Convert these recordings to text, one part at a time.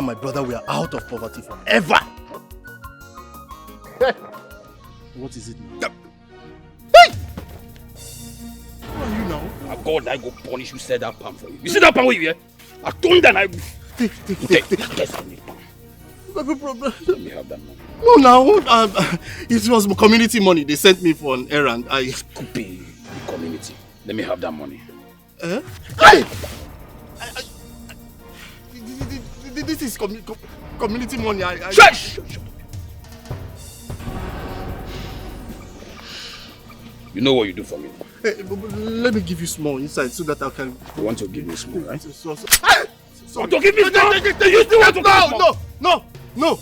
and my brother were out of poverty forever. What is it now? Hey! Who are you now? God, I go punish you, said that palm for you. You see that palm where you here? I told them I go. Take. Yes, I need palm. Let me have that money. No, now, it was community money. They sent me for an errand. Could be community. Let me have that money. Hey! This is community money. Shush! You know what you do for me. Hey, let me give you small inside so that I can... You want to give me small, right? So. Want to give me small? You still want to give me small? No.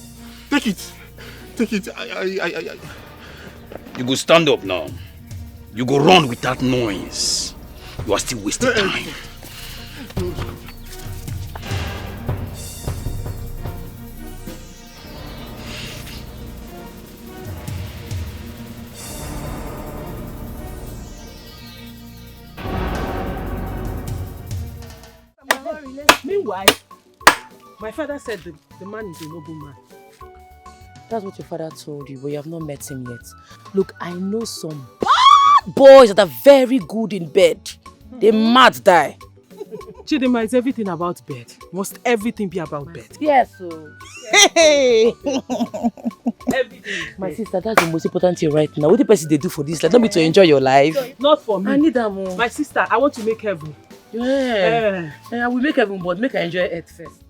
Take it. You go stand up now. You go run with that noise. You are still wasting time. Meanwhile, my father said the man is a noble man. That's what your father told you, but you have not met him yet. Look, I know some bad boys that are very good in bed. They mad die. Chidima, it's everything about bed. Must everything be about bed? Yes, so. Hey! My sister, that's the most important thing right now. What the person they do for this? Like, don't be to enjoy your life. Not for me. I need that more. My sister, I want to make heaven. Yeah. I will make heaven, but make her enjoy earth first.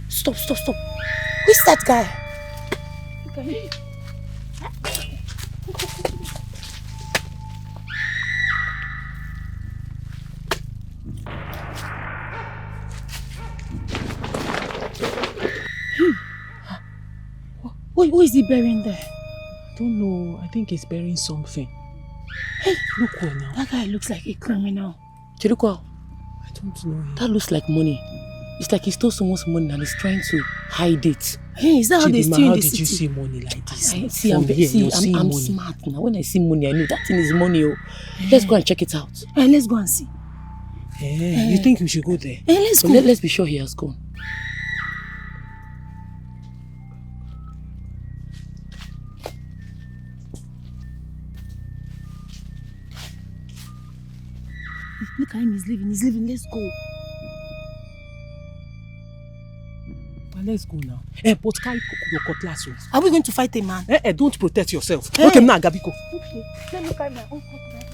Stop. Who's that guy? Look at him. What is he burying there? I don't know. I think he's burying something. Hey, look well now. That guy looks like a criminal. Chiruko, I don't know him. That looks like money. It's like he stole someone's money and he's trying to hide it. Hey, is that how they steal in the city? How did you see money like this? I'm money. Smart now. When I see money, I know that thing is money. Oh. Let's go and check it out. Let's go and see. You think we should go there? Let's go. Let's be sure he has gone. Look at him, he's leaving. Let's go. Let's go now. But carry your cutlass. Are we going to fight a man? Don't protect yourself. Okay, now, Gabiko. Okay, let me carry my own cutlass.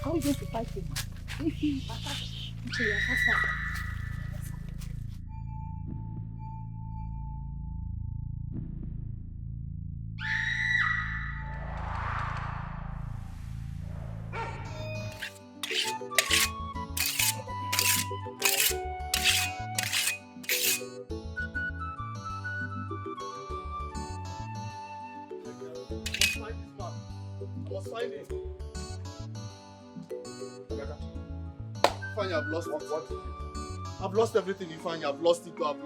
Are we going to fight a man? Okay, faster. I've lost everything, Ifeanyi. I've lost it. Ifeanyi,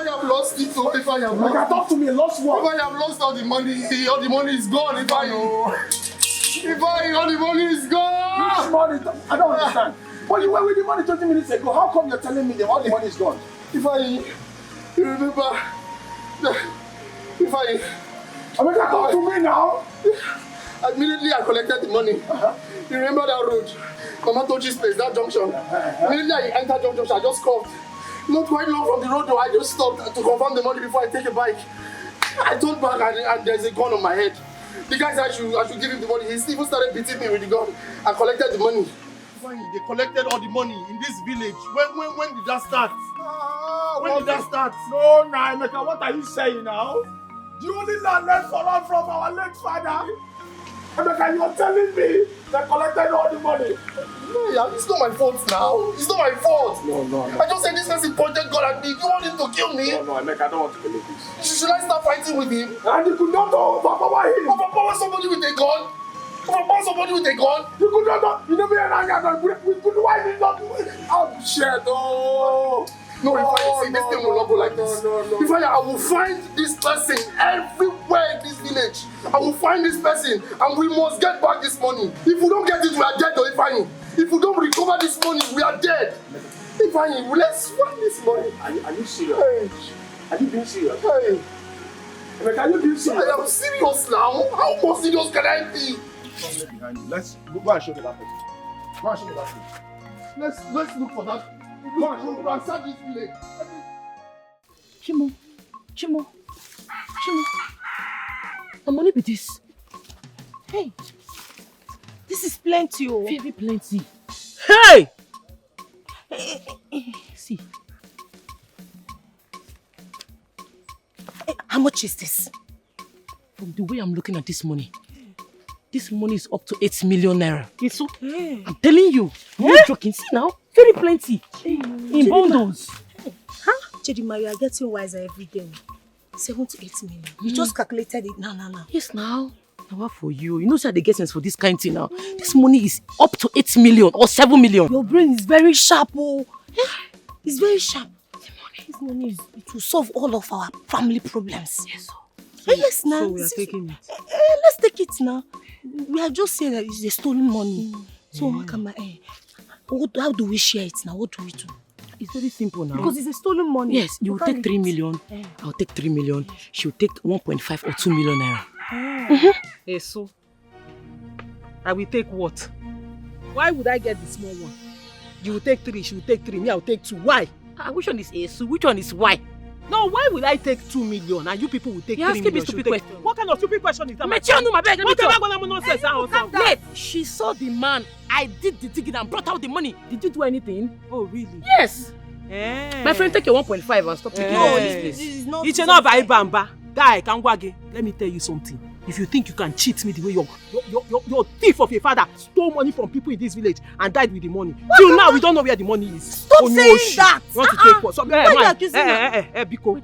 I've lost it. Ifeanyi, talk to me. Lost what? Ifeanyi, I've lost all the money. All the money is gone, Ifeanyi. Ifeanyi, all the money is gone. Which money? I don't understand. But you were with the money 20 minutes ago. How come you're telling me that all the money is gone? Ifeanyi, you remember? Ifeanyi. Amaka, talk to me now. Immediately I collected the money. You remember that road? Mama Tochi's place, that junction. Immediately I entered junction, I just called. Not quite long from the road though, I just stopped to confirm the money before I take a bike. I turned back and there's a gun on my head. The guy said I should give him the money. He even started beating me with the gun. I collected the money. They collected all the money in this village. When did that start? When did that start? No, Emeka, what are you saying now? The only land left for us from our late father. Emeka, you are telling me they collected all the money. Yeah, it's not my fault now. It's not my fault. No. I just said this person pointed gun at me. You want him to kill me? No, Emeka, I don't want to believe this. Should I start fighting with him? And you could not overpower him. Overpower somebody with a gun? Overpower somebody with a gun? You could not. You never had we could why did not do it? Oh shit! Oh. No, if I see this thing will not go like this. No. If I will find this person everywhere in this village. I will find this person and we must get back this money. If we don't get it, we are dead, or if we don't recover this money, we are dead. Let's find this money. Are you serious? Hey. Are you being serious? Hey. Emeka, are you being serious? I am serious now. How more serious can I be? Behind you. Let's go and show me that person. Go and show me that person. Let's look for that. Go and search this village. Chimo. The money be this. Hey, this is plenty, oh. Very plenty. Hey! See. How much is this? From the way I'm looking at this money is up to 8 million naira. It's okay. I'm telling you. I'm not joking. See now? Very plenty. In bundles. Huh? Chidima, you are getting wiser every day. 7 to 8 million. You just calculated it. No. Yes, now. Now what for you? You know how they get sense for this kind of thing now. This money is up to 8 million or 7 million. Your brain is very sharp, oh. It's very sharp. This money it will solve all of our family problems. Yes, yes, now. So we are taking it. Let's take it now. We have just said that it's a stolen money. So how do we share it now? What do we do? It's very simple now. Because it's a stolen money. Yes, you will take 3 million. I'll take 3 million. She'll take 1.5 or 2 million naira. Hey, so I will take what? Why would I get the small one? You will take 3, she will take 3, me I will take 2. Why? Which one is Esu? Which one is Y? No, why will I take 2 million and you people will take 3 million? You're asking me stupid question. What kind of stupid question is that? What am I Wait, she saw the man. I did the digging and brought out the money. Did you do anything? Oh, really? Yes. My friend, take your 1.5 and stop taking all this place. It's not by Bamba. Guy, Kangwage, let me tell you something. If you think you can cheat me the way your thief of a father stole money from people in this village and died with the money. Till now, we don't know where the money is. Stop saying that! You want to take what? Why are you accusing me? Biko,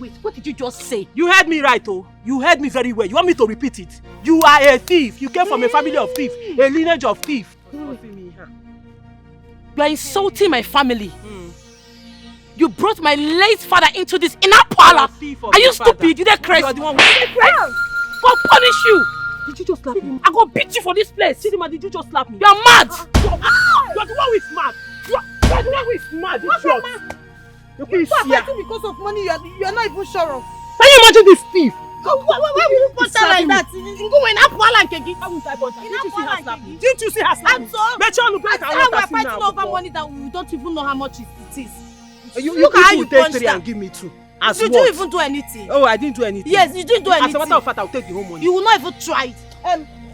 Wait. What did you just say? You heard me right, oh. You heard me very well. You want me to repeat it? You are a thief. You came from a family of thieves, a lineage of thieves. You are insulting my family. You brought my late father into this inner parlor. Are you stupid? You didn't crazy. You are the one Go punish you. Did you just slap me? I go beat you for this place. Chidima, did you just slap me? You are mad. You are the one who is mad. You are the one who is mad. Because of money you are not even sure of. Can you imagine this thief? Why will you punch her like that? How would I punch her? Didn't you see her slap me? We are fighting over money that we don't even know how much it is. You can take 3 and give me 2. As you didn't even do anything. Oh, I didn't do anything. Yes, you didn't do anything. As a matter of fact, I'll take the whole money. You will not even try it.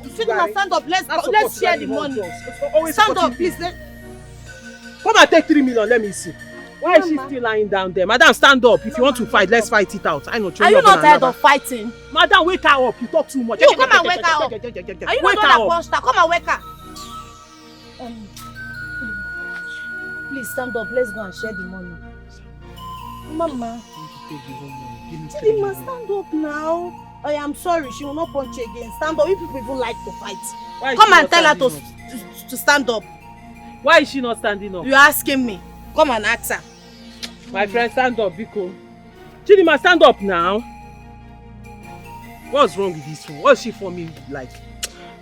Chidima, stand up. Let's share the money. Stand up, please. Come and take 3 million. Let me see. Why is she still lying down there? Madam, stand up. If you want to fight, let's fight it out. I know. Are you not tired of fighting? Madam, wake her up. You talk too much. You come and wake her up. Are you not that punched her? Come and wake her. Please stand up. Let's go and share the money. Mama. Chidima, stand up now. I am sorry. She will not punch you again. Stand up. You people even like to fight. Come and tell her to stand up. Why is she not standing up? You're asking me. Come and ask her. My friend, stand up, Biko. Chidima, stand up now. What's wrong with this one? What's she for me like?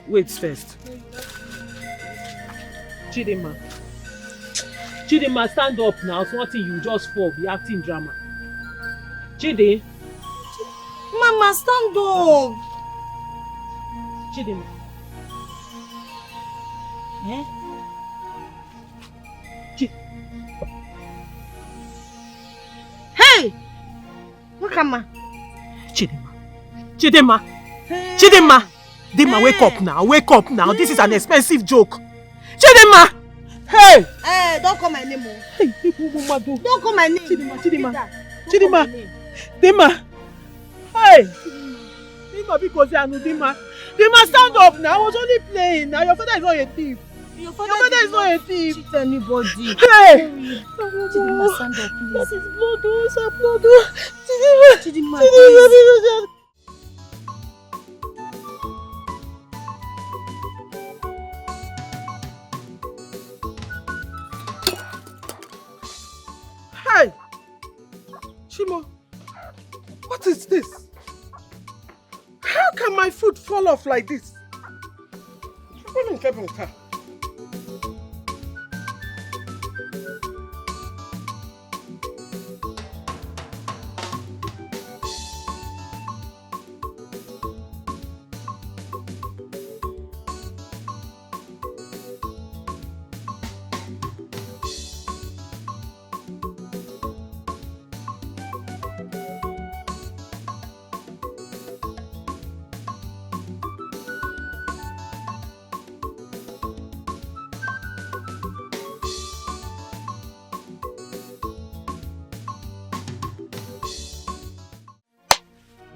Wait first. Chidima, stand up now. It's nothing, you just fall, be acting drama. Chidi. Mama, stand up. Chidima. Hey! Wakama. Chidima. Hey. Chidima, wake up now. Wake up now. This is an expensive joke. Chidima! Hey! Hey, don't call my name. Hey, don't call my name. Chidima. Hey! Hey! Dima, because you are Dima. Dima, stand up now. I was only playing. Now your father is not a thief. Your father is not a thief. Cheat anybody. Hey! Chidima, stand up, please. That is blood, oh, it's blood, oh. Chidima, please. Hey! Chimo, what is this? How can my food fall off like this?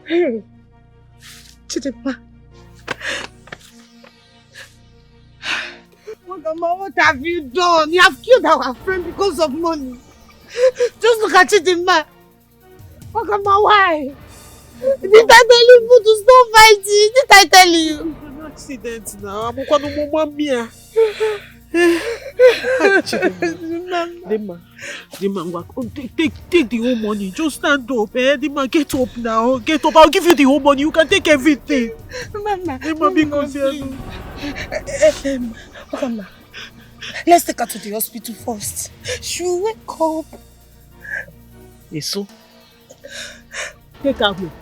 Hey, Chidima. Mama, what have you done? You have killed our friend because of money. Just look at Chidima. Mama, why? Did I tell you to stop fighting? Did I tell you? It's an accident now. I'm going to mama. Dima, take the whole money. Just stand up, eh? Dima, get up now. Get up. I'll give you the whole money. You can take everything. Mama, Dima, because Mama, let's take her to the hospital first. She'll wake up. Eso, take her home.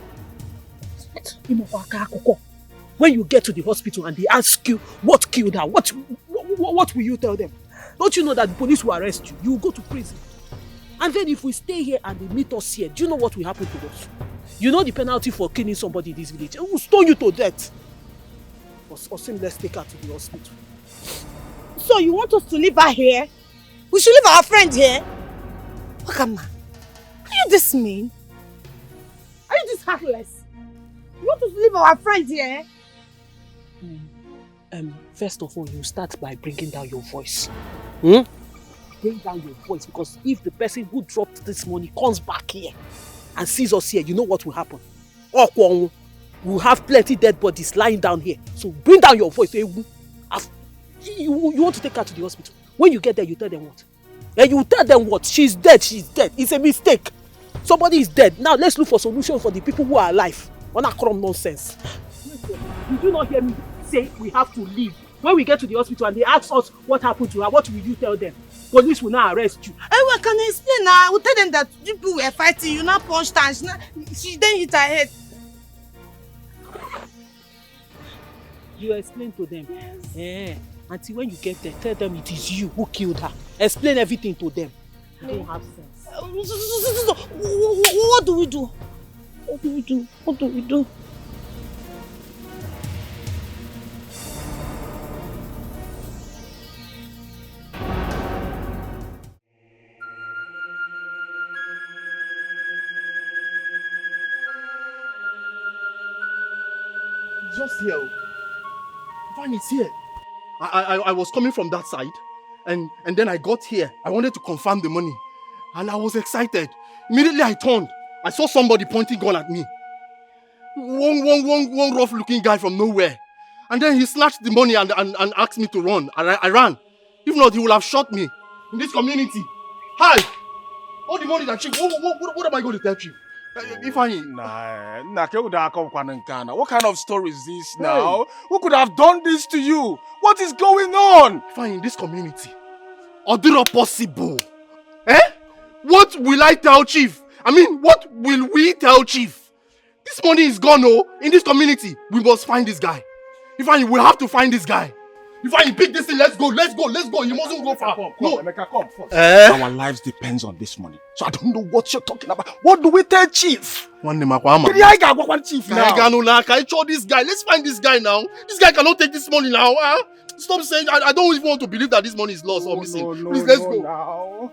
When you get to the hospital and they ask you what killed her, what will you tell them? Don't you know that the police will arrest you? You will go to prison. And then if we stay here and they meet us here, do you know what will happen to us? You know the penalty for killing somebody in this village? It will stone you to death. Osim, let's take her to the hospital. So you want us to leave her here? We should leave our friend here? Wakama, are you this mean? Are you this heartless? You want us to leave our friend here? First of all, you start by bringing down your voice. Bring down your voice, because if the person who dropped this money comes back here and sees us here, you know what will happen. We'll have plenty dead bodies lying down here. So bring down your voice. You want to take her to the hospital. When you get there, you tell them what? And you tell them what? She's dead, she's dead. It's a mistake. Somebody is dead. Now let's look for solution for the people who are alive. On a crumb nonsense. Did you not hear me say we have to leave? When we get to the hospital and they ask us what happened to her, what will you tell them? Police will now arrest you. Well, can I explain now? I will tell them that people were fighting, you now punched her, she then hit her head. You explain to them. Yes. Until when you get there, tell them it is you who killed her. Explain everything to them. You don't have sense. What do we do? What do we do? What do we do? Just here. Van is here. I was coming from that side, and then I got here. I wanted to confirm the money, and I was excited. Immediately I turned. I saw somebody pointing gun at me. One rough-looking guy from nowhere. And then he snatched the money and asked me to run. I ran. If not, he would have shot me in this community. Hi! All the money that Chief, what am I going to tell Chief? If I... What kind of story is this now? Who could have done this to you? What is going on? If I in this community, or do not possible. Eh? What will I tell Chief? I mean, what will we tell Chief? This money is gone, oh. In this community, we must find this guy. If I will have to find this guy. If I pick this thing, let's go. You mustn't go far. Come, Emeka, come first. Our lives depends on this money. So I don't know what you're talking about. What do we tell Chief? One name, Chief. This guy. Let's find this guy now. This guy cannot take this money now. Huh? Stop saying. I don't even want to believe that this money is lost or missing. Please, let's go. Now.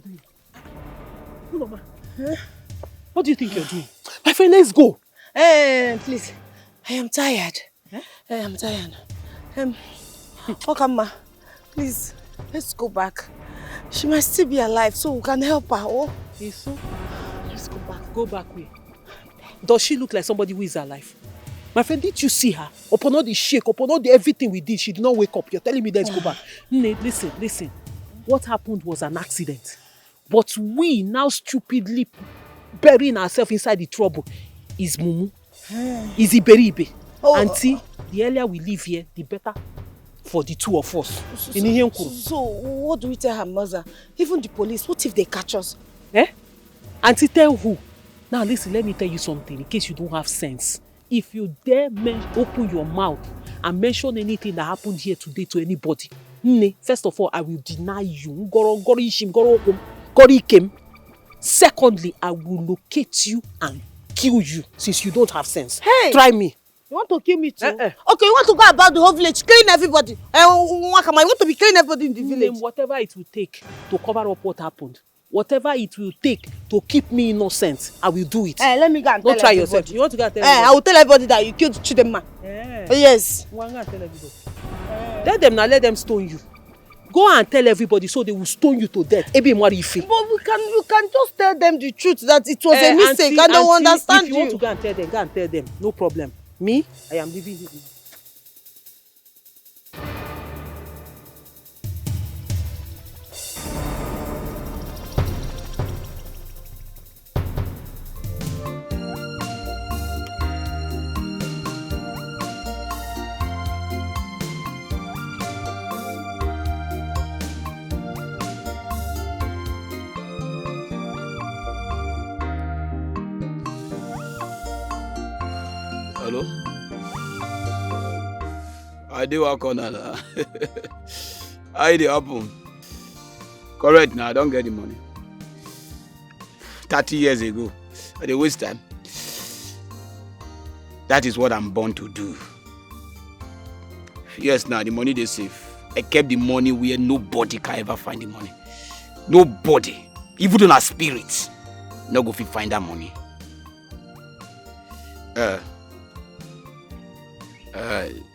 doing? Uloma, what do you think you're doing? My friend, let's go. Please, I am tired. I am tired. Okama, please, let's go back. She might still be alive, so we can help her. Oh, So, let's go back. Go back where? Does she look like somebody who is alive? My friend, did you see her? Upon all the shake, upon all the everything we did, she did not wake up. You're telling me let's go back. Listen. What happened was an accident. But we now stupidly burying ourselves inside the trouble. Is Mumu. Is Iberibe. Auntie, the earlier we leave here, the better for the two of us. So what do we tell her mother? Even the police, what if they catch us? Auntie, tell who? Now listen, let me tell you something in case you don't have sense. If you dare open your mouth and mention anything that happened here today to anybody, first of all, I will deny you. Secondly, I will locate you and kill you since you don't have sense. Hey! Try me. You want to kill me too? Okay, you want to go about the whole village, killing everybody. You want to be killing everybody in the village. Whatever it will take to cover up what happened, whatever it will take to keep me innocent, I will do it. Let me go and tell Don't try everybody. yourself. You want to go and tell everybody? I will tell everybody that you killed Chidema. Yes. Go and tell everybody. Let them stone you. Go and tell everybody so they will stone you to death. But you can just tell them the truth that it was a mistake. I don't understand if you want to go and tell them. No problem. Me, I am leaving you. Hello? I do work on that. How did it happen? Correct now, I don't get the money. 30 years ago. I dey waste time. That is what I'm born to do. Yes, now the money they save. I kept the money where nobody can ever find the money. Nobody. Even on a spirit. No go fit find that money.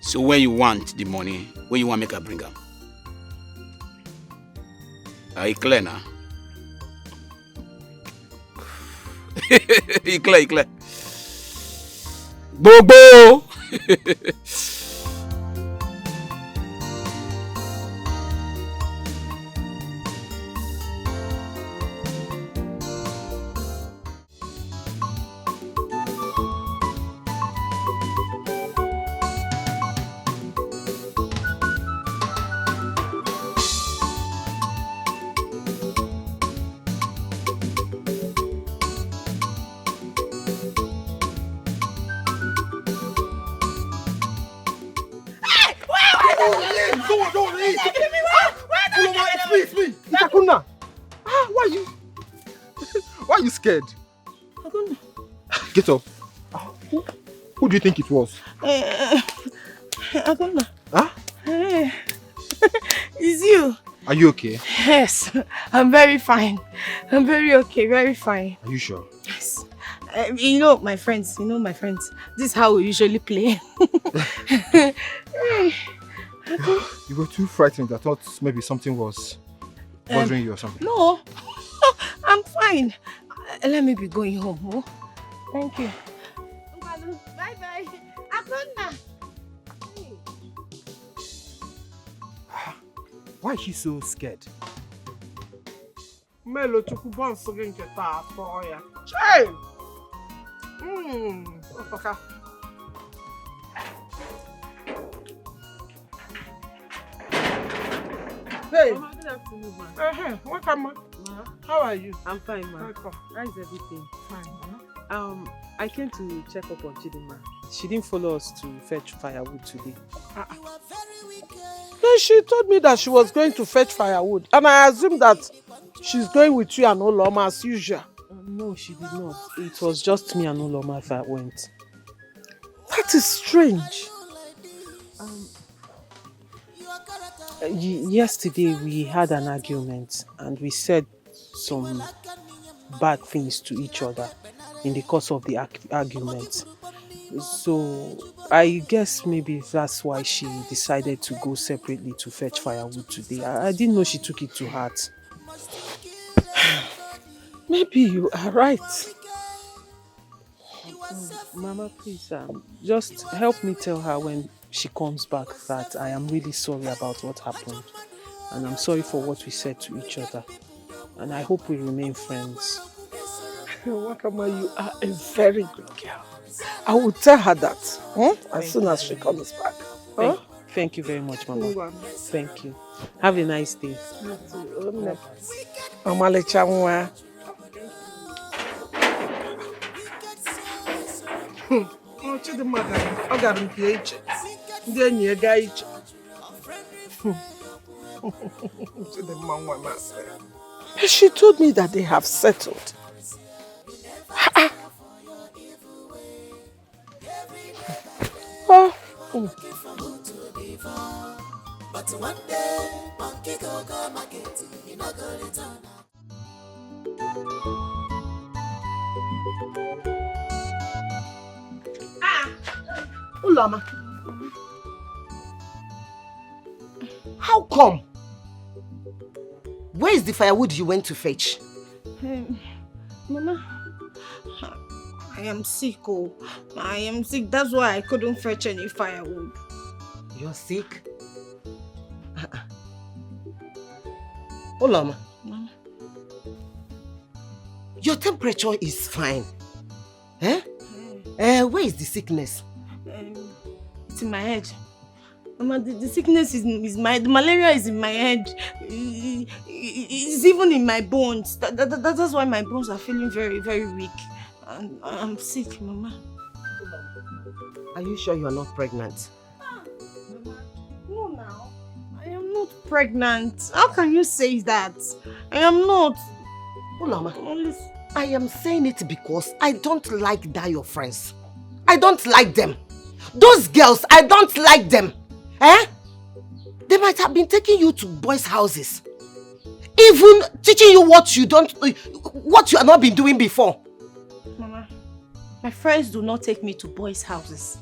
So when you want the money, when you want make her bring them. It clear now. It clear. Bobo! Don't leave! It's me! Itakuna! Why are you scared? Get up. Who do you think it was? Akuna. Huh? It's you. Are you okay? Yes, I'm very fine. I'm very okay, very fine. Are you sure? Yes. You know my friends. This is how we usually play. You were too frightened. I thought maybe something was bothering you or something. No, I'm fine. Let me be going home. Oh? Thank you. Bye-bye. Akona. Why is she so scared? Melo chukubon sogin keta for ya. Hey! Okay. Hey! Good afternoon, ma. Welcome, ma. How are you? I'm fine, ma. Welcome. How is everything? Fine, ma. I came to check up on Chidima. She didn't follow us to fetch firewood today. Then she told me that she was going to fetch firewood, and I assumed that she's going with you and Oloma as usual. No, she did not. It was just me and Oloma that went. That is strange. Yesterday we had an argument and we said some bad things to each other in the course of the argument. So I guess maybe that's why she decided to go separately to fetch firewood today. I didn't know she took it to heart. Maybe you are right. Mama, please, just help me tell her when she comes back that I am really sorry about what happened. And I'm sorry for what we said to each other. And I hope we remain friends. Wakama, you are a very good girl. I will tell her that as soon as she comes back. Thank you very much, Mama. Thank you. Have a nice day. Omalicha. She told me that they have settled. But one day, monkey go market, you not go return. Ulama, how come? Where is the firewood you went to fetch? Mama, I am sick. I am sick. That's why I couldn't fetch any firewood. You're sick? Ulama, your temperature is fine. Where is the sickness? It's in my head. Mama, the sickness is the malaria is in my head. It's even in my bones. That's why my bones are feeling very, very weak. And I'm sick, Mama. Are you sure you are not pregnant? Mama, no now. I am not pregnant. How can you say that? I am not. Ulama, I am saying it because I don't like that your friends. I don't like them. Those girls, I don't like them. They might have been taking you to boys' houses. Even teaching you what you have not been doing before. Mama, my friends do not take me to boys' houses.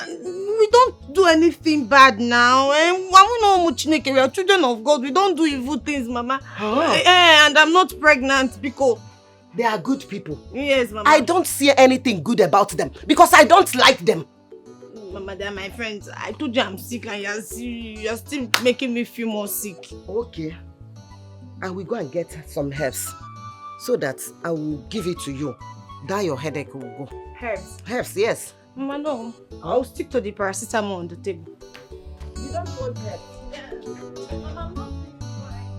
We don't do anything bad now. We are children of God. We don't do evil things, Mama. And I'm not pregnant because they are good people. Yes, Mama. I don't see anything good about them because I don't like them. Mama, they are my friends. I told you I'm sick and you're still making me feel more sick. Okay. I will go and get some herbs so that I will give it to you. That your headache will go. Herbs? Herbs, yes. Mama, no. I'll stick to the paracetamol on the table. You don't want herbs? Yeah. Mama, I'm not feeling fine.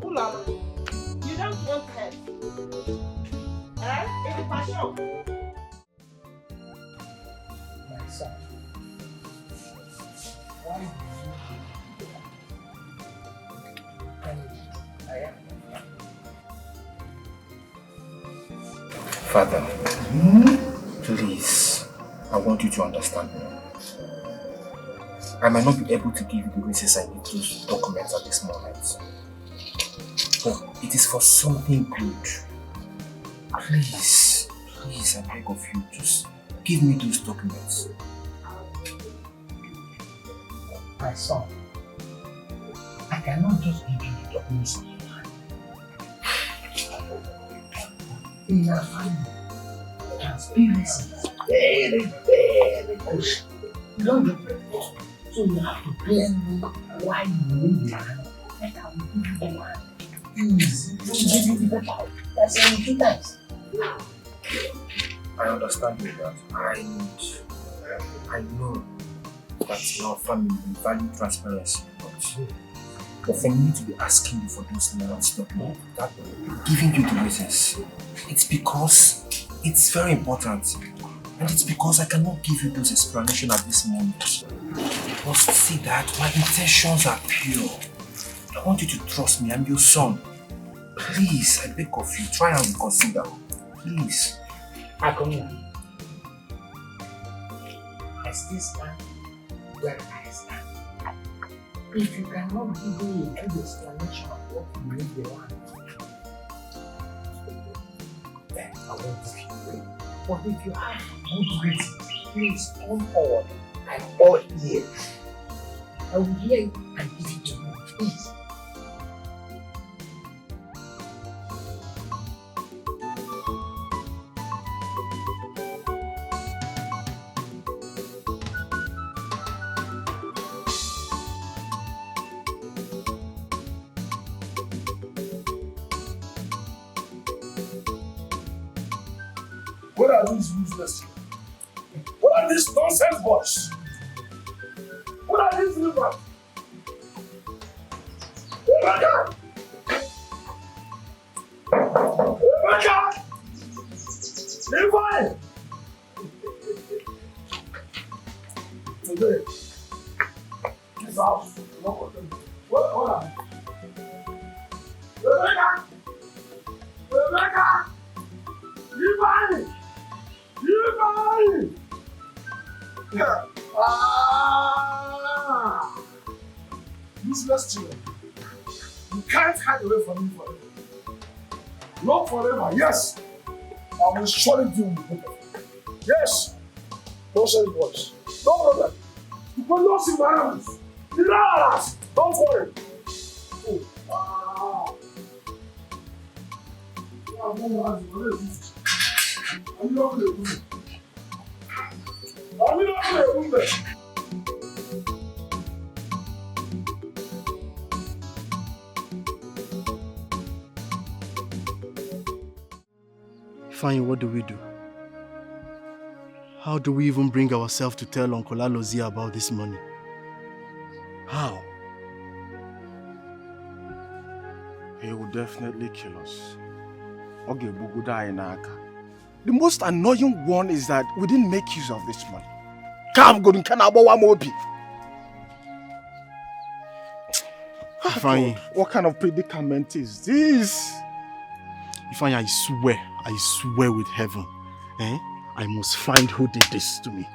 Ulama, you don't want herbs? Any passion? My son, why do I am. Father, please, I want you to understand me. I might not be able to give you the reasons I need those documents at this moment. But it is for something good. Please, I beg of you, just give me those documents. My son, I cannot just give you the documents on your hand. In our family, transparency is very, very crucial. You don't get it. So you have to tell me why you need the hand. Like I will give you the hand. Please, don't give you the paper. That's only 2 times. I understand you that. I know that in our family we value transparency, but for me to be asking you for those last documents, that giving you the reasons, it's because it's very important, and it's because I cannot give you those explanations at this moment. You must see that my intentions are pure. I want you to trust me. I'm your son. Please, I beg of you, try and reconsider. Please. I come here. I still stand where I stand. if you cannot give me a good explanation of what you need the land, then I won't give you. But if you have good reason, please come forward. I'm all ears. I will hear it and give it to you, please. What are these useless children? What are these nonsense boys? What are these livers? Rebecca! Rebecca! Levi! Today, this house is not content. What are you? Rebecca! Rebecca! Levi! Useless children. You can't hide away from me forever. Not forever, yes. I will surely deal with you. Yes. Don't say it once. No problem. You will not see my hands. Relax. Don't worry. Oh, wow. I'm not Fine, what do we do? How do we even bring ourselves to tell Uncle Alozia about this money? How? He will definitely kill us. The most annoying one is that we didn't make use of this money. Ifeanyi, what kind of predicament is this? Ifeanyi, I swear with heaven, I must find who did this to me.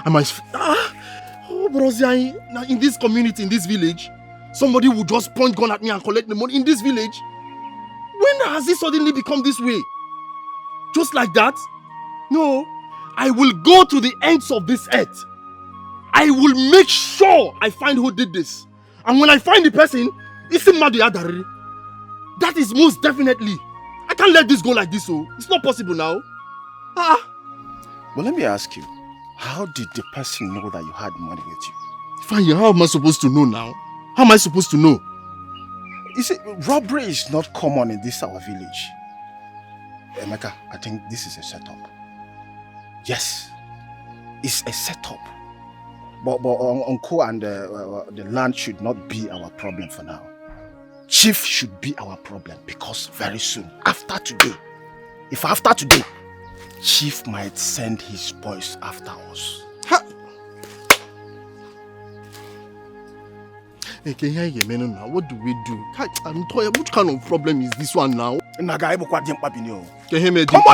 I must... in this community, in this village, somebody would just point gun at me and collect the money in this village. When has it suddenly become this way? Just like that? No, I will go to the ends of this earth. I will make sure I find who did this. And when I find the person, it's Madu Yadari. That is most definitely. I can't let this go like this, so it's not possible now. Well, let me ask you, how did the person know that you had money with you? Fine, how am I supposed to know now? How am I supposed to know? You see, robbery is not common in this our village. Emeka, I think this is a setup. Yes, it's a setup. But Uncle and the land should not be our problem for now. Chief should be our problem because very soon, after today, Chief might send his boys after us. What do we do? I'm tired. What kind of problem is this one now? Come on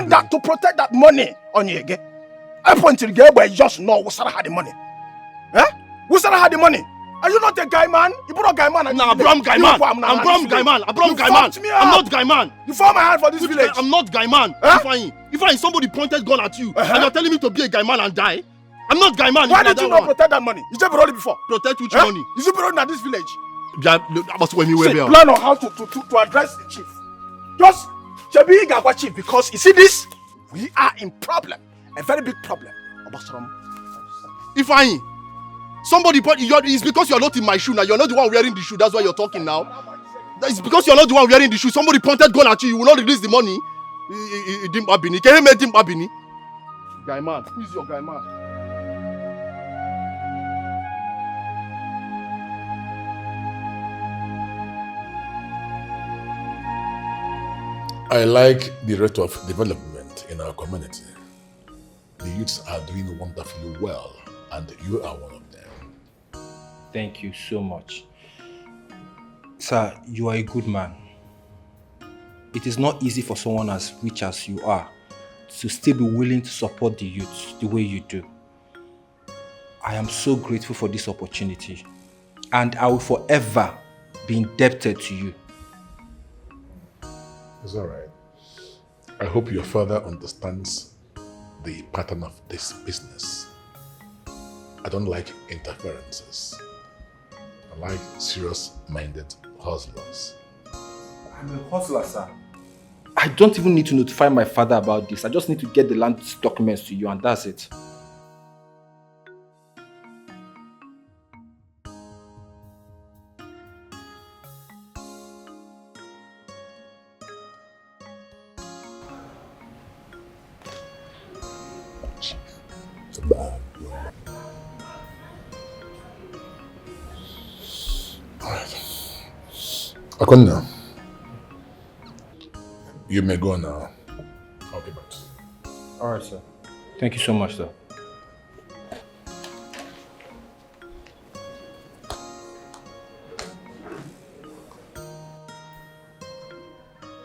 that to protect that money on you again. I point to the guy where just know Wusara had the money. Huh? Wusara had the money. Are you not a guy man? You put a guy man. Nah, I'm guy man. I'm guy man. I'm not guy man. You form my hand for this village. I'm not guy man. If somebody pointed gun at you and you're telling me to be a guy man and die, I'm not guy man. Why did you not protect that money? You just brought it before. Protect which money? You should be running at this village. Yeah, but when you were there. Plan on how to address the chief. Just be a chief because you see this, we are in problem, a very big problem. If somebody it's because you're not in my shoe now. You're not the one wearing the shoe. That's why you're talking now. It's because you're not the one wearing the shoe. Somebody pointed gun at you. You will not release the money. Guy man, who is your guy man? I like the rate of development in our community. The youths are doing wonderfully well, and you are one of them. Thank you so much. Sir, you are a good man. It is not easy for someone as rich as you are to still be willing to support the youth the way you do. I am so grateful for this opportunity. and I will forever be indebted to you. It's all right. I hope your father understands the pattern of this business. I don't like interferences. I like serious-minded hustlers. I'm a hustler, sir. I don't even need to notify my father about this. I just need to get the land documents to you and that's it. Akonna, you may go now. I'll be back. Alright, sir. Thank you so much, sir.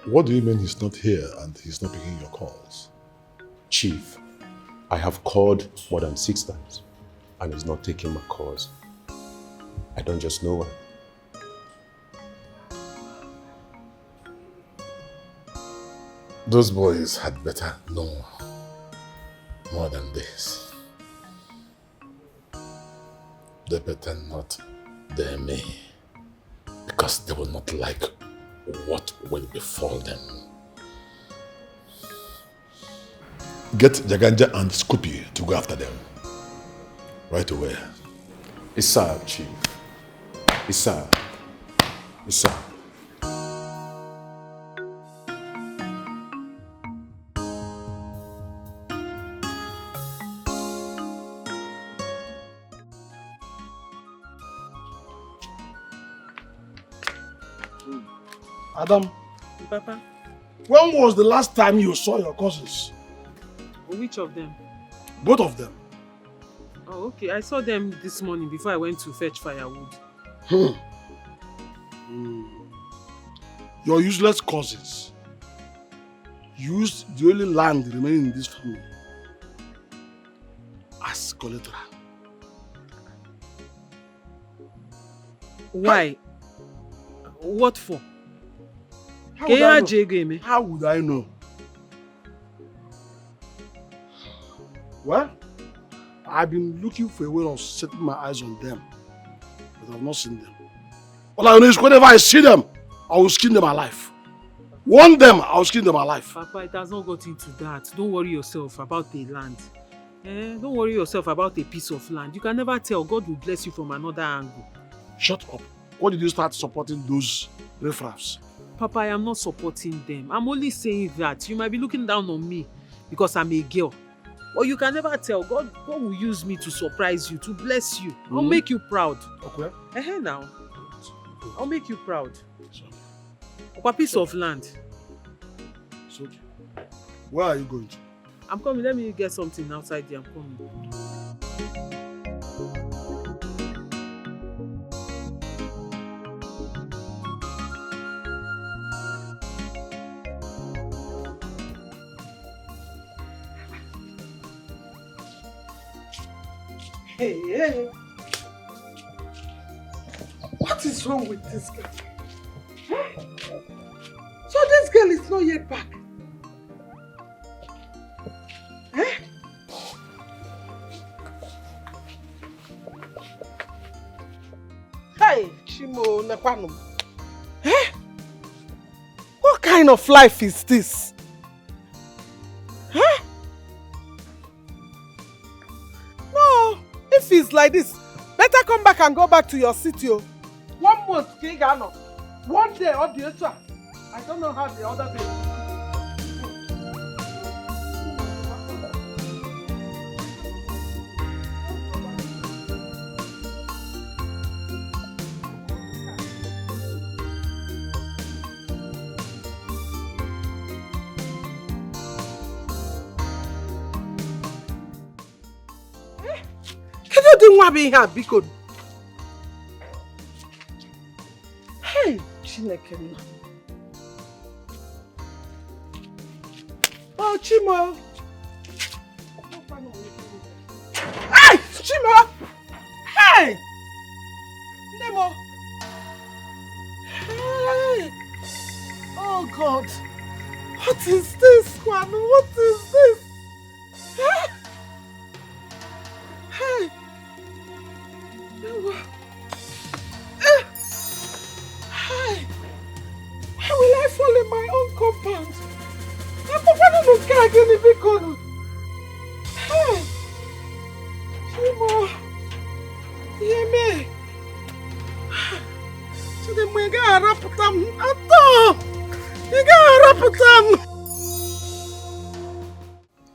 What do you mean he's not here and he's not picking your calls? Chief, I have called more than 6 times and he's not taking my calls. I don't just know why. Those boys had better know more than this. They better not dare me, because they will not like what will befall them. Get Jaganja and Scoopy to go after them right away. Yes, sir, Chief. Yes, sir. Yes, sir. Adam, Papa, when was the last time you saw your cousins? which of them? Both of them. Oh, okay. I saw them this morning before I went to fetch firewood. Your useless cousins used the only land remaining in this family as collateral. Why? What for? How would I know? Well, I've been looking for a way of setting my eyes on them, but I've not seen them. All I know is whenever I see them, I will skin them alive. Warn them, I will skin them alive. Papa, it has not got into that. Don't worry yourself about the land. Don't worry yourself about a piece of land. You can never tell. God will bless you from another angle. Shut up. Why did you start supporting those riffraffs? Papa, I am not supporting them. I'm only saying that. You might be looking down on me because I'm a girl. Or you can never tell. God will use me to surprise you, to bless you. I'll make you proud. Okay. Now. I'll make you proud. A piece of land. It's okay. Where are you going to? I'm coming. Let me get something outside here. I'm coming. Hey. What is wrong with this girl? So this girl is not yet back. Hey, Chimo Nekwano. What kind of life is this? No, if it's like this, better come back and go back to your city. 1 month, Kigano. 1 day or the other. I don't know how the other day. Kedu dị nwa bụ ihe a biko? Hey, Chineke nna. Oh, Chimo. Hey, Chimo. Hey! Nemo. What is this, man? What is this? Hey! Hey! How will I fall in my own compound? I'm not going to get any big one. Hey! Chimo! Hear me! So then we got to wrap them. You got to wrap them.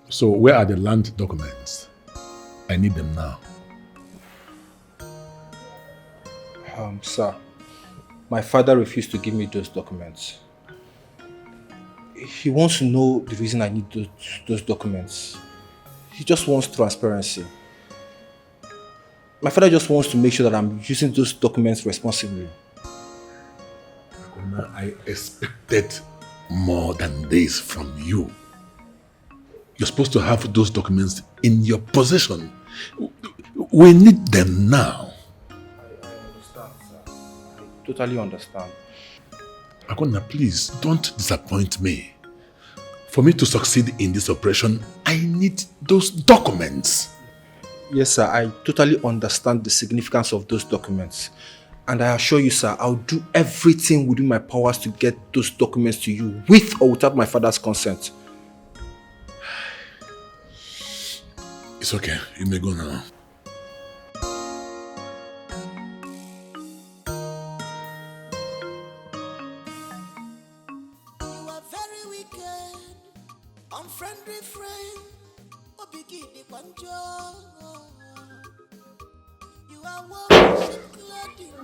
So where are the land documents? I need them now. Sir, my father refused to give me those documents. He wants to know the reason I need those documents. He just wants transparency. My father just wants to make sure that I'm using those documents responsibly. I expected more than this from you. You're supposed to have those documents in your possession. We need them now. I understand, sir. I totally understand. Akona, please don't disappoint me. For me to succeed in this operation, I need those documents. Yes, sir. I totally understand the significance of those documents. And I assure you, sir, I'll do everything within my powers to get those documents to you, with or without my father's consent. It's okay. You may go now. You are very wicked, unfriendly friend. Obigidi Banjo. You are one clothing.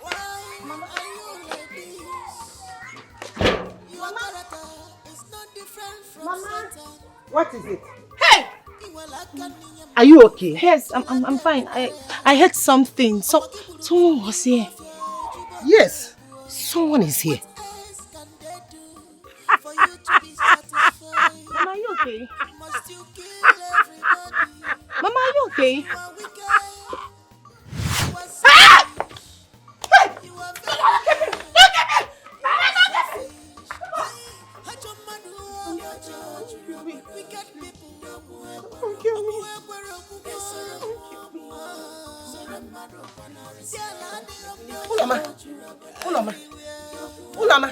Why are you like this? Your character is not different from Satan. What is it? Hey! Are you okay? Yes, I'm fine. I heard something. Someone was here. Yes, someone is here. Mama, are you okay? Mama, are you okay? Ulama.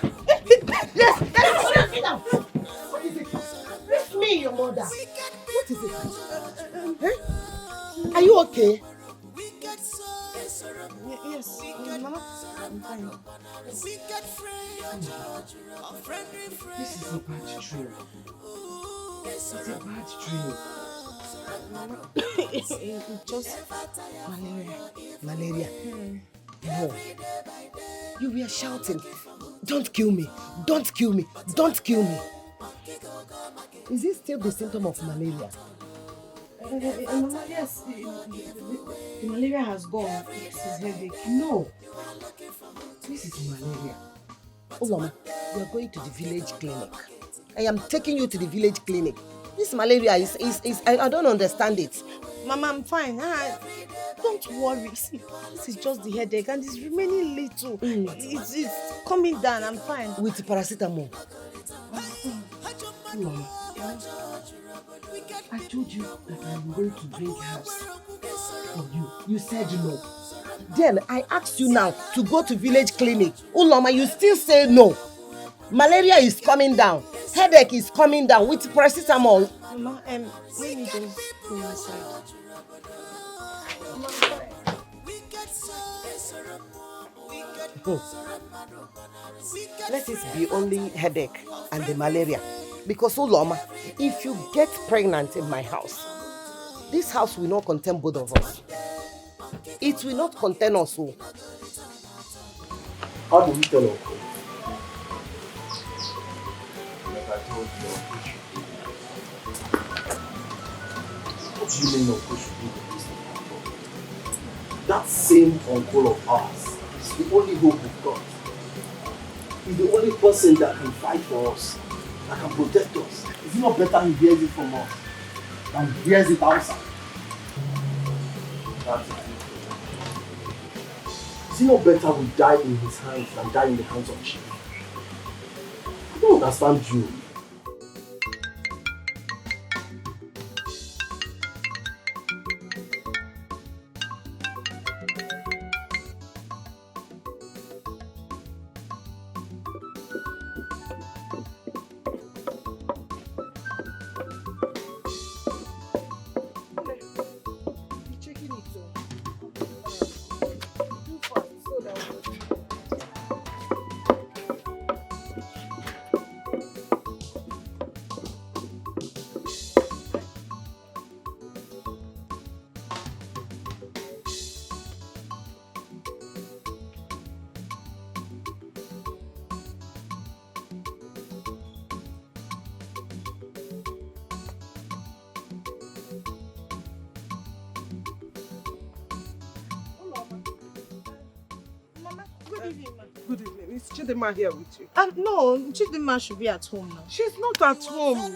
Yes, sit down. What is it? It's me, your mother. What is it? Are you okay? Yes, Mama. I'm fine. This is a bad dream. It's a bad dream. It's just malaria. Malaria? No. You were shouting, don't kill me, don't kill me, don't kill me. Is it still the symptom of malaria? Mama, yes. The malaria has gone. This is headache. No. This is malaria. Ulama, we are going to the village clinic. I am taking you to the village clinic. This malaria is I don't understand it. Mama, I'm fine. Don't worry. See, this is just the headache and it's remaining little. It's coming down. I'm fine. With the paracetamol. Ulama, I told you that I'm going to drink herbs for you. You said no. Then I asked you now to go to village clinic. Ulama, you still say no. Malaria is coming down. Headache is coming down with paracetamol. Mama, let me just go inside. Let it be only headache and the malaria. Because Ulama, if you get pregnant in my house, this house will not contain both of us. It will not contain us all. How do we tell Uncle? Like I told you, Uncle should be. What do you mean Uncle should be the business? That same uncle of ours is the only hope we've got. He's the only person that can fight for us, that can protect us. Is it not better he hears it from us than he hears it outside? That's it. Is it not better we die in his hands than die in the hands of chief? don't understand you. Good evening. Is Chidima here with you? No, Chidima should be at home now. She's not at home.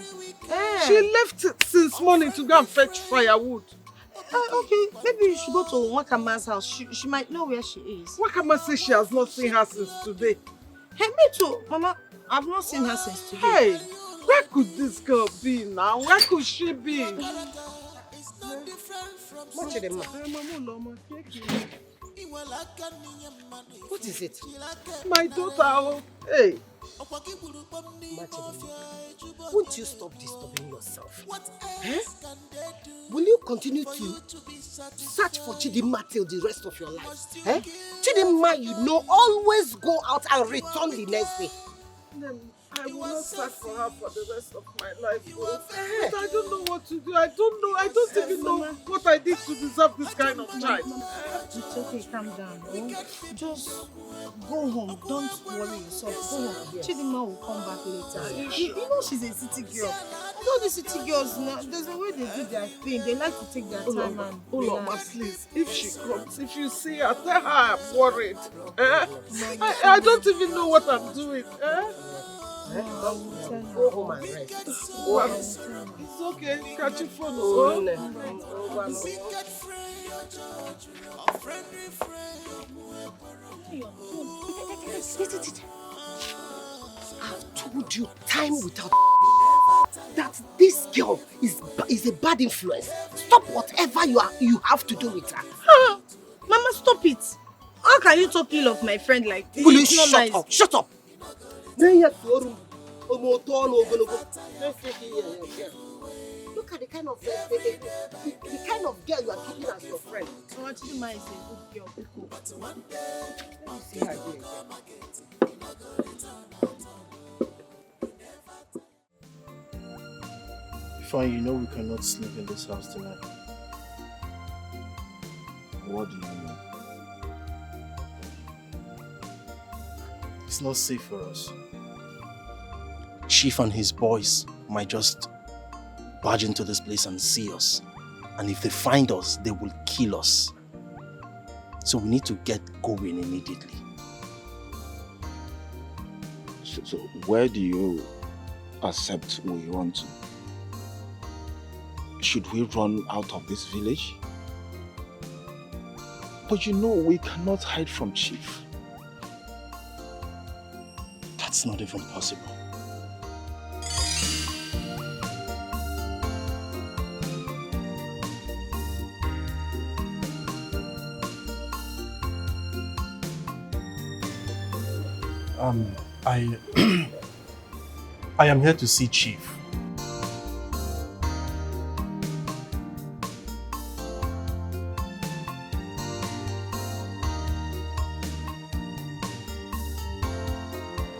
She left since morning to go and fetch firewood. Okay, maybe you should go to Wakama's house. She might know where she is. Wakama says she has not seen her since today. Hey, me too. Mama, I've not seen her since today. Hey, where could this girl be now? Where could she be? What is it? My daughter. Hey. Won't you stop disturbing yourself? Eh? Will you continue to search for Chidima till the rest of your life? Eh? Chidima, you know, always go out and return the next day. Then I will not search for her for the rest of my life. But I don't know what to do. I don't know. I don't even know what I did to deserve this kind of child. It's okay, calm down. Just go home. Don't worry yourself. Go home. Chidima will come back later. You know she's a city girl. You know the city girls now, there's a way they do their thing. They like to take their time and Uloma, please, if she comes, if you see her, tell her I'm worried. I don't even know what I'm doing. Go home and rest. It's okay. Catch your phone. I've told you time without that this girl is a bad influence. Stop whatever you have to do with her. Mama, stop it. How can you talk ill of my friend like this? Will you shut up? Shut up! Look at the kind of the kind of girl you are keeping as your friend. Chidima is a good girl. Let me see her here. Fine, you know we cannot sleep in this house tonight. What do you mean? It's not safe for us. Chief and his boys might just barge into this place and see us. And if they find us, they will kill us. So we need to get going immediately. So where do you accept we run to? Should we run out of this village? But you know we cannot hide from Chief. That's not even possible. I am here to see Chief.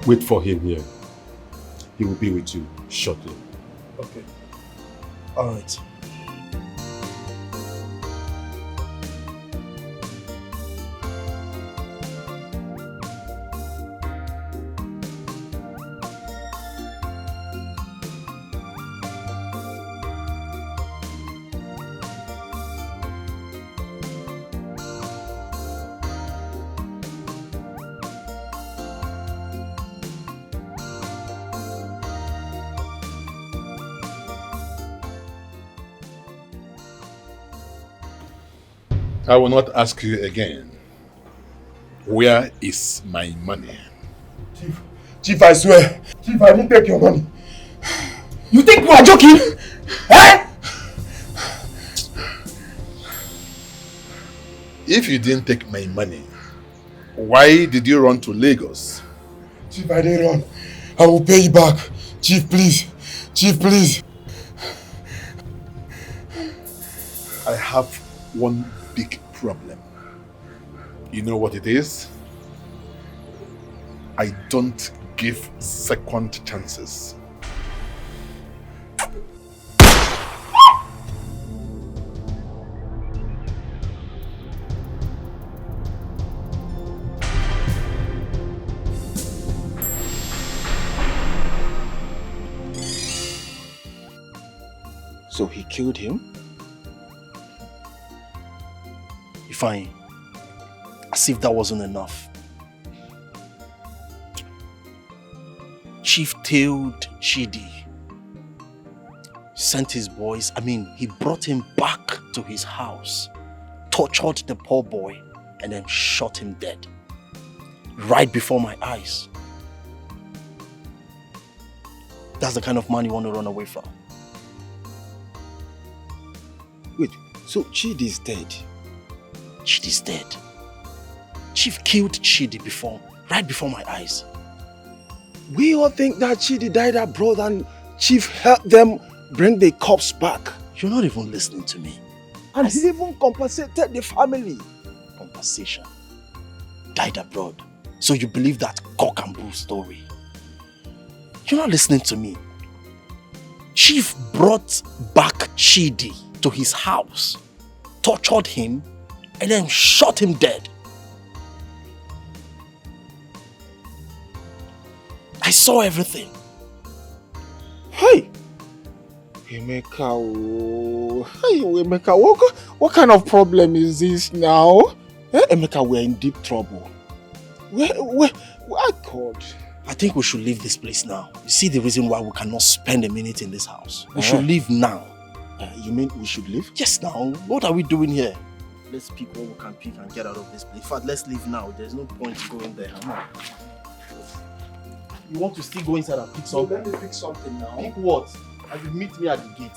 Wait for him here. He will be with you shortly. Okay. All right. I will not ask you again. Where is my money? Chief, I swear. Chief, I didn't take your money. You think you are joking? Eh? If you didn't take my money, why did you run to Lagos? Chief, I didn't run. I will pay you back. Chief, please. Chief, please. I have one big problem. You know what it is? I don't give second chances. So he killed him? Fine. As if that wasn't enough. Chief tailed Chidi. Sent his boys, he brought him back to his house, tortured the poor boy, and then shot him dead. Right before my eyes. That's the kind of man you want to run away from. Wait, so Chidi's dead? Chidi's dead. Chief killed Chidi right before my eyes. We all think that Chidi died abroad and Chief helped them bring the corpse back. You're not even listening to me. And he even compensated the family. Compensation? Died abroad. So you believe that cock and bull story? You're not listening to me. Chief brought back Chidi to his house, tortured him, and then shot him dead. I saw everything. Hey! Emeka, what kind of problem is this now? Emeka, we're in deep trouble. Where God? I think we should leave this place now. You see the reason why we cannot spend a minute in this house. We should leave now. You mean we should leave? Yes, now. What are we doing here? Let's pick what we can pick and get out of this place. In fact, let's leave now. There's no point going there. You want to still go inside and pick something? Let me pick something now. Pick what? And you meet me at the gate.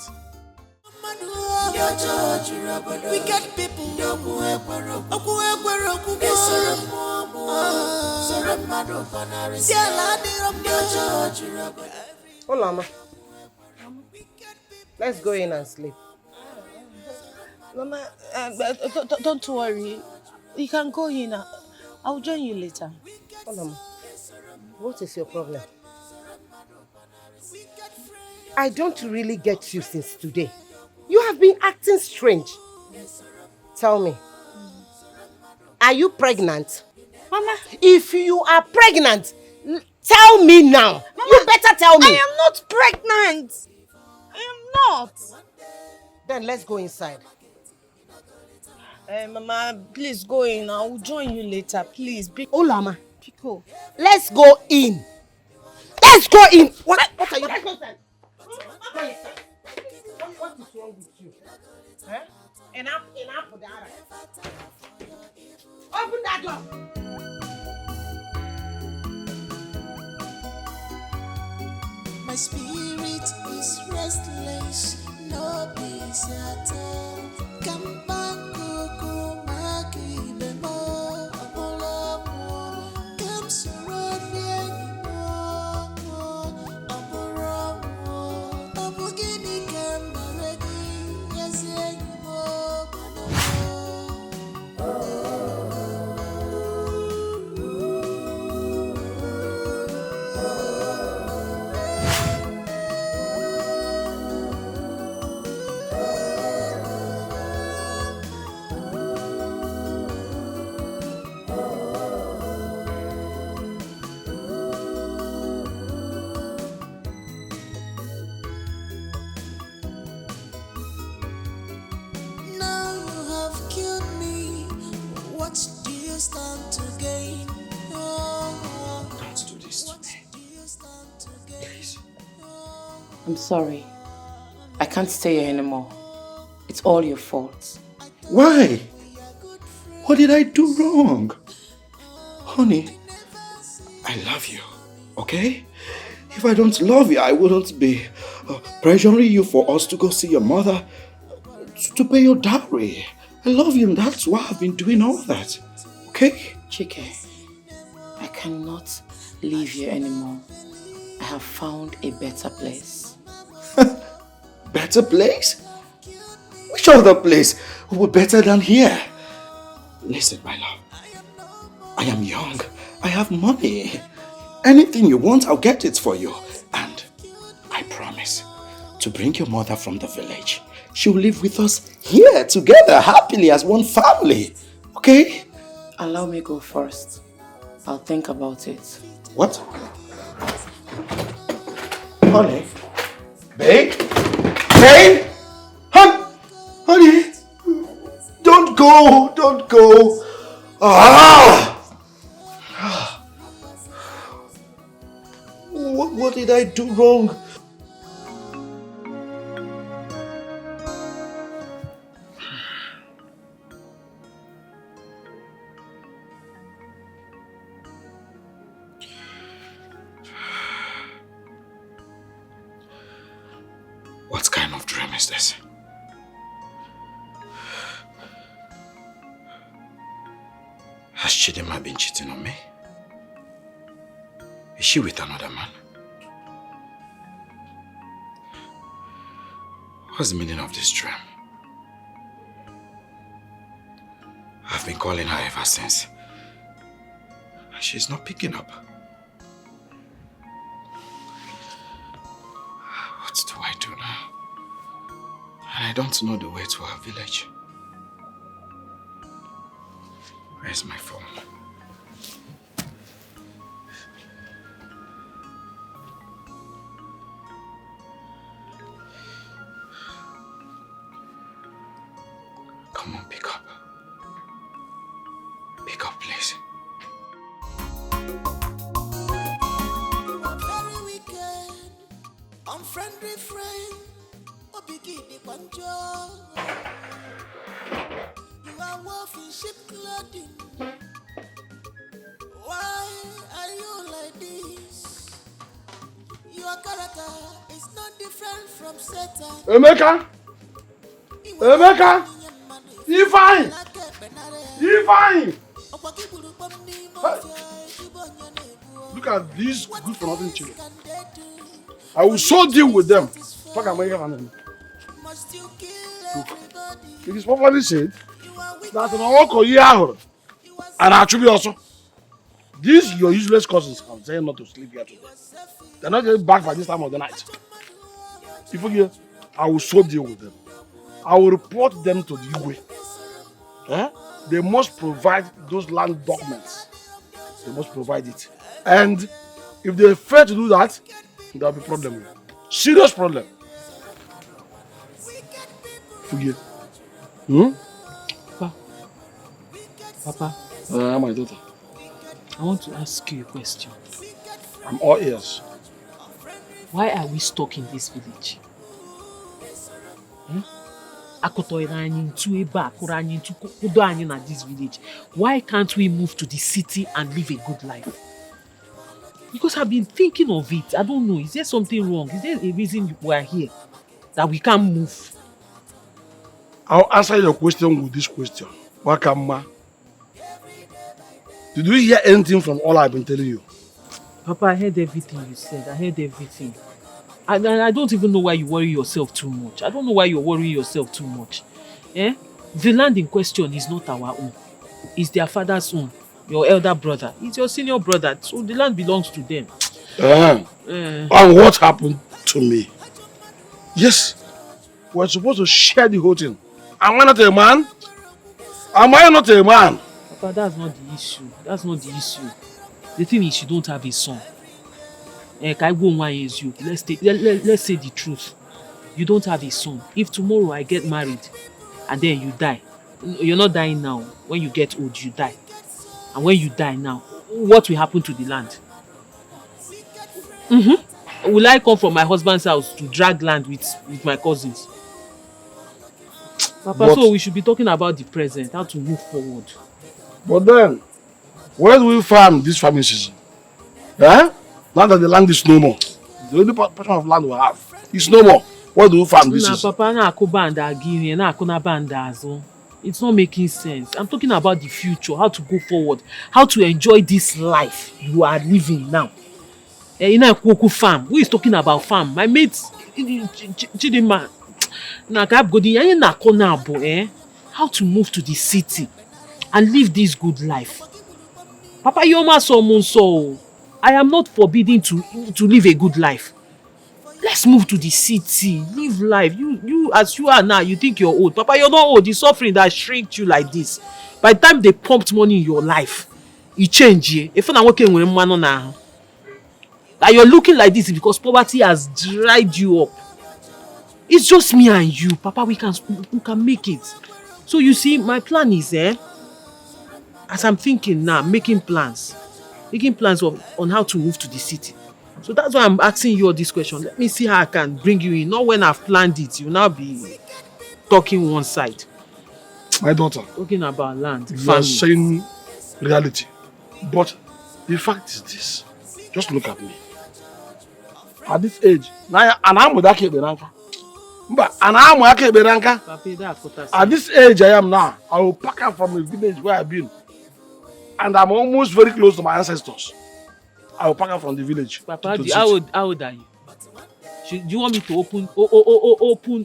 Wicked people. Hola, Ma. Let's go in and sleep. Mama, don't worry. You can go in. I'll join you later. Hola, Ma. What is your problem? I don't really get you since today. You have been acting strange. Tell me. Are you pregnant? Mama. If you are pregnant, tell me now. Mama, you better tell me. I am not pregnant. I am not. Then let's go inside. Mama, please go in. I will join you later. Please. Olama. Pico. Let's go in. Let's go in. What are you? Let's go inside. What is wrong with you? Huh? Enough for the other. Open that door. My spirit is restless, no peace at all. Come back, Coco, Maki, Bemo, Apollo, come surround me anymore. Apollo, Apogini, come already, yes, anymore. Stand to gain. Don't do this to me. Please. I'm sorry. I can't stay here anymore. It's all your fault. Why? What did I do wrong? Honey, I love you. Okay? If I don't love you, I wouldn't be pressuring you for us to go see your mother to pay your dowry. I love you and that's why I've been doing all that. Okay? Chike, I cannot live here anymore. I have found a better place. Better place? Which other place will be better than here? Listen, my love. I am young. I have money. Anything you want, I'll get it for you. And I promise to bring your mother from the village. She'll live with us here together, happily as one family. Okay? Allow me go first. I'll think about it. What? Honey? Babe? Babe? Honey? Don't go! Don't go! Ah! What did I do wrong? What kind of dream is this? Has Chidima been cheating on me? Is she with another man? What's the meaning of this dream? I've been calling her ever since. She's not picking up. What do I do now? And I don't know the way to her village. Where's my phone? Come on, pick up. Pick up, please. Very wicked, unfriendly friend. Obigidi Banjo. You are wolf in sheep clothing. Why are you like this? Your character is not different from Satan. Emeka! Emeka! Ifeanyi! Ifeanyi! Look at these good for nothing children. I will so deal with them. Fuck, am I here? It is properly said that an Oko Yahoo and actually also these your useless cousins are saying not to sleep here today. They're not getting back by this time of the night. If you hear, I will so deal with them. I will report them to the Igwe. They must provide those land documents. They must provide it. And if they fail to do that, there will be problem. Serious problem. Forget. Papa. My daughter. I want to ask you a question. I'm all ears. Why are we stuck in this village? This village. Why can't we move to the city and live a good life? Because I've been thinking of it. I don't know. Is there something wrong? Is there a reason we are here that we can't move? I'll answer your question with this question. Wakama, did you hear anything from all I've been telling you? Papa, I heard everything you said. I heard everything. I don't even know why you worry yourself too much. I don't know why you're worrying yourself too much. The land in question is not our own. It's their father's own. Your elder brother. It's your senior brother. So the land belongs to them. And what happened to me? Yes, we're supposed to share the whole thing. Am I not a man? Am I not a man? Papa, that's not the issue. That's not the issue. The thing is, you don't have a son. Let's say the truth. You don't have a son. If tomorrow I get married and then you die, you're not dying now. When you get old, you die. And when you die now, what will happen to the land? Will I come from my husband's house to drag land with my cousins? Papa, so we should be talking about the present, how to move forward. But then, where do we farm this farming season? Now Now that the land is no more, the only portion of land we have is no more. What do you farm this is? Papa, it's not making sense. I'm talking about the future, how to go forward, how to enjoy this life you are living now. In a Kwoku farm. Who is talking about farm? My mates, Chidima, how to move to the city and live this good life. Papa, Yoma someone so. I am not forbidding to live a good life. Let's move to the city, live life. You as you are now, you think you're old. Papa, you're not old. The suffering that shrinked you like this. By the time they pumped money in your life, it changed you. If you're not working with money now, that you're looking like this because poverty has dried you up. It's just me and you, Papa. We can make it. So you see, my plan is as I'm thinking now, making plans on how to move to the city. So that's why I'm asking you all this question. Let me see how I can bring you in. Not when I've planned it, you'll now be talking one side. My daughter. Talking about land. You are saying reality. But the fact is this. Just look at me. At this age, at this age I am now, I will pack up from the village where I've been. And I'm almost very close to my ancestors. I will pack up from the village. Papa, how old are you? Do you want me to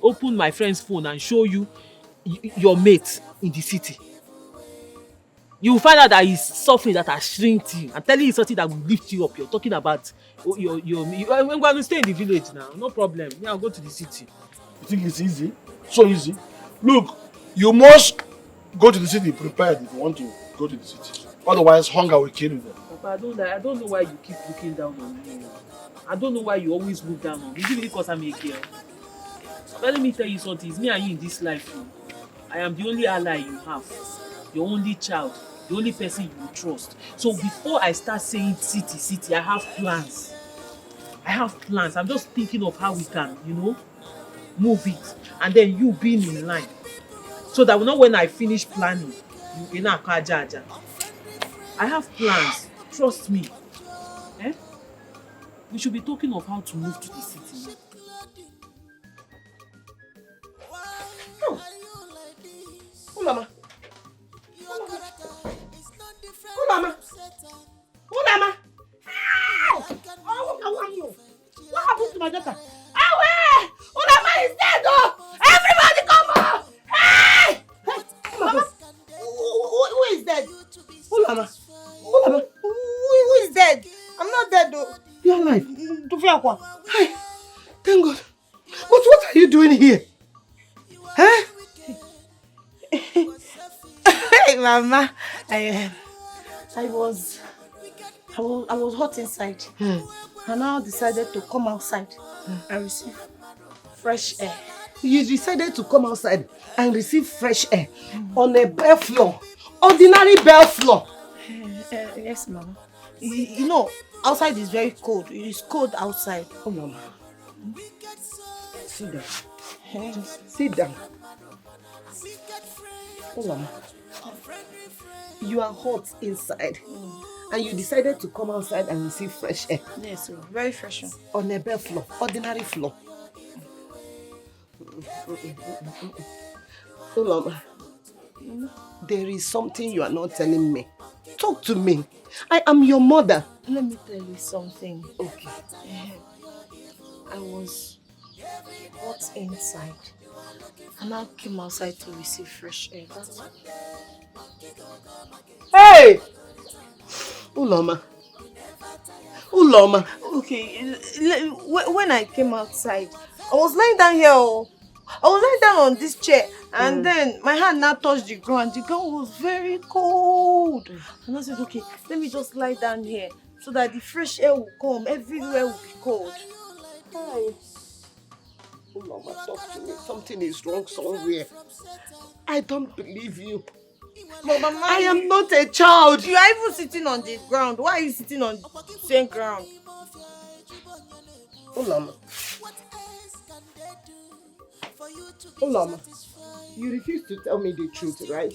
open my friend's phone and show you your mate in the city? You will find out that he's suffering that has shrinked you. I'm telling you something that will lift you up. You're talking about I'm going to stay in the village now. No problem. Yeah, I'll go to the city. You think it's easy? So easy. Look, you must go to the city prepared if you want to go to the city. Otherwise, hunger will kill you there. Papa, I don't know why you keep looking down on me. I don't know why you always look down on me. Is it because I'm a girl? But let me tell you something. It's me and you in this life. I am the only ally you have. Your only child. The only person you will trust. So before I start saying city, I have plans. I'm just thinking of how we can, move it. And then you being in line. So that when I finish planning, you know, I have plans. Trust me. We should be talking of how to move to the city. Oh, Mama. Oh, Mama. Oh, Mama. Oh, I want you. What happened to my daughter? Away! Oh, Mama is dead, oh! Everybody come on! Hey! Mama. Who is dead? Oh, Mama. Oh, Mama. Who is dead? I'm not dead, though. You're alive. Hi. Thank God. But what are you doing here? Huh? Hey, Mama. I was hot inside. I now decided to come outside and receive fresh air. You decided to come outside and receive fresh air on a bare floor, ordinary bare floor. Yes, Mama. You know, outside is very cold. It's cold outside. Oh, Mama. Sit down. Just sit down. Oh, Mama. You are hot inside. And you decided to come outside and receive fresh air. Yes, very fresh. On a bare floor, ordinary floor. Oh, Mama. There is something you are not telling me. Talk to me. I am your mother. Let me tell you something. Okay. I was hot inside. And I came outside to receive fresh air. That's why. Hey! Uloma. Okay, when I came outside, I was lying down here. I was lying down on this chair. And then my hand now touched the ground. The ground was very cold. And I said, okay, let me just lie down here so that the fresh air will come. Everywhere will be cold. Hi. Mama, talk to me. Something is wrong somewhere. I don't believe you. But Mama, I am not a child. You are even sitting on the ground. Why are you sitting on the same ground? Oh, Mama. Oh, Mama. You refuse to tell me the truth, right?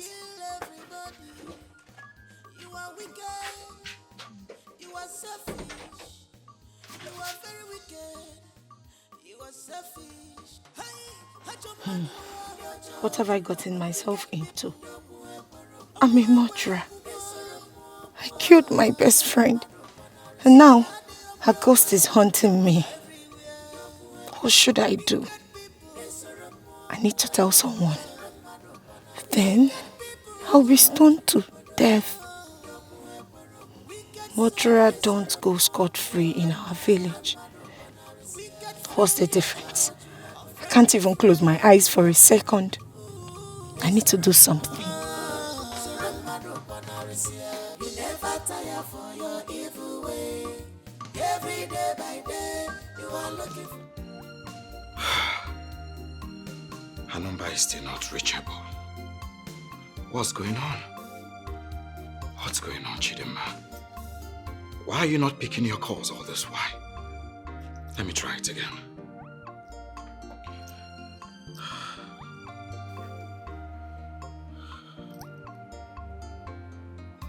What have I gotten myself into? I'm a murderer. I killed my best friend. And now, her ghost is haunting me. What should I do? I need to tell someone. Then, I'll be stoned to death. Murderer don't go scot-free in our village. What's the difference? I can't even close my eyes for a second. I need to do something. Her number is still not reachable. What's going on? What's going on, Chidinma? Why are you not picking your calls all this while? Let me try it again.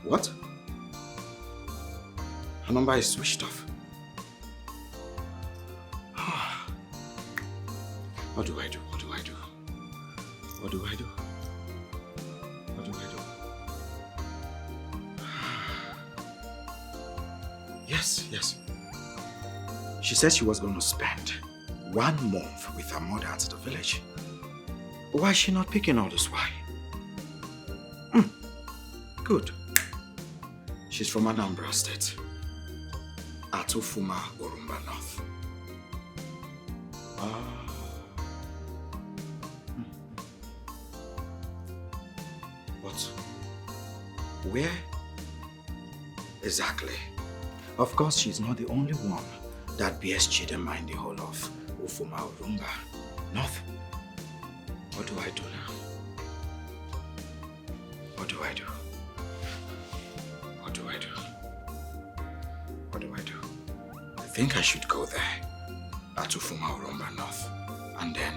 What? Her number is switched off. What do I do? What do I do? What do I do? What do I do? Yes. She said she was going to spend 1 month with her mother at the village. Why is she not picking all this while? Good. She's from Anambra State. Atufuma, Orumba North. But where exactly? Of course, she's not the only one that bears Chidinma in the whole of Ufuma Orumba North. What do I do now? What do I do? What do I do? What do I do? I think I should go there at Ufuma Orumba North and then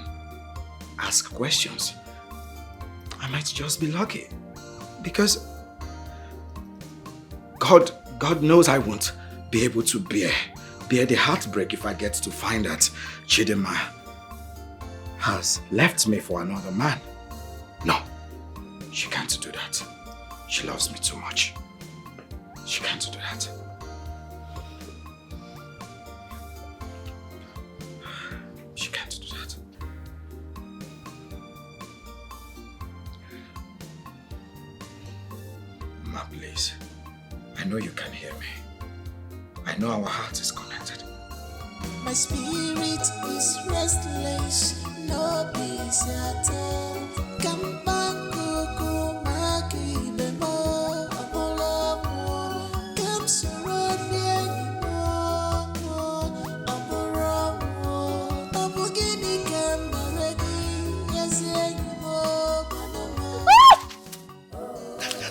ask questions. I might just be lucky because God knows I won't be able to bear the heartbreak if I get to find that Chidinma has left me for another man. No, she can't do that. She loves me too much. She can't do that. She can't do that. Ma, please. I know you can hear me. I know our heart is connected. My spirit is restless, no peace at all. Come back, Coco, Maki, Bemo, Apollo, come surround me anymore. Apollo, Apogini, come already, yes, anymore.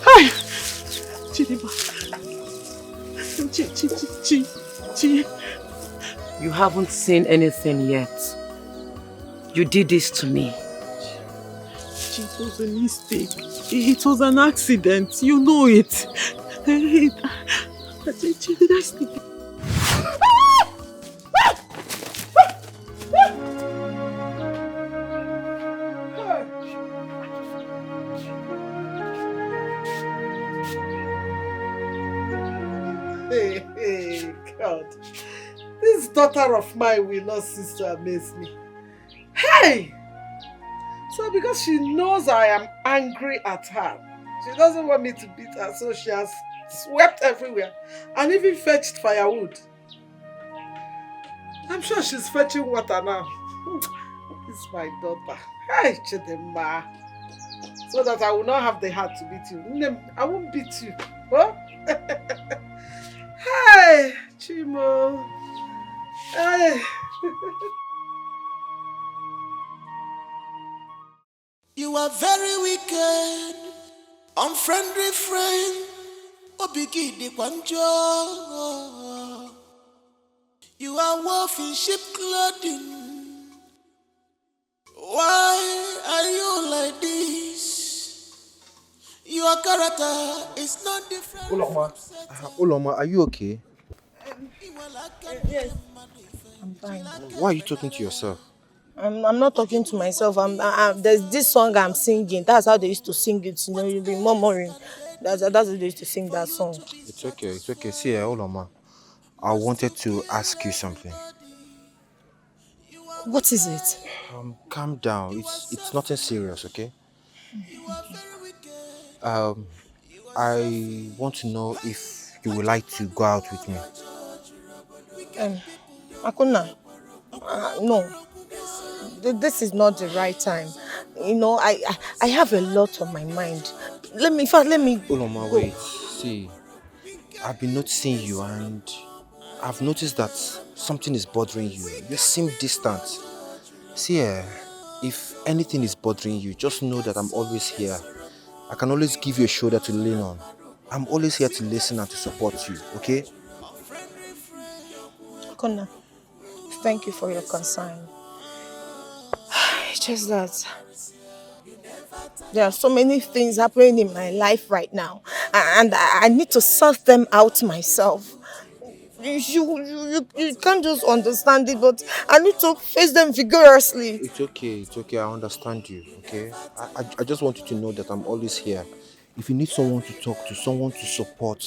Hi! Chidinma. You haven't seen anything yet. You did this to me. It was a mistake. It was an accident. You know it. Did I sleep? Hey, God. This daughter of mine will not cease to amaze me. Hey! So because she knows I am angry at her, she doesn't want me to beat her, so she has swept everywhere and even fetched firewood. I'm sure she's fetching water now. This is my daughter. Hey, Chidinma. So that I will not have the heart to beat you. I won't beat you. Huh? Hey, Chimo. Hey. You are very wicked, unfriendly friend. Obigi de Kwanjo. You are wolf in sheep clothing. Why are you like this? Your character is not different. Uloma, are you okay? Yes, I'm fine. Why are you talking to yourself? I'm not talking to myself. There's this song I'm singing. That's how they used to sing it. You know, you'll be murmuring. That's how they used to sing that song. It's okay, it's okay. See, hold on, ma. I wanted to ask you something. What is it? Calm down. It's nothing serious, okay? I want to know if you would like to go out with me. Akuna, no. This is not the right time. You know, I have a lot on my mind. Let me Hold on, ma, go. wait. See, I've been noticing you and I've noticed that something is bothering you. You seem distant. See, if anything is bothering you, just know that I'm always here. I can always give you a shoulder to lean on. I'm always here to listen and to support you, okay? Akuna, thank you for your concern. It's just that there are so many things happening in my life right now, and I need to sort them out myself. You can't just understand it, but I need to face them vigorously. It's okay, I understand you, okay? I just want you to know that I'm always here. If you need someone to talk to, someone to support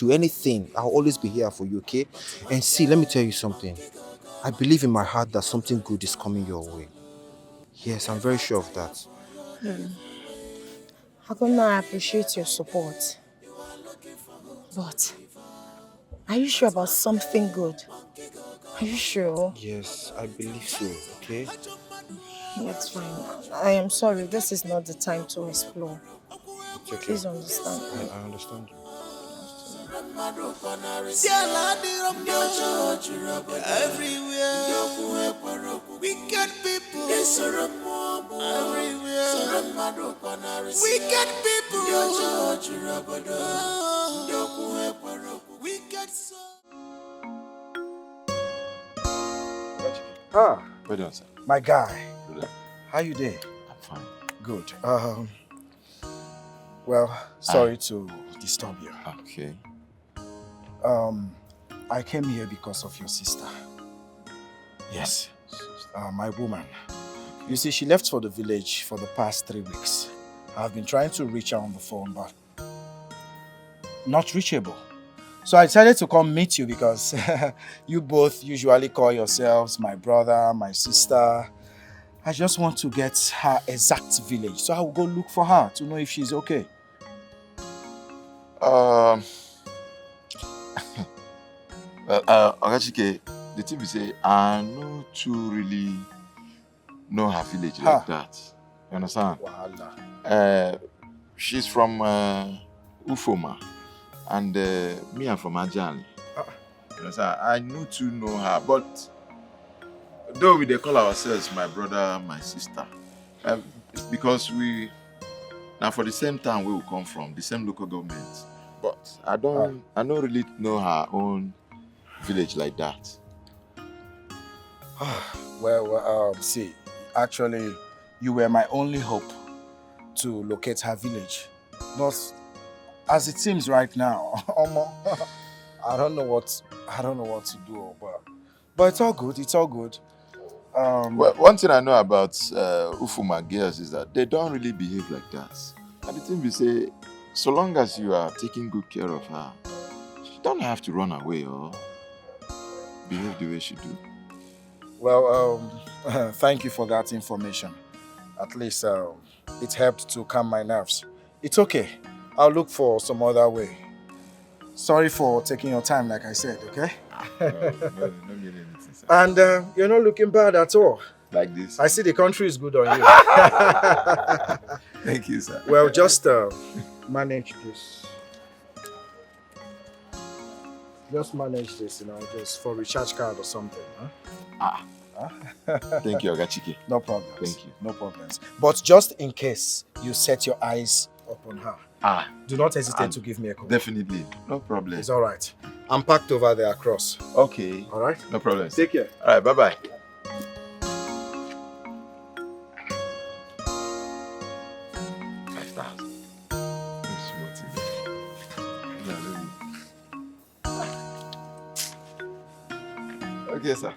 you, anything, I'll always be here for you, okay? And see, let me tell you something. I believe in my heart that something good is coming your way. Yes, I'm very sure of that. Akuna, I appreciate your support. But are you sure about something good? Are you sure? Yes, I believe so, okay? That's fine. I am sorry, this is not the time to explore. It's okay. Please understand. I understand you. Everywhere, wicked people. Everywhere, wicked people. Wicked soul. Ah, Well done, sir. my guy. Good. How you doing? I'm fine. Good. Well, sorry to disturb you. Okay. I came here because of your sister. Yes. My woman. You see, she left for the village for the past 3 weeks. I've been trying to reach her on the phone, but not reachable. So I decided to come meet you because you both usually call yourselves my brother, my sister. I just want to get her exact village. So I will go look for her to know if she's okay. Ogachike, the thing is, I know to really know her village like that. You understand? She's from Ufoma, and me, I'm from Ajani. You understand? I know to know her, but though we they call ourselves my brother, my sister, it's because we now for the same town we will come from, the same local government. But I don't really know her own village like that. Well, see, actually, you were my only hope to locate her village. But as it seems right now, I don't know what to do. But it's all good. It's all good. Well, one thing I know about Ufuma girls is that they don't really behave like that. And the thing we say, so long as you are taking good care of her, she don't have to run away or behave the way she do. Well, thank you for that information. At least it helped to calm my nerves. It's okay. I'll look for some other way. Sorry for taking your time, like I said, okay? No get anything, sir. And you're not looking bad at all. Like this? I see the country is good on you. Thank you, sir. Well, just manage this. Just manage this, just for recharge card or something. Huh? Thank you, Ogachike. No problems. Thank you. No problems. But just in case you set your eyes upon her, do not hesitate to give me a call. Definitely. No problem. It's all right. I'm packed over there across. Okay. All right? No problem. Take care. All right, bye-bye. Okay, sir.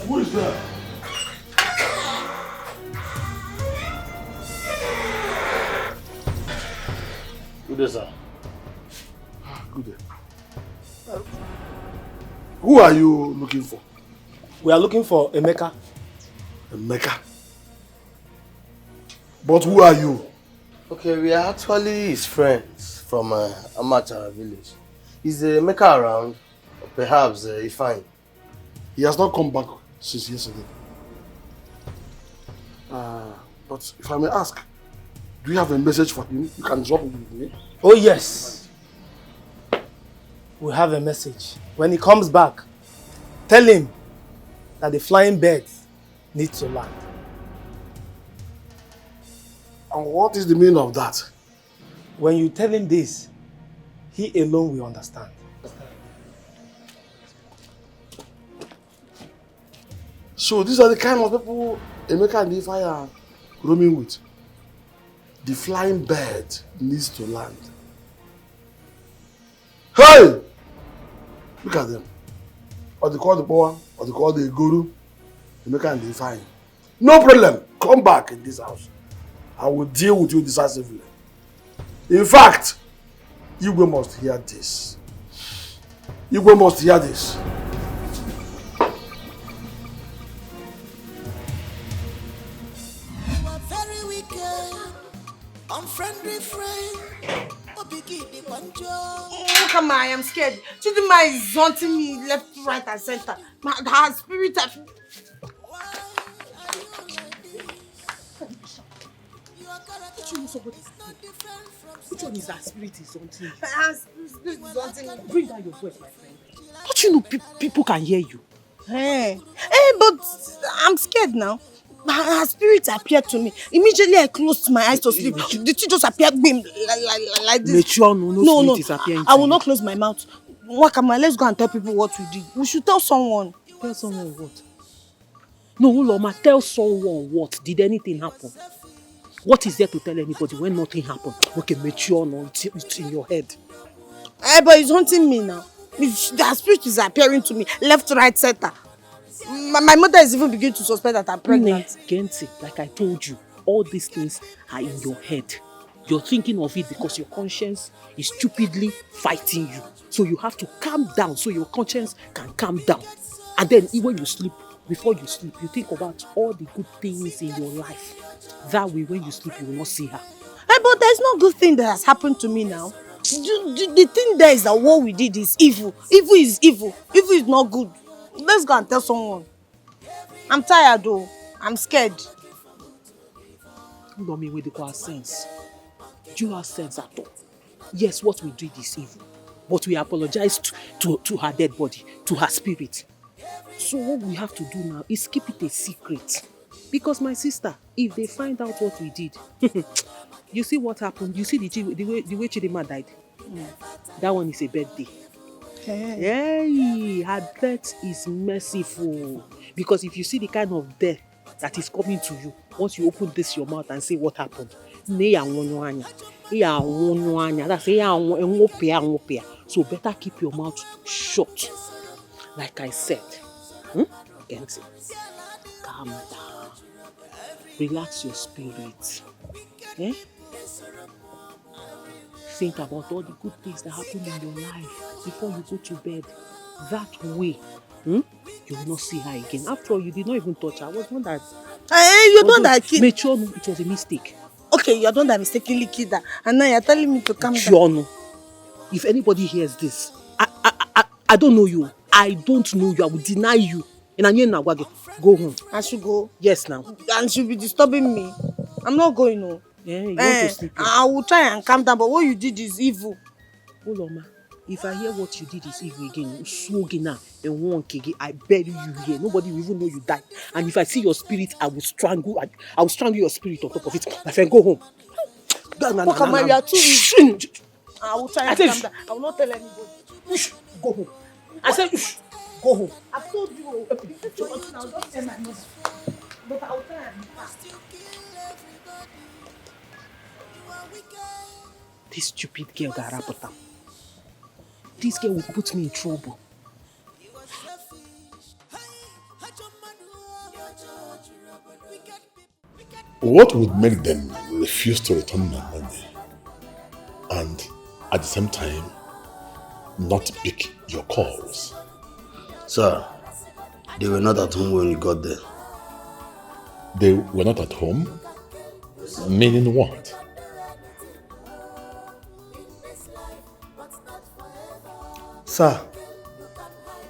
Who is there? Good day, sir. Good day. Who are you looking for? We are looking for Emeka. Emeka? But who are you? Okay, we are actually his friends from Amachara village. Is Emeka around? Or perhaps Ifeanyi? He has not come back since yesterday. But if I may ask, do you have a message for him? You can drop it with me. Oh yes. We have a message. When he comes back, tell him that the flying birds need to land. And what is the meaning of that? When you tell him this, he alone will understand. So these are the kind of people Emeka and Ifeanyi are roaming with. The flying bird needs to land. Hey! Look at them. Or they call the power, or they call the guru. Emeka and Ifeanyi. No problem. Come back in this house. I will deal with you decisively. In fact, Igwe must hear this. Igwe must hear this. You are very wicked, unfriendly friend. Obigidi Banjo. Come on, I am scared. Chidima is haunting me left, right, and center. Her spirit. Which one is that spirit is haunting you? Her spirit is haunting me. Bring down your voice, my friend. Don't you know people can hear you? Hey, but I'm scared now. Her spirit appeared to me. Immediately I closed my eyes to sleep. The thing just appeared like this. Mature, no, is appearing. I will not close my mouth. Wakama, let's go and tell people what we did. We should tell someone. Tell someone what? No, Uloma, tell someone what? Did anything happen? What is there to tell anybody when nothing happened? Okay, mature, no, it's in your head. But it's haunting me now. The spirit is appearing to me, left, right, center. My mother is even beginning to suspect that I'm pregnant. Genty, like I told you, all these things are in your head. You're thinking of it because your conscience is stupidly fighting you. So you have to calm down so your conscience can calm down. And then when you sleep, before you sleep, you think about all the good things in your life. That way, when you sleep, you will not see her. But there's no good thing that has happened to me now. The thing there is that what we did is evil. Evil is evil. Evil is not good. Let's go and tell someone. I'm tired though. I'm scared. You don't mean with the sense. Do you have sense at all? Yes, what we did is evil. But we apologize to her dead body, to her spirit. So what we have to do now is keep it a secret. Because my sister, if they find out what we did, you see what happened? You see the way Chidima died? That one is a birthday. Hey, her death is merciful. Because if you see the kind of death that is coming to you, once you open this your mouth and say what happened, so better keep your mouth shut. Like I said, Genty, calm down. Relax your spirit. Think about all the good things that happen in your life before you go to bed. That way, you will not see her again. After all, you did not even touch her. I was one that... You're the one that killed... Mature, it was a mistake. Okay, you're the one that mistakenly killed her. And now you're telling me to calm down. If anybody hears this, I don't know you. I don't know you. I will deny you. Go home. I should go? Yes, now. And she'll be disturbing me. I'm not going, no. Yeah, you want to sleep. I will try and calm down, but what you did is evil. Uloma, if I hear what you did is evil again, I bury you here. Nobody will even know you died. And if I see your spirit, I will strangle your spirit on top of it. My friend, go home. Kokama, you are too easy. I will try and calm down. I will not tell anybody. Go home. I said, go home. I've told you. If you say something, I'll just tell my mother. But I will try and This stupid girl that rapota. This girl will put me in trouble. What would make them refuse to return my money and at the same time not pick your calls? Sir, they were not at home when we got there. They were not at home? Meaning what? Sir,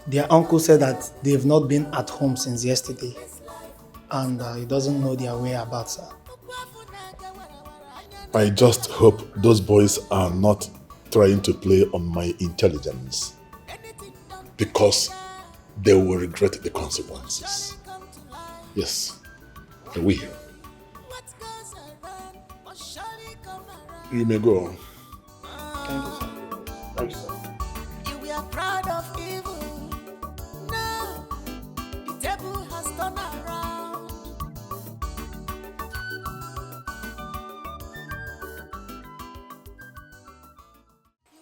their uncle said that they've not been at home since yesterday and he doesn't know their whereabouts, sir. I just hope those boys are not trying to play on my intelligence, because they will regret the consequences. Yes, they will. You may go. Thank you, sir. Thank you, sir. We are proud of evil. Now the table has turned around.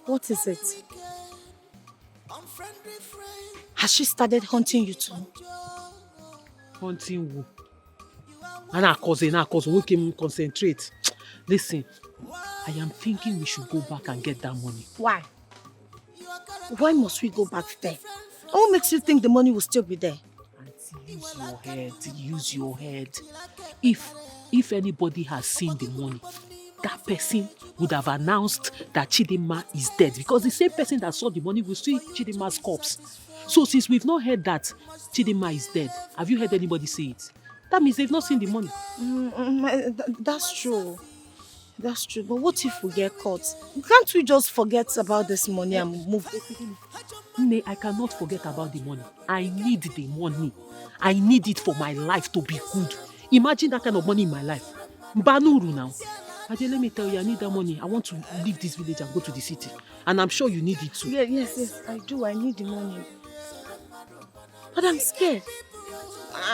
What is it? Has she started haunting you too? Haunting who? And our cousin, we can concentrate. Listen, I am thinking we should go back and get that money. Why? Why must we go back there? And what makes you think the money will still be there? Use your head, use your head. If anybody has seen the money, that person would have announced that Chidinma is dead, because the same person that saw the money will see Chidinma's corpse. So since we've not heard that Chidinma is dead, have you heard anybody say it? That means they've not seen the money. That's true. That's true. But what if we get caught? Can't we just forget about this money and move? Nay, I cannot forget about the money. I need the money. I need it for my life to be good. Imagine that kind of money in my life. Banuru now. Ade, let me tell you, I need that money. I want to leave this village and go to the city. And I'm sure you need it too. Yes, I do. I need the money. But I'm scared.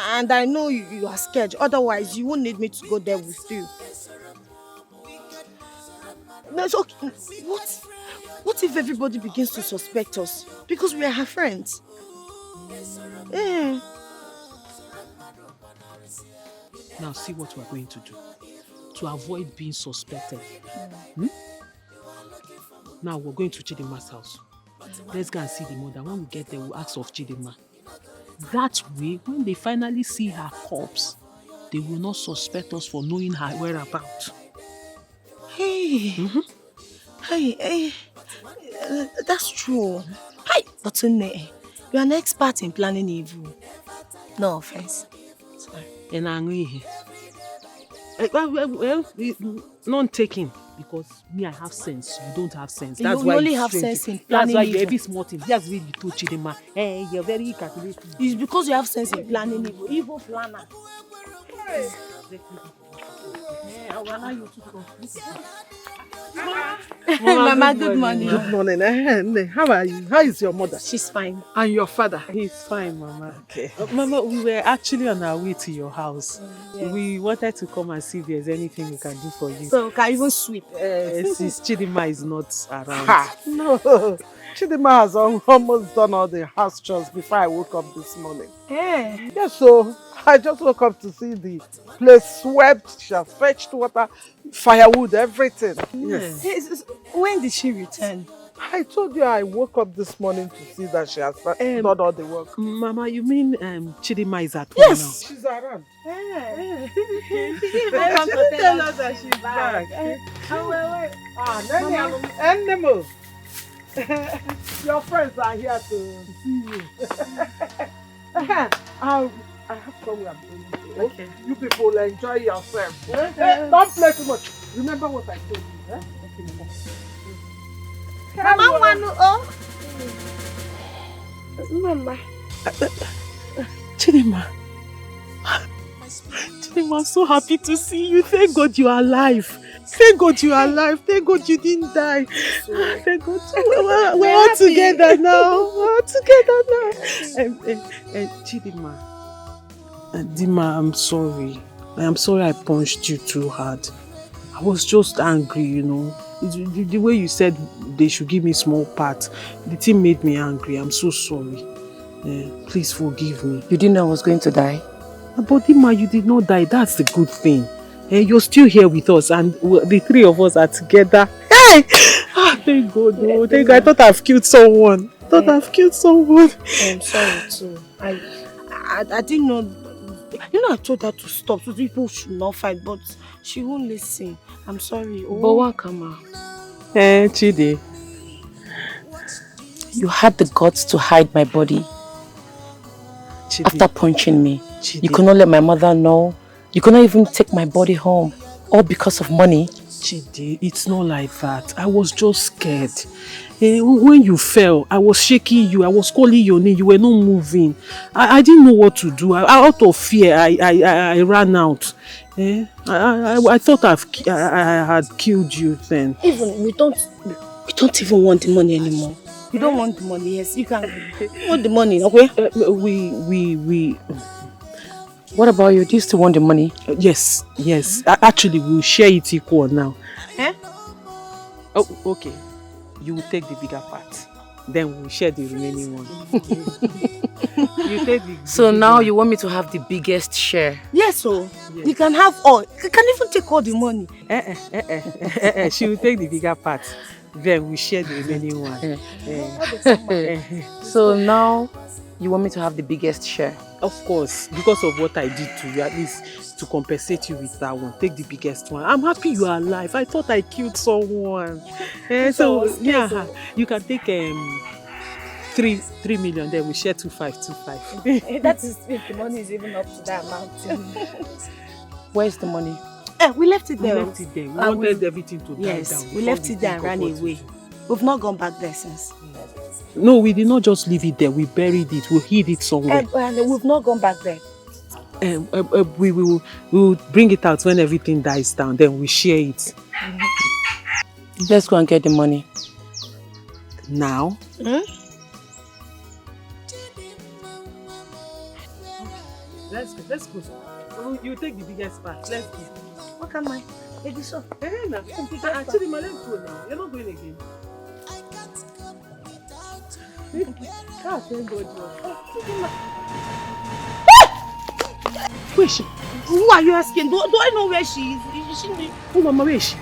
And I know you are scared. Otherwise, you won't need me to go there with you. No, it's okay. What if everybody begins to suspect us? Because we are her friends. Yeah. Now see what we're going to do to avoid being suspected. Now we're going to Chidinma's house. Let's go and see the mother. When we get there, we'll ask of Chidinma. That way, when they finally see her corpse, they will not suspect us for knowing her whereabouts. Hey. Hey, that's true. Hey, but you are an expert in planning evil. No offense. Sorry. And angry. Well, not taking, because me, I have sense. You don't have sense. That's why you only have sense in planning. That's why evil. you're every small thing. That's why you told Chidinma. Hey, you're very calculated. It's because you have sense in planning evil. Evil planner. Hey. I will allow you to go. Mama, good morning. Good morning. How are you? How is your mother? She's fine. And your father? He's fine, Mama. Okay. Mama, we were actually on our way to your house. Yes. We wanted to come and see if there's anything we can do for you. So, can even sweep? Since Chidinma is not around. Ha! No. Chidinma has almost done all the house chores before I woke up this morning. Hey. Yes, so I just woke up to see the place swept. She has fetched water, firewood, everything. Yes. Yes. When did she return? I told you I woke up this morning to see that she has done all the work. Mama, you mean Chidinma is at home yes, now? She's around. Hey. Tell her that she's back. Nemo. Your friends are here to see you. I have somewhere I'm going to. Okay. You people enjoy yourself. Don't play too much. Remember what I told you. Mama wanu Mama. Chidinma. Chidinma, I'm so happy to see you. Thank God you are alive. Thank God you are alive. Thank God you didn't die. Thank God. We're all together now. We're all together now. Chidima. Dima, I'm sorry. I'm sorry I punched you too hard. I was just angry, you know. The way you said they should give me small part, the thing made me angry. I'm so sorry. Please forgive me. You didn't know I was going to die? But Dima, you did not die. That's the good thing. You're still here with us and the three of us are together. Hey! Thank God. Oh, thank God. I thought I've killed someone. I'm sorry too. I didn't know. You know, I told her to stop so people should not fight, but she won't listen. I'm sorry. Oh. But what, Kama? Chidi. You had the guts to hide my body. Chidi. After punching me. Chidi. You could not let my mother know. You could not even take my body home. All because of money. Chidi, it's not like that. I was just scared. When you fell, I was shaking you. I was calling your name. You were not moving. I didn't know what to do. Out of fear, I ran out. I thought I had killed you then. Even we don't even want the money anymore. You don't want the money, yes. You can want the money, okay? We. What about you? Do you still want the money? Yes. Actually, we'll share it equal now. Oh, okay. You will take the bigger part. Then we'll share the remaining one. You take the so now one. You want me to have the biggest share? Yes, so you can have all. You can even take all the money. She will take the bigger part. Then we share the remaining one. So now you want me to have the biggest share? Of course, because of what I did to you, at least to compensate you with that one. Take the biggest one. I'm happy you are alive. I thought I killed someone. So yeah, you can take 3 million. Then we share 2.5. That is if the money is even up to that amount. Where's the money? We left it there. We wanted everything to die down. We left it there and ran away. We've not gone back there since. No, we did not just leave it there. We buried it. We hid it somewhere. And we've not gone back there. We will bring it out when everything dies down. Then we share it. Let's go and get the money. Now? Let's go. You take the biggest part. Let's go. What am I? Maybe so. Actually, let's go now. You're not going again. Where is she? Who are you asking? Do I know where she is? Is she? Oh, Mama, where is she?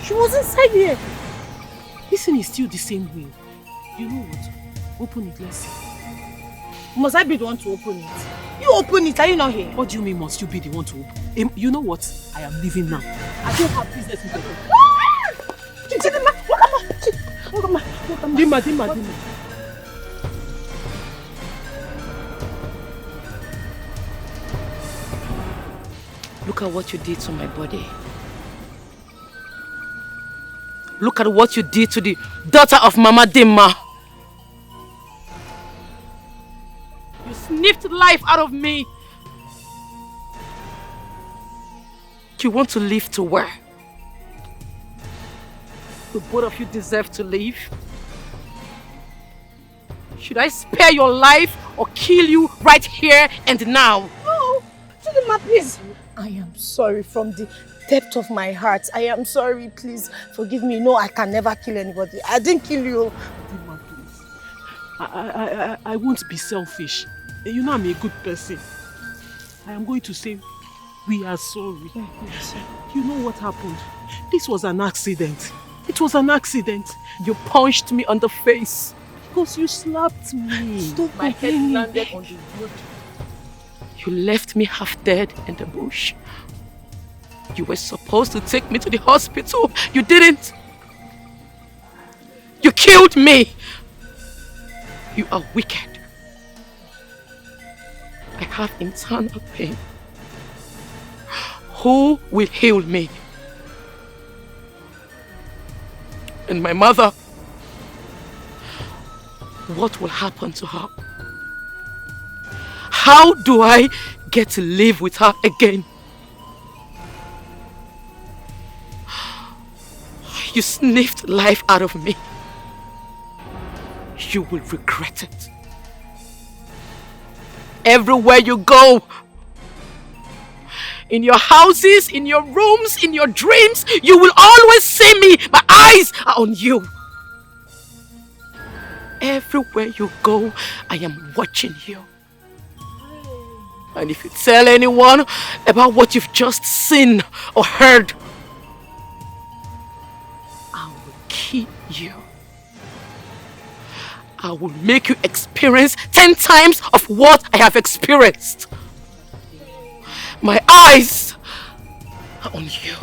She was inside here. This thing is still the same way. You know what? Open it, let's see. Must I be the one to open it? You open it, are you not here? What do you mean must you be the one to open? You know what? I am leaving now. I don't have business with you. Dima. Look at what you did to my body. Look at what you did to the daughter of Mama Dima. You sniffed life out of me. You want to live to where? The both of you deserve to live. Should I spare your life or kill you right here and now? No, Chidima, please. I am sorry from the depth of my heart. I am sorry, please forgive me. No, I can never kill anybody. I didn't kill you. Dima, please. I won't be selfish. You know I'm a good person. I am going to say we are sorry. You know what happened? This was an accident. It was an accident. You punched me on the face. Because you slapped me. Stop. My head landed on the wood. You left me half dead in the bush. You were supposed to take me to the hospital. You didn't. You killed me. You are wicked. I have internal pain. Who will heal me? And my mother, what will happen to her? How do I get to live with her again? You sniffed life out of me. You will regret it. Everywhere you go, in your houses, in your rooms, in your dreams, you will always see me. My eyes are on you. Everywhere you go, I am watching you. And if you tell anyone about what you've just seen or heard, I will kill you. I will make you experience 10 times of what I have experienced. My eyes are on you.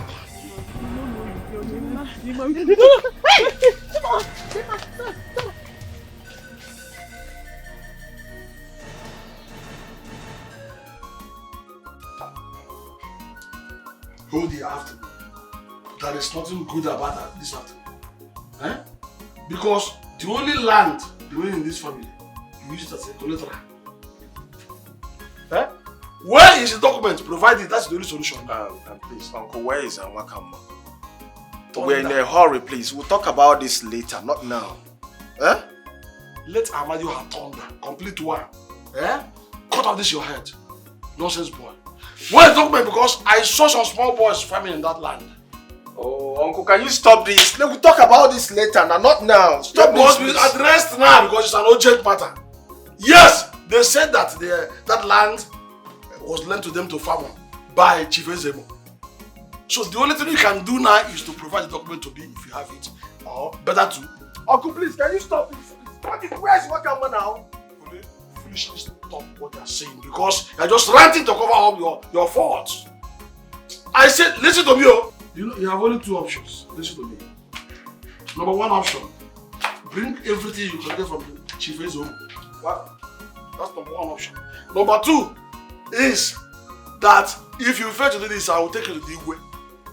Hold the afternoon. There is nothing good about that this afternoon. Eh? Because the only land remain in this family, you use it as a collateral. Eh? Where is the document provided? That's the only solution. Please, Uncle, where is Anwakama? We're in a hurry, please. We'll talk about this later, not now. Eh? Let Amadio have thunder. Complete one. Eh? Cut off this your head. Nonsense boy. Where is the document? Because I saw some small boys farming in that land. Oh, Uncle, can you stop this? We'll talk about this later, not now. Stop this. It must be addressed now because it's an urgent matter. Yes, they said that that land was lent to them to farm by Chief Ezemo. So the only thing you can do now is to provide the document to me if you have it. Or better to. Uncle, please, can you stop this? Where's Wakama now? Will you foolishly stop what they're saying? Because you're just ranting to cover up your faults. I said, listen to me, oh. You know, you have only two options. Listen to me. Number one option, bring everything you collected from Chief Ezemo. What? That's number one option. Number two is that if you fail to do this, I will take you to the Igwe.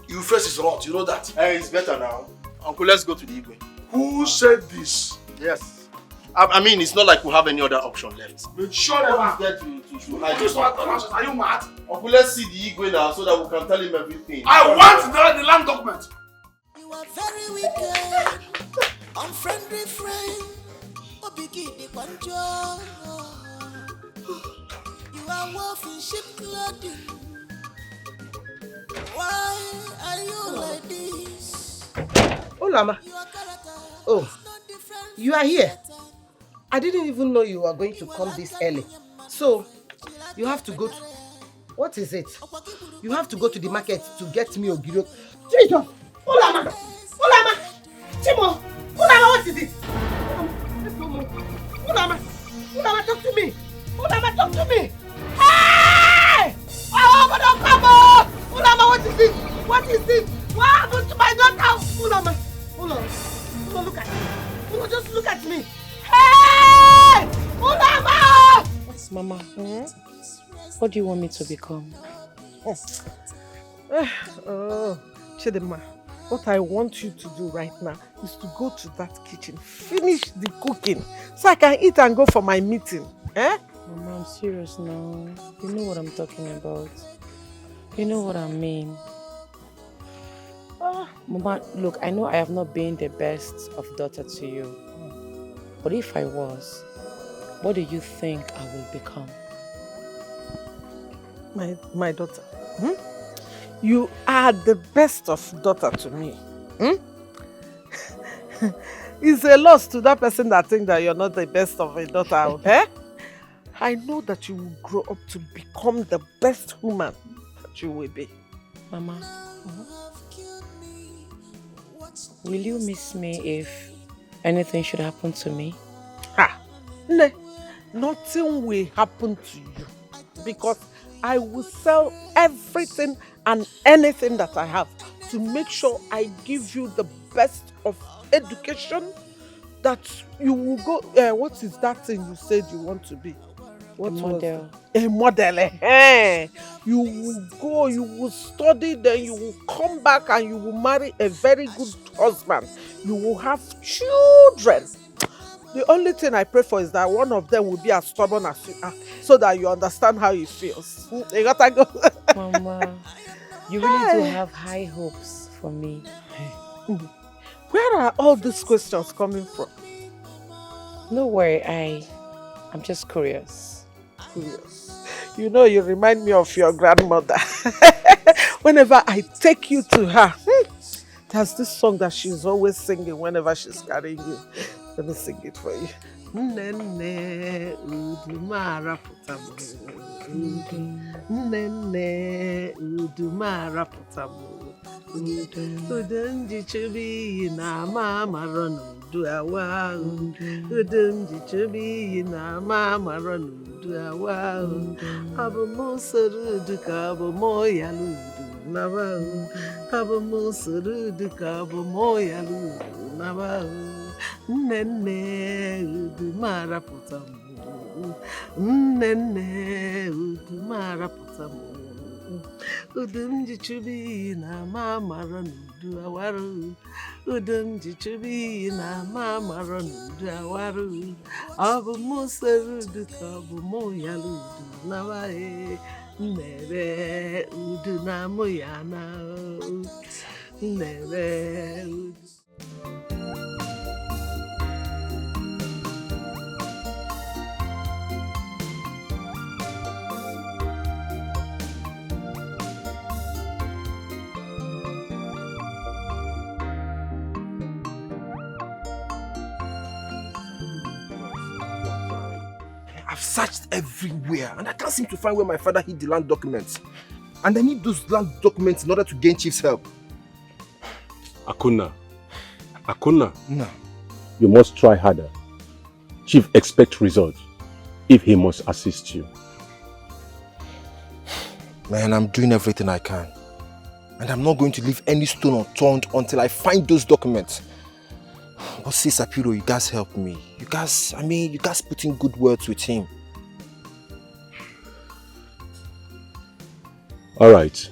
You face his rot, you know that. Hey, it's better now. Uncle, let's go to the Igwe. Who said this? Yes. I mean, it's not like we have any other option left. But sure what is there to hide? Are you mad? Uncle, let's see the Igwe now so that we can tell him everything. I want the land document. You are very wicked, unfriendly friend. Obigidi Banjo. You are wolf in sheep clothing. Why are you like this? Oh, Lama. Oh, you are here. I didn't even know you were going to come this early. So, you have to go to... What is it? You have to go to the market to get me Ogiro. Chijo! Oh, Lama! Oh, Lama! Chimo! Oh, Lama, what is it? Oh, Lama! Oh, Lama, talk to me! Oh, Lama, talk to me! Hey! Oh, but don't come on! Oh, Lama, what is it? What is it? What happened to my daughter? Oh, Lama! Hold on. Hold on, look at me. Hold on, just look at me. Hey! Oh, Lama! Mama, what do you want me to become? Oh, Chidima, what I want you to do right now is to go to that kitchen, finish the cooking, so I can eat and go for my meeting. Eh? Mama, I'm serious now. You know what I'm talking about. You know what I mean. Mama, look, I know I have not been the best of daughter to you. But if I was, what do you think I will become? My daughter. You are the best of daughter to me. It's a loss to that person that thinks that you're not the best of a daughter. Eh? I know that you will grow up to become the best woman that you will be. Mama, will you miss me if anything should happen to me? No, nothing will happen to you because I will sell everything and anything that I have to make sure I give you the best of education, that you will go, what is that thing you said you want to be? What a model. A model. Eh? You will go, you will study, then you will come back and you will marry a very good husband. You will have children. The only thing I pray for is that one of them will be as stubborn as you are, so that you understand how it feels. You gotta go. Mama, you really do have high hopes for me. Where are all these questions coming from? No worry, I'm just curious. Curious. You know, you remind me of your grandmother. Whenever I take you to her, there's this song that she's always singing whenever she's carrying you. Let me sing it for you. Nene udumara putamu. Nene udumara putamu. Udumji chubi na mama ronu duawa. Udumji chubi na mama ronu duawa. Abu musuru duka abu moya ludu nawa. Abu musuru duka abu moya ludu nawa. Nene udumara putamu. Nene udumara putamu. Udumji chubi na mama ronu awaru. Udumji chubi na mama ronu awaru. Abu museru duka abu moya ludu nawae. Nere udu na moyana. Nere udu. I've searched everywhere and I can't seem to find where my father hid the land documents. And I need those land documents in order to gain Chief's help. Akuna. Akuna. No. You must try harder. Chief expects results if he must assist you. Man, I'm doing everything I can. And I'm not going to leave any stone unturned until I find those documents. But see, Sapiro, you guys help me. You guys put in good words with him. Alright.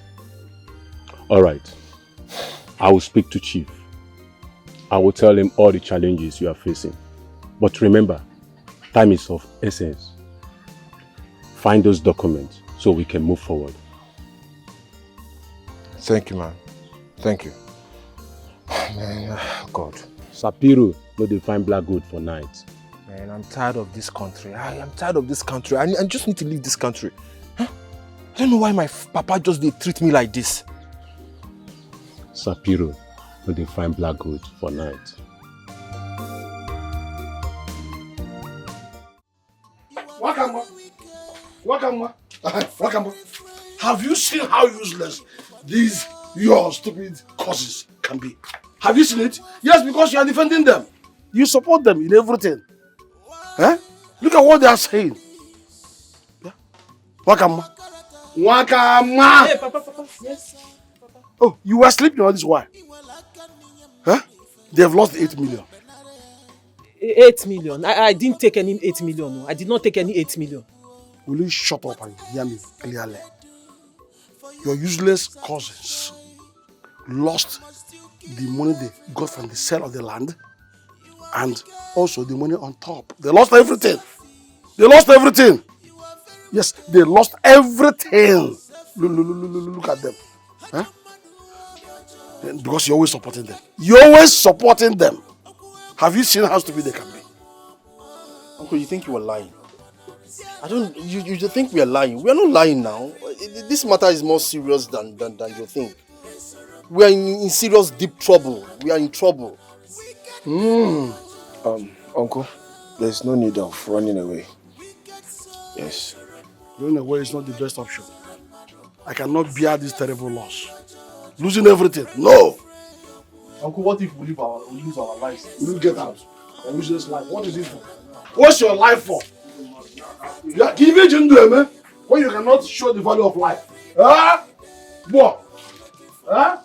I will speak to Chief. I will tell him all the challenges you are facing. But remember, time is of essence. Find those documents so we can move forward. Thank you, man. Thank you. Man, God. Sapiro, no dey find black gold for night. Man, I'm tired of this country. I am tired of this country. I just need to leave this country. Huh? I don't know why my papa just dey treat me like this. Sapiro, no dey find black gold for night. Wakamba. Have you seen how useless these your stupid causes can be? Have you seen it? Yes, because you are defending them. You support them in everything. Eh? Look at what they are saying. Yeah? Wakamba. Hey, Papa, yes. Oh, you were sleeping all this while. Huh? They have lost 8 million. 8 million? I didn't take any 8 million. I did not take any 8 million. Will you shut up and hear me clearly? Your useless cousins lost the money they got from the sale of the land and also the money on top. They lost everything. Yes, they lost everything. Look at them. Huh? Because you're always supporting them. Have you seen how stupid they can be? Uncle, you think you were lying? You think we are lying. We are not lying now. This matter is more serious than you think. We are in serious deep trouble. We are in trouble. Uncle, there's no need of running away. Yes. Running away is not the best option. I cannot bear this terrible loss. Losing everything. No! Uncle, what if we lose our lives? You get out. A useless life. What is it for? What's your life for? You are giving to when you cannot show the value of life. Huh? What? Huh?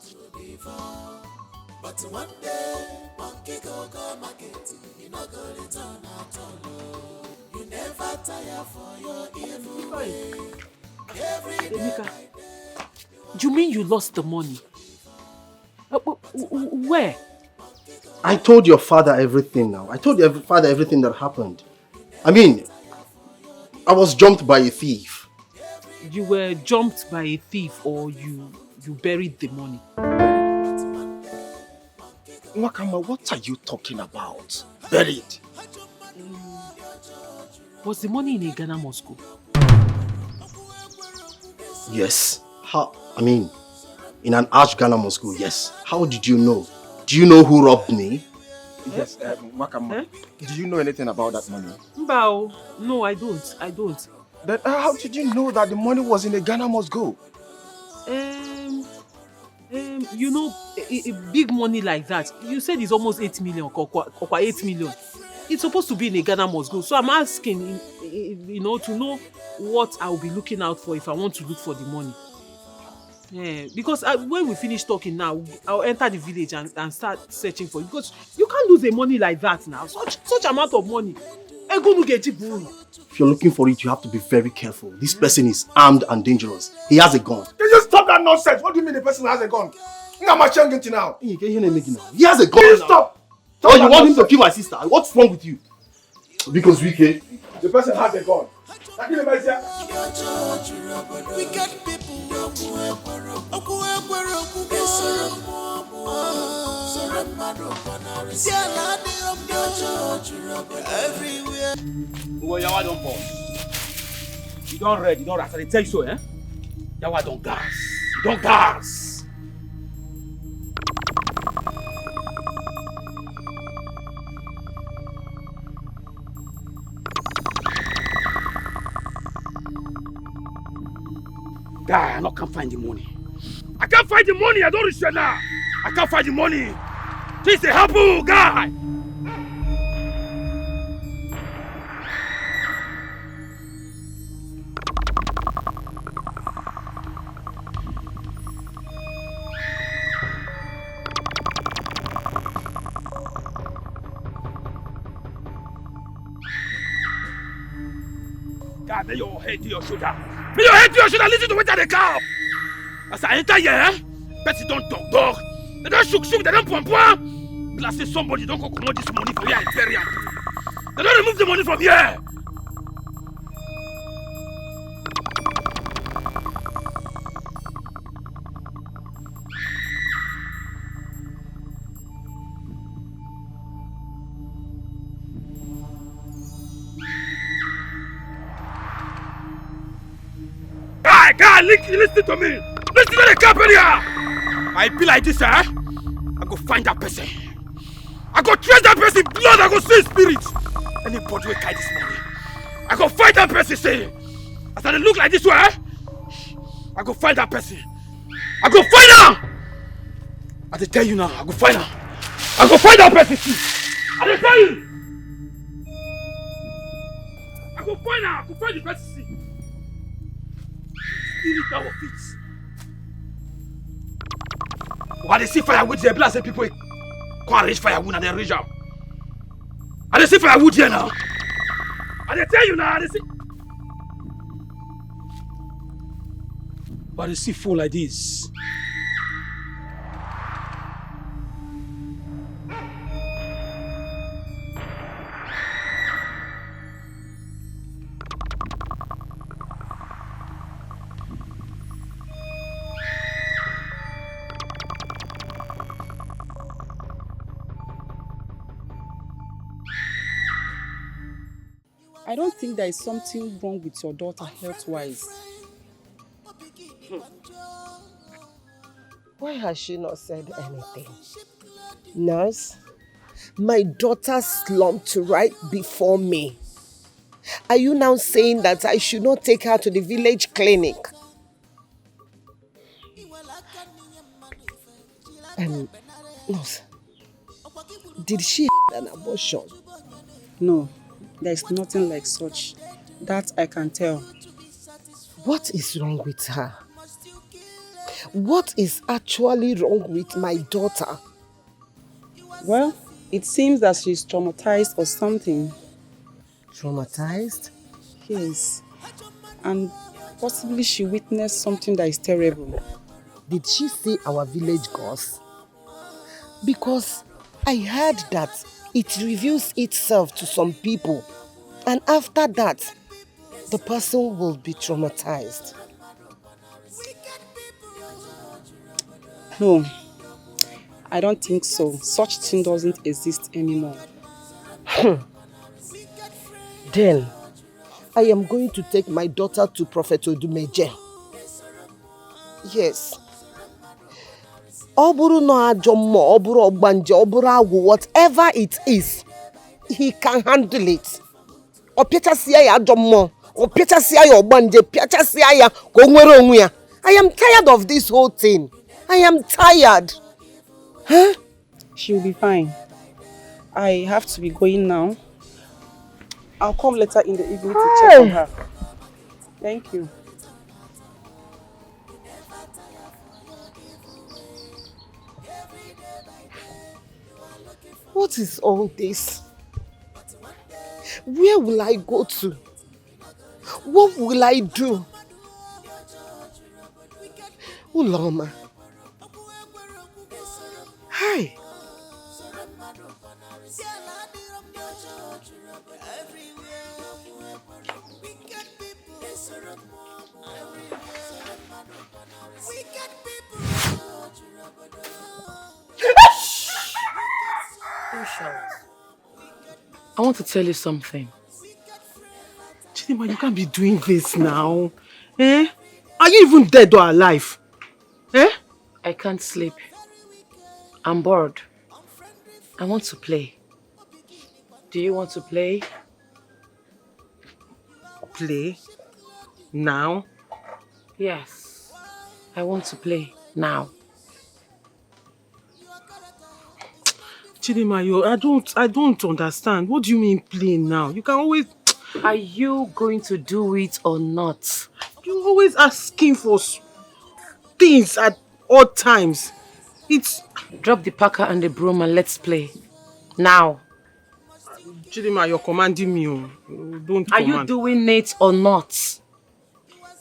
But one day, monkey go market, you not go return at all. You never tire for your evil way. Emeka, you mean you lost the money? Where? I told your father everything now. I told your father everything that happened. I mean, I was jumped by a thief. You were jumped by a thief or you buried the money? Wakama, what are you talking about? Buried. Was the money in a Ghana must go? Yes. How? I mean, in an arch Ghana Moscow, yes. How did you know? Do you know who robbed me? Yes, Wakama. Do you know anything about that money? Mbao, no, I don't. Then how did you know that the money was in a Ghana must go? You know, a big money like that, you said it's almost 8 million, or 8 million. It's supposed to be in a Ghana must go. So I'm asking, you know, to know what I'll be looking out for if I want to look for the money. Yeah, because when we finish talking now, I'll enter the village and start searching for it. Because you can't lose a money like that now. Such amount of money. If you're looking for it, you have to be very careful. This person is armed and dangerous. He has a gun. Can you stop that nonsense? What do you mean the person has a gun? I'm a changing now. He has a gun. Can you stop? Oh, you want him to kill my sister? What's wrong with you? Because the person has a gun. Wicked people. Everywhere. Well, Yawa don't pause. You don't read, you don't rest. I tell you so, eh? Yawa don't gas. You don't gas. Guy, I can't find the money. I can't find the money. I don't reach now. I can't find the money. This is a helpful guy. God, lay your head to your shoulder. Lay your head to your shoulder. Listen to what they call. As I enter here, person don't dog. They don't shook, they don't pump. Plus, say somebody don't go commode this money for here and bury it. They don't remove the money from here. God, listen to me. Listen to the company. I be like this, eh? I go find that person. I go trace that person blood. I go see spirit. Anybody will carry this money. I go find that person, say. As I look like this way, I go find that person. I go find her. I tell you now, I go find her. I go find that person too. I tell you. I go find her. I go find the person. Spirit out of it. But they see firewood there, blast people can't reach firewood and they reach out. And they see firewood here now. And they tell you now, they see. But they see full like this. I don't think there is something wrong with your daughter health-wise. Why has she not said anything? Nurse, my daughter slumped right before me. Are you now saying that I should not take her to the village clinic? Nurse, did she have an abortion? No, there is nothing like such. That I can tell. What is wrong with her? What is actually wrong with my daughter? Well, it seems that she's traumatized or something. Traumatized? Yes. And possibly she witnessed something that is terrible. Did she see our village ghost? Because I heard that it reveals itself to some people, and after that, the person will be I don't think so. Such thing doesn't exist anymore. Then, I am going to take my daughter to Prophet Odumeje. Yes. Oburu no ajomo, oburu ogbanje, oburu agu, whatever it is, he can handle it. Opiacha siya ya ajomo, opiacha siya ya ogbanje, piacha siya ya kongwero onwe. I am tired of this whole thing. I am tired. Huh? She'll be fine. I have to be going now. I'll come later in the evening to check on her. Thank you. What is all this? Where will I go to? What will I do? Uloma. Hi. I want to tell you something. Chidima, you can't be doing this now. Eh? Are you even dead or alive? Eh? I can't sleep. I'm bored. I want to play. Do you want to play? Play? Now? Yes. I want to play now. Chidima, I don't understand. What do you mean play now? You can always... Are you going to do it or not? You're always asking for things at all times. It's... Drop the packer and the broom and let's play. Now. Chidima, you're commanding me. Don't Are command. you doing it or not?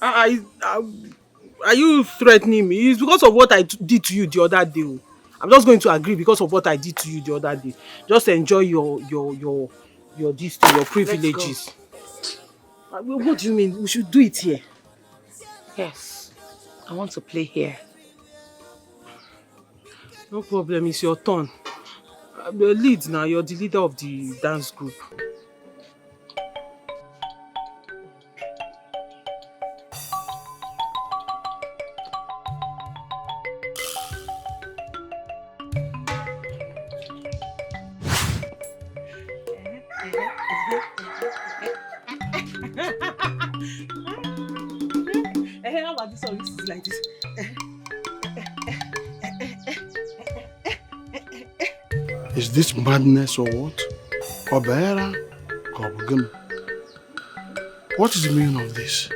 Are you threatening me? It's because of what I did to you the other day. I'm just going to agree because of what I did to you the other day. Just enjoy your privileges. What do you mean? We should do it here. Yes. I want to play here. No problem, it's your turn. The lead now, you're the leader of the dance group. How about this one? This is like this. Is this madness or what? Obera? What is the meaning of this?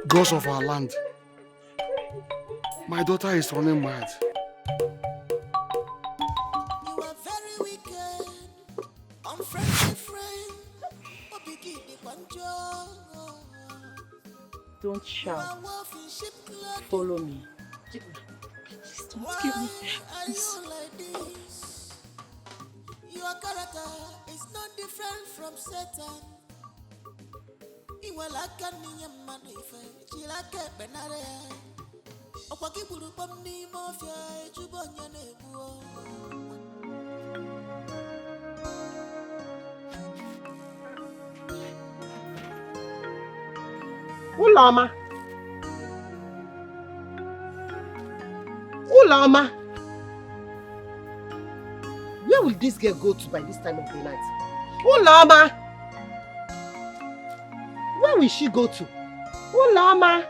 Gods of our land. My daughter is running mad. Don't shout. Follow me. Please don't kill me. Please. Your character is not different from Satan. Ulama. Ulama. Where will this girl go to by this time of the night? Ulama. Where will she go to? Ulama.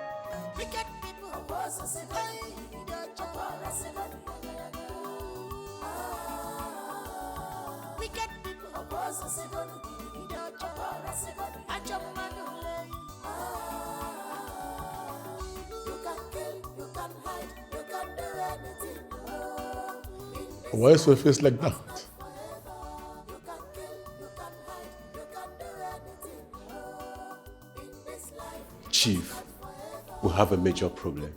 Why is your face like that? Chief, we have a major problem.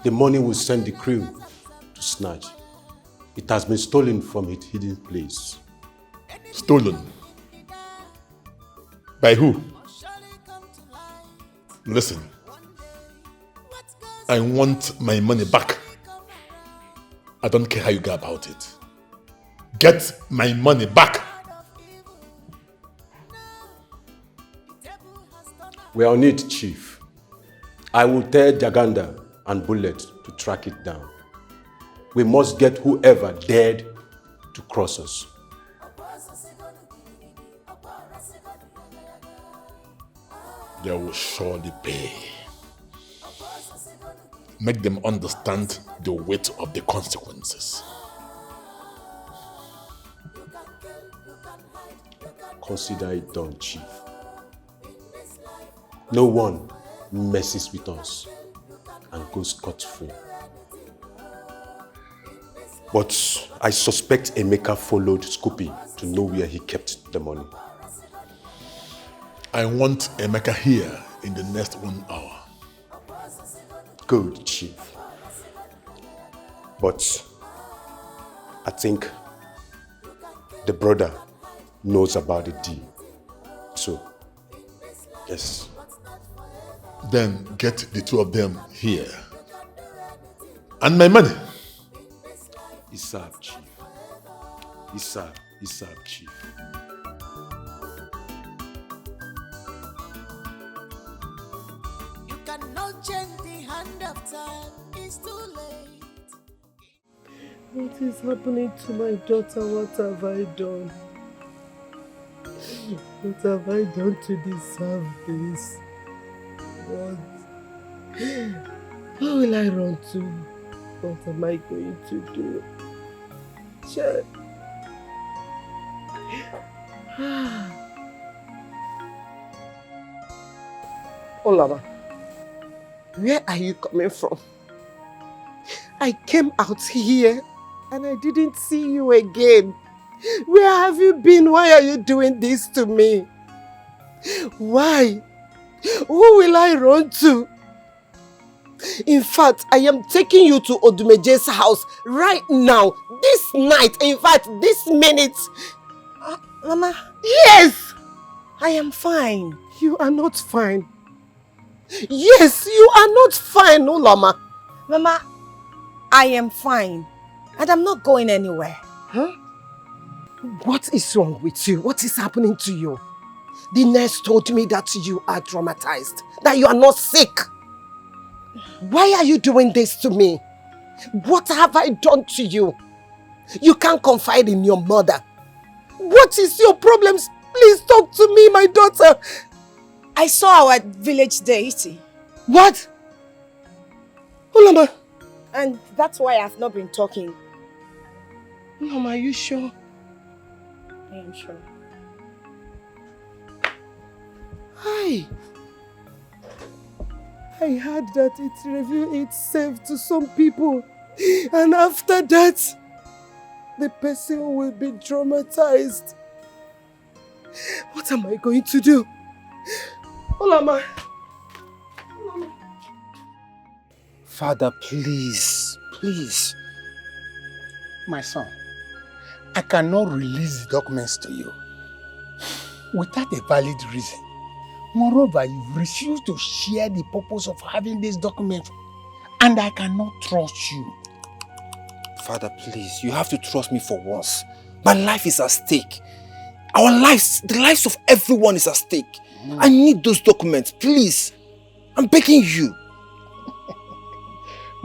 The money we sent the crew to snatch, it has been stolen from its hidden place. Stolen? By who? Listen, I want my money back. I don't care how you go about it. Get my money back. We are on it, Chief. I will tell Jaganda and Bullet to track it down. We must get whoever dared to cross us. They will surely pay. Make them understand the weight of the consequences. Consider it done, Chief. No one messes with us and goes scot-free. But I suspect Emeka followed Scoopy to know where he kept the money. I want Emeka here in the next 1 hour. Good, Chief. But I think the brother knows about the deal. So, yes. Then get the two of them here. And my money. Isab, Chief. Isab, Chief. You cannot change the hand of time. It's too late. What is happening to my daughter? What have I done? What have I done to deserve this? What? Where will I run to? What am I going to do? Child. Olama, where are you coming from? I came out here and I didn't see you again. Where have you been? Why are you doing this to me? Why? Who will I run to? In fact, I am taking you to Odumeje's house right now, this night, in fact, this minute. Mama. Yes! I am fine. You are not fine. Yes, you are not fine, Olama. Mama, I am fine. And I'm not going anywhere. Huh? What is wrong with you? What is happening to you? The nurse told me that you are traumatized, that you are not sick. Why are you doing this to me? What have I done to you? You can't confide in your mother. What is your problems? Please talk to me, my daughter. I saw our village deity. What? Olama. And that's why I've not been talking. Mama, are you sure? I am sure. Hi. I heard that it revealed itself to some people. And after that, the person will be traumatized. What am I going to do? Olama. Father, please. My son, I cannot release the documents to you without a valid reason. Moreover, you've refused to share the purpose of having these documents, and I cannot trust you. Father, please, you have to trust me for once. My life is at stake. Our lives, the lives of everyone is at stake. I need those documents, please. I'm begging you.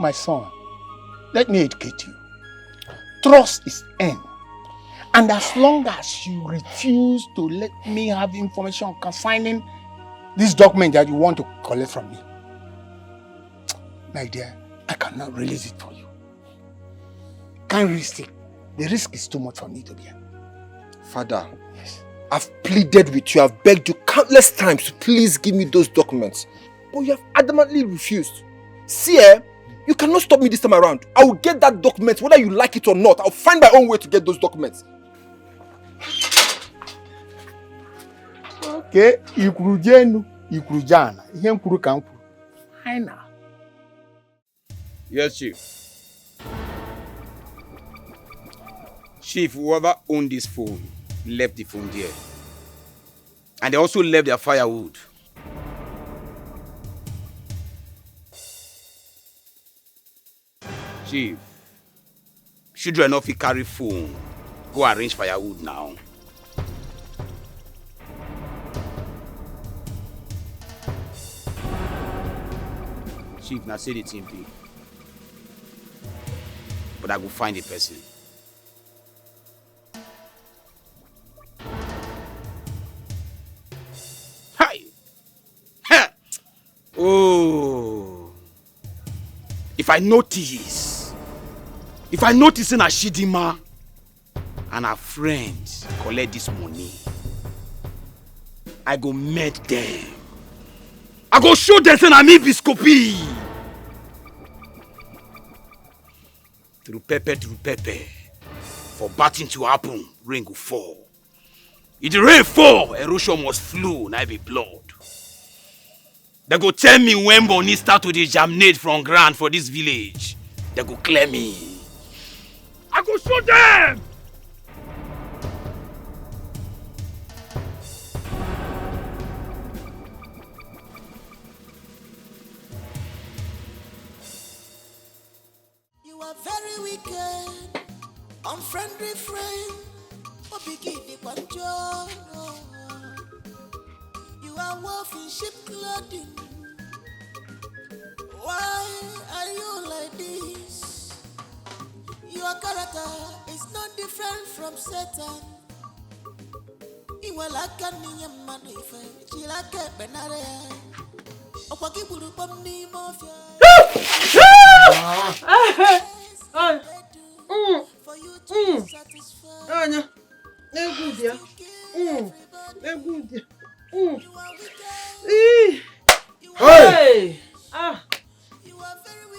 My son, let me educate you. Trust is end. And as long as you refuse to let me have information concerning this document that you want to collect from me, my dear, I cannot release it for you. Can't risk it. The risk is too much for me to bear. Father, yes. I've pleaded with you, I've begged you countless times to please give me those documents. But you have adamantly refused. See, you cannot stop me this time around. I will get that document whether you like it or not. I'll find my own way to get those documents. Okay, ikrujenu, ikrujana. Ihe kwuru ka kwuru. Fine. Yes, Chief. Chief, whoever owned this phone left the phone there. And they also left their firewood. Chief, Children no fit carry phone. Go arrange firewood now. Chief, now say the thing be. But I go find the person. Hi! Ha! Oh! If I notice in a Shidima and her friends collect this money, I go meet them. I go show them say na me be Scoopy. Through pepper, for batting to happen, rain go fall. If the rain fall, erosion must flow, na be blood. They go tell me when money start to germinate from ground for this village. They go clear me. I go show them! You are very wicked, unfriendly friend. You are wolf in sheep clothing. Why are you like this? Your character is not different from Satan. Hey!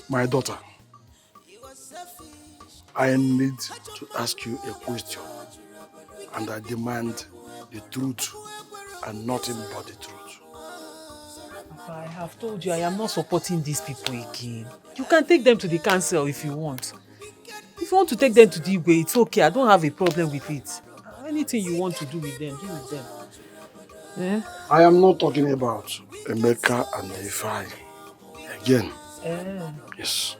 My daughter, I need to ask you a question, and I demand the truth and nothing but the truth. Papa, I have told you I am not supporting these people again. You can take them to the council if you want. If you want to take them to the Igwe, it's okay. I don't have a problem with it. Anything you want to do with them, do with them. Eh? I am not talking about Emeka and Ifai again. Yes.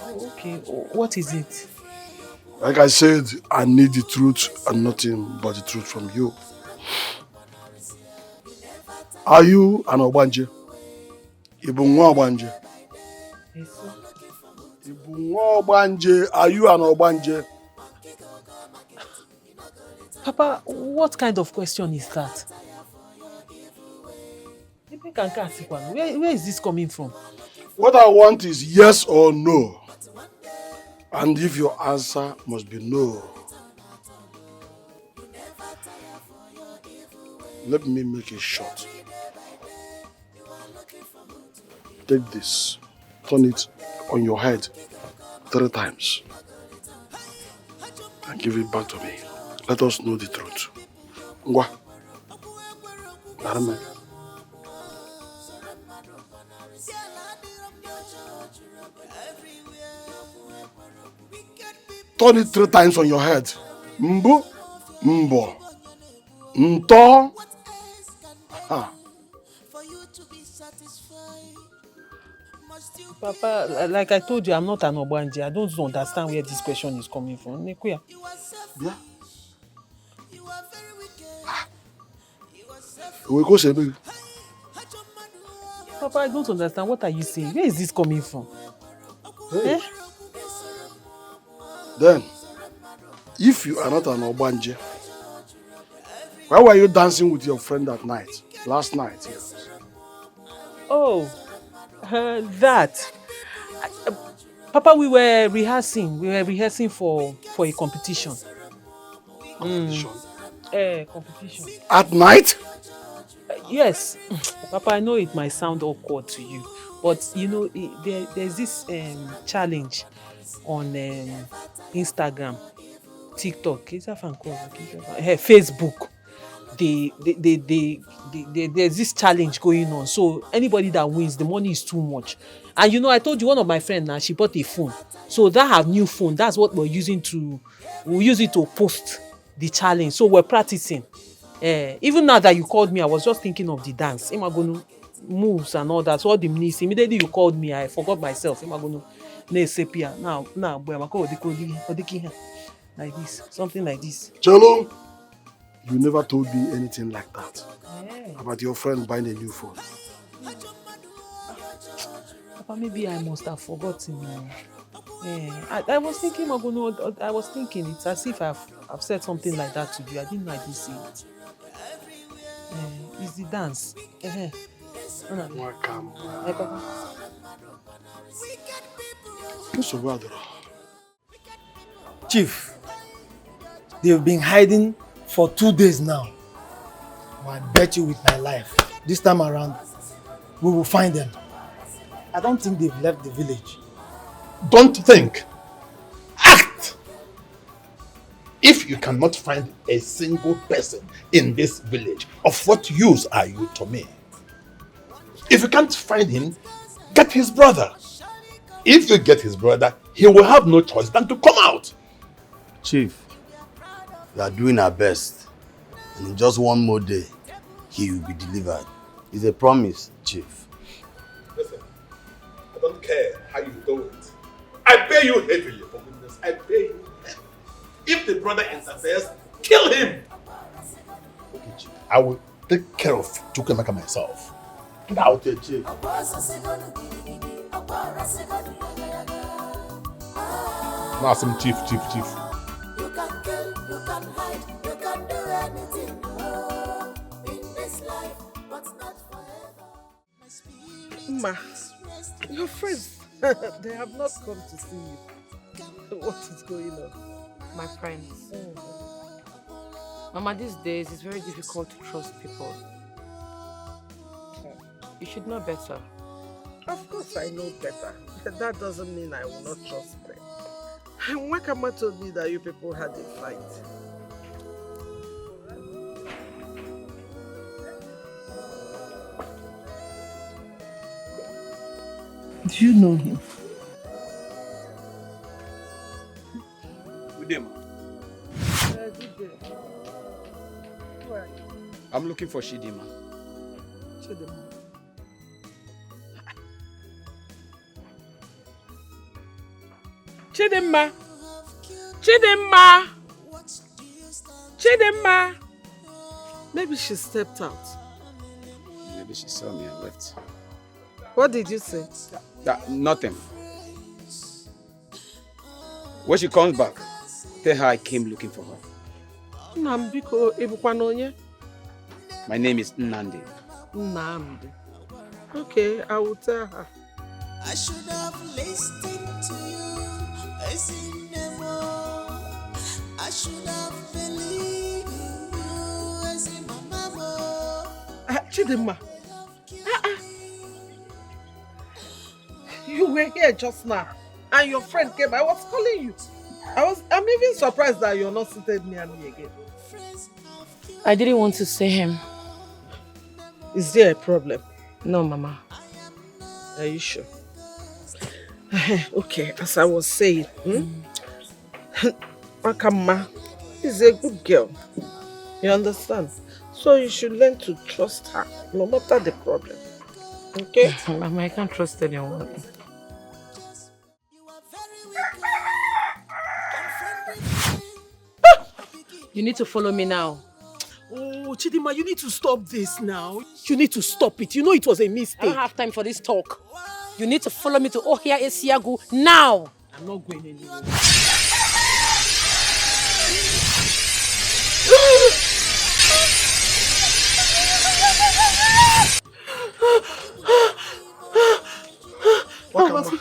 Oh, okay. What is it? Like I said, I need the truth and nothing but the truth from you. Are you an Obanje? Ibunwa Obanje? Yes, sir. Ibunwa Obanje, are you an Obanje? Papa, what kind of question is that? Where is this coming from? What I want is yes or no. And if your answer must be no, let me make it short. Take this, turn it on your head 3 times, and give it back to me. Let us know the truth. Ngwa. Narame. Turn it 3 times on your head. Mbu, mbo, nto. Ha. Papa, like I told you, I'm not an Obanje. I don't understand where this question is coming from. Nekuya. Yeah. We go say baby. Papa, I don't understand. What are you saying? Where is this coming from? Hey. Then, if you are not an Obanje, why were you dancing with your friend that night? Last night, yes. Oh, that. Papa, we were rehearsing. We were rehearsing for a competition. Competition? Competition. At night? Yes. Papa, I know it might sound awkward to you, but you know, there's this challenge on Instagram, TikTok, Facebook. There's this challenge going on. So anybody that wins, the money is too much. And you know, I told you one of my friends now, she bought a phone. So that her new phone, that's what we'll use it to post the challenge. So we're practicing. Even now that you called me, I was just thinking of the dance. Am I going to moves and all that? So all the minutes, immediately you called me, I forgot myself. Am I going to Na-esepia. Now, boy, like this. Something like this. Jello, you never told me anything like that. About your friend buying a new phone. Papa, maybe I must have forgotten. I was thinking, I was thinking it's as if I've said something like that to you. I didn't know I did say it. It's the dance. Welcome. Chief, they've been hiding for 2 days now. I bet you with my life, this time around, we will find them. I don't think they've left the village. Don't think. Act! If you cannot find a single person in this village, of what use are you to me? If you can't find him, get his brother. If you get his brother, he will have no choice than to come out. Chief, we are doing our best. And in just one more day, he will be delivered. It's a promise, Chief. Listen, I don't care how you do it. I pay you heavily, for goodness. I pay you heavily. If the brother interferes, kill him. Okay, Chief. I will take care of Chukwemeka myself. Get out here, Chief. Now some chief. You can kill, you can hide, you can do anything in this life, but not forever. Ma, your friends, they have not come to see you. What is going on? My friends. Mama, these days it's very difficult to trust people. You should know better. Of course I know better. That doesn't mean I will not trust them. And Wakama told me that you people had a fight. Do you know him? Good day, ma. Good day. Who are you? I'm looking for Chidima. Chidima. Chidima! Chidima! Chidima! Maybe she stepped out. Maybe she saw me and left. What did you say? Nothing. When she comes back, tell her I came looking for her. Nambiko Ebukwanoye? My name is Nnamdi. Nnamdi. Okay, I will tell her. I should have listened to you. I should have believed in you. I see my mama. Chidima. You were here just now, and your friend came. I was calling you. I'm even surprised that you're not seated near me again. I didn't want to see him. Is there a problem? No, Mama. Are you sure? Okay, as I was saying, Makama is a good girl. You understand? So you should learn to trust her, no matter the problem. Okay? Mama, I can't trust anyone. You need to follow me now. Oh, Chidima, you need to stop this now. You need to stop it. You know it was a mistake. I don't have time for this talk. You need to follow me to Ohia Esiagu now. I'm not going anywhere. Wakama,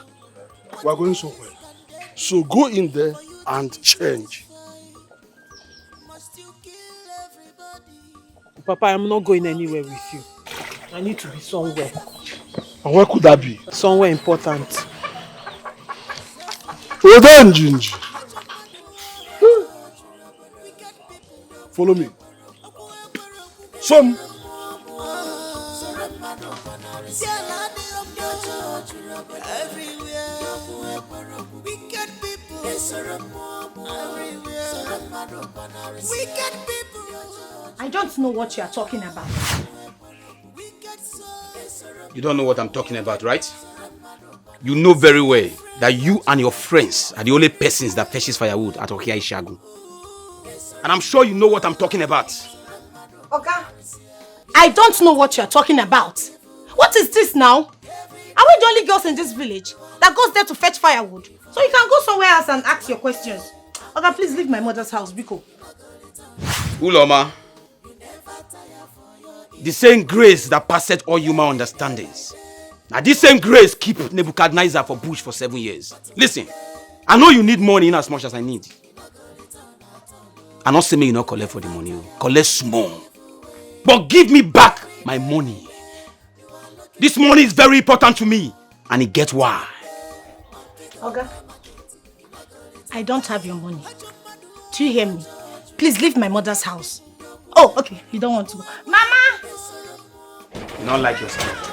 we are going somewhere. So go in there and change. Papa, I'm not going anywhere with you. I need to be somewhere. And where could that be? Somewhere important. Oh, then, Gingy. Follow me. Some. I don't know what you are talking about. You don't know what I'm talking about, right? you know very well that you and your friends are the only persons that fetches firewood at Okia Ishagu. And I'm sure you know what I'm talking about. Okay. I don't know what you're talking about. What is this now? Are we the only girls in this village that goes there to fetch firewood? So you can go somewhere else and ask your questions. Okay, please leave my mother's house, Biko. Uloma, the same grace that passeth all human understandings. Now this same grace keep Nebuchadnezzar for bush for 7 years. Listen, I know you need money in as much as I need. I not say me you not collect for the money. Collect small. But give me back my money. This money is very important to me. And it get why. Okay. I don't have your money. Do you hear me? Please leave my mother's house. Oh, okay. You don't want to go. Mama! You don't like yourself.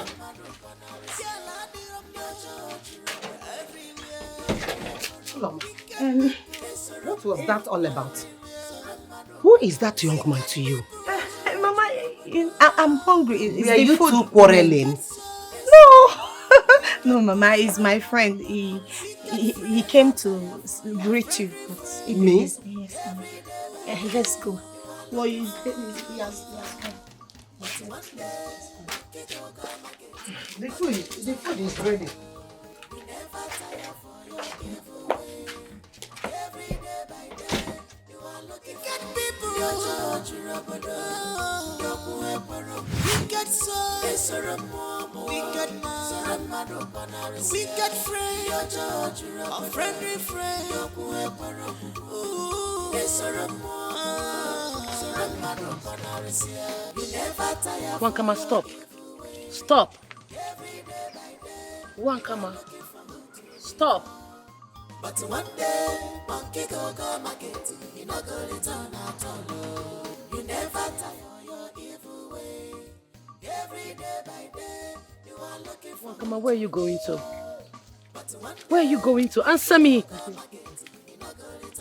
What was that all about? Who is that young man to you? Mama, I'm hungry. Were you two quarreling? No! No, Mama, he's my friend. He came to greet you. But me? Yes, let's go. Well, yes. The food is ready. Wicked soul, wicked man, wicked friend, a friendly friend. Wankama, stop. Stop. Wankama, stop. But one day, monkey go market, you not go return at all. You never tire your evil way. Every day by day, you are looking for. Wankama, where are you going to? Where are you going to? Answer me.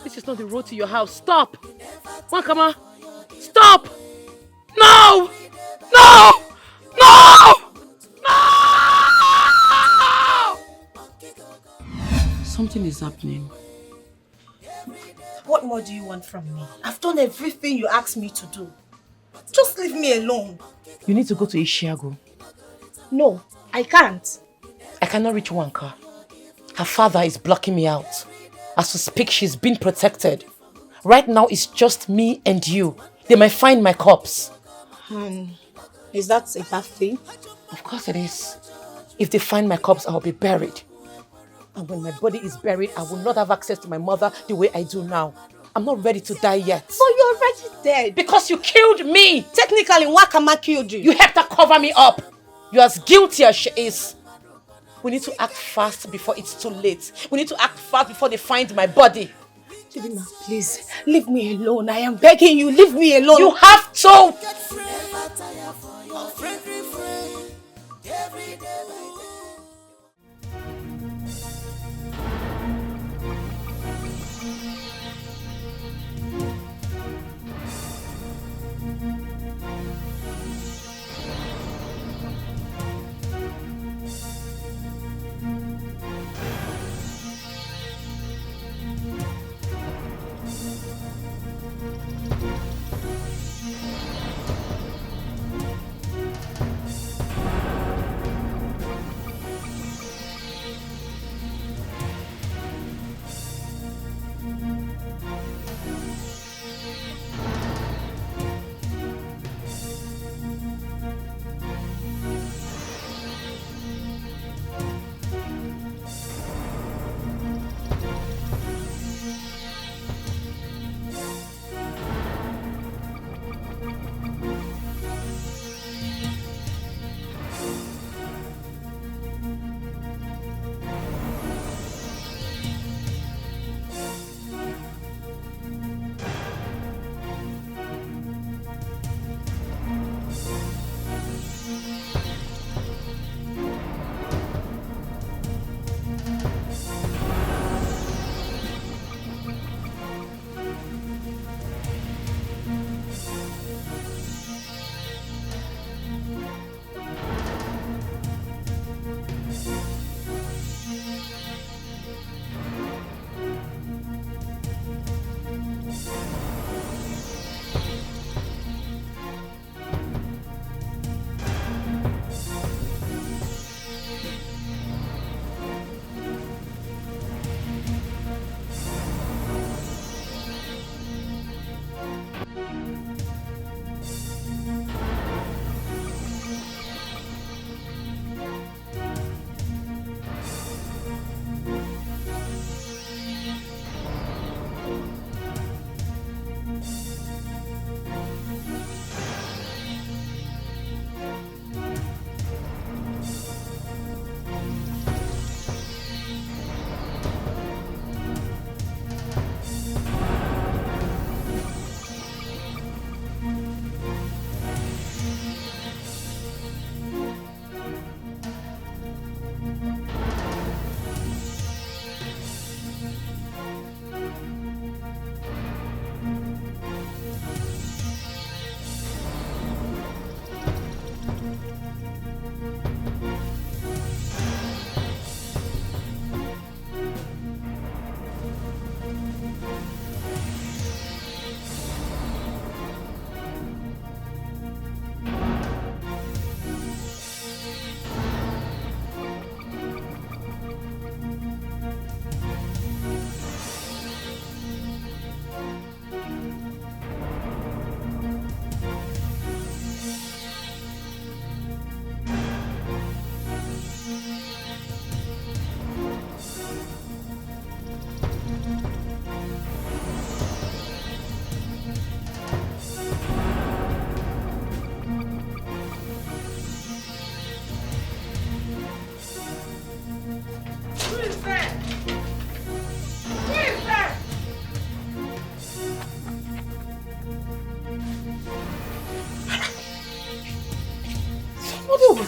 This is not the road to your house. Stop. Wankama, stop. No! No! No! Something is happening. What more do you want from me? I've done everything you asked me to do. Just leave me alone. You need to go to Ishiago. No, I can't. I cannot reach Wanka. Her father is blocking me out. As to speak, she's been protected. Right now, it's just me and you. They might find my corpse. Is that a bad thing? Of course it is. If they find my corpse, I'll be buried. And when my body is buried, I will not have access to my mother the way I do now. I'm not ready to die yet. So you're already dead. Because you killed me. Technically, Wakama killed you. You helped her cover me up. You're as guilty as she is. We need to act fast before it's too late. We need to act fast before they find my body. Chidima, please, leave me alone. I am begging you, leave me alone. You have to.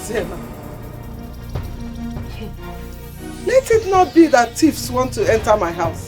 here now? Let it not be that thieves want to enter my house.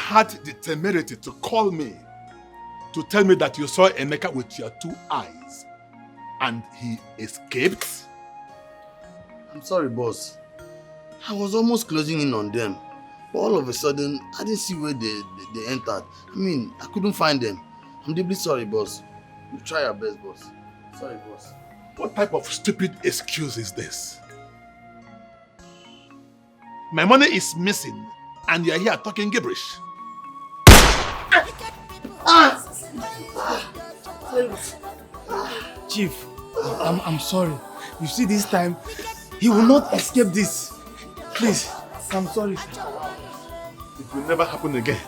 Had the temerity to call me to tell me that you saw Emeka with your 2 eyes and he escaped? I'm sorry, boss. I was almost closing in on them, but all of a sudden, I didn't see where they entered. I mean, I couldn't find them. I'm deeply sorry, boss. You try your best, boss. Sorry, boss. What type of stupid excuse is this? My money is missing and you're here talking gibberish. Chief, I'm sorry. You see, this time, he will not escape this. Please, I'm sorry. It will never happen again.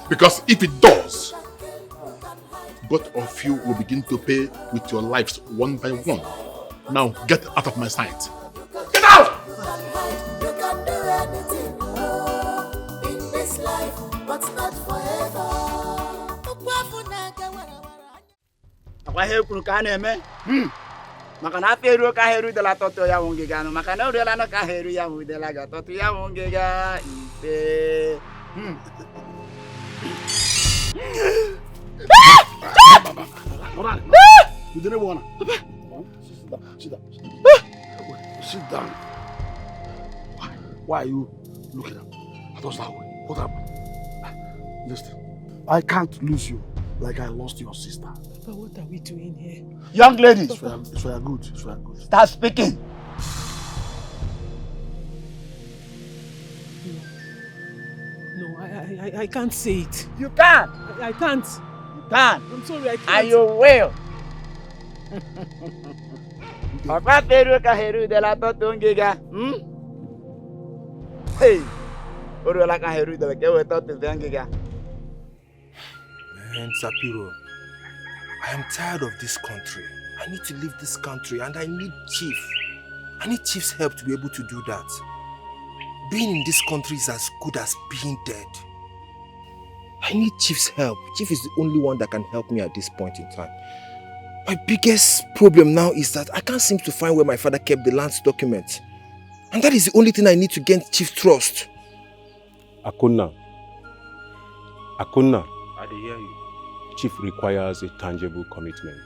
Because if it does, both of you will begin to pay with your lives one by one. Now get out of my sight. Get out! You can do anything in this life, but not forever. Akwa he kwuru ka na-eme maka na afọ eruo ka ha erudela tọtụ ya bụ ngịga nụ maka na o ruola ka ha eru ya bụ udela ga tọtụ ya bụ ngịga ife You didn't wanna. Sit down. Sit down. Why are you looking at me? I was that way. What happened? Listen, I can't lose you like I lost your sister. Papa, what are we doing here? Young lady. It's for your good. It's for your good. Start speaking. No, I can't say it. You can't. I can't. You can't. I'm sorry, I can't. And you will. Akwa peru ka heru de la tọtụ ngịga. Hey. O ruola ka heru de la ke we tọtụ ngịga. Man, Sapiro, I am tired of this country. I need to leave this country and I need Chief. I need Chief's help to be able to do that. Being in this country is as good as being dead. I need Chief's help. Chief is the only one that can help me at this point in time. My biggest problem now is that I can't seem to find where my father kept the land's documents. And that is the only thing I need to gain Chief's trust. Akuna. I hear you. Chief requires a tangible commitment.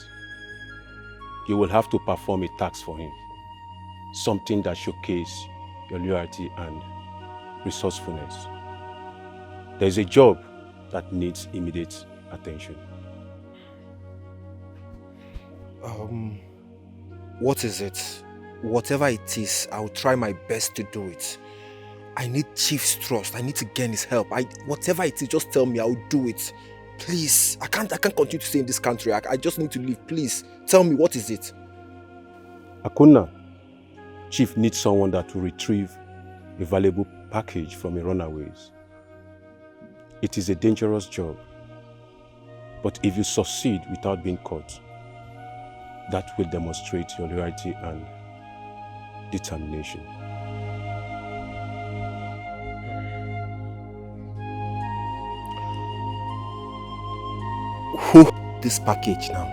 You will have to perform a task for him. Something that showcases your loyalty and resourcefulness. There is a job that needs immediate attention. What is it? Whatever it is, I'll try my best to do it. I need Chief's trust. I need to gain his help. Whatever it is, just tell me, I'll do it. Please, I can't continue to stay in this country. I just need to leave. Please, tell me, what is it? Akuna, Chief needs someone that will retrieve a valuable package from a runaways. It is a dangerous job, but if you succeed without being caught, that will demonstrate your loyalty and determination. Who this package now?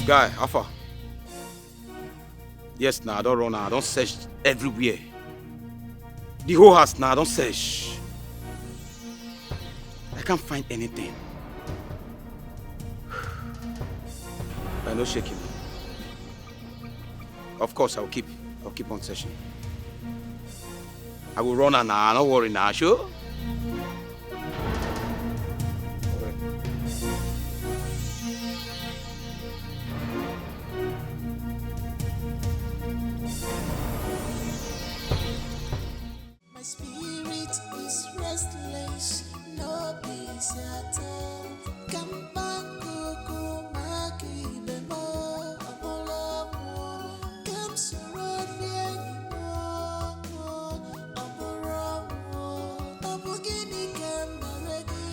Guy, Alpha. Yes, now I don't run now. I don't search everywhere. The whole house now, I don't search. I can't find anything. I'm not shaking. Of course, I'll keep on searching. I will run now. Don't worry now, sure? My spirit is restless, no peace at all. Come back, Coco, Maki, Bemo, Apollo, come surround me anymore. Apollo, Apogini, come already,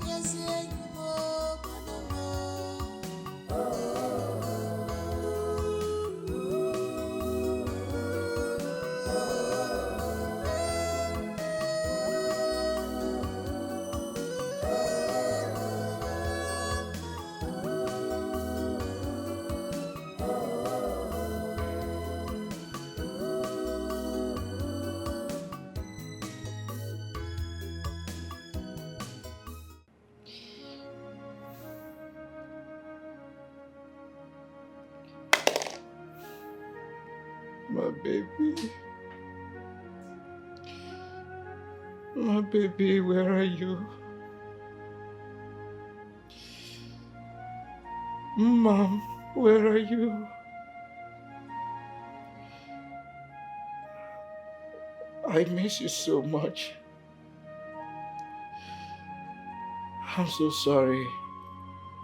yes, anymore. My baby. My baby, where are you? Mom, where are you? I miss you so much. I'm so sorry,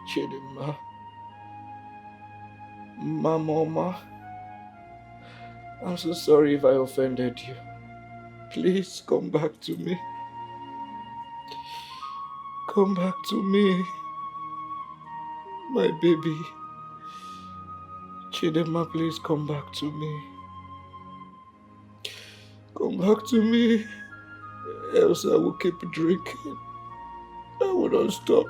Chidima. Mama, I'm so sorry if I offended you. Please come back to me. Come back to me. My baby. Chidima, please come back to me. Come back to me. Else I will keep drinking. I will not stop.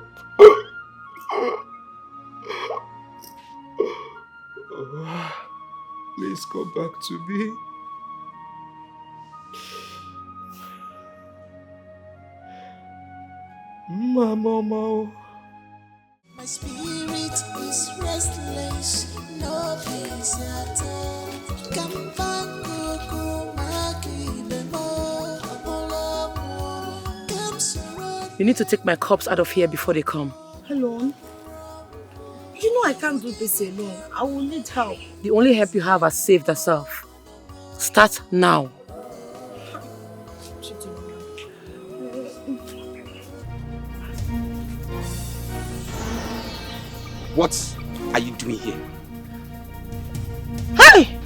Please come back to me. Mama. My spirit is restless, no peace at all. Come back, Coco, Maki, Bemo, Apollo, come surround. You need to take my cops out of here before they come. Alone? You know I can't do this alone. I will need help. The only help you have has saved herself. Start now. What are you doing here? Hey!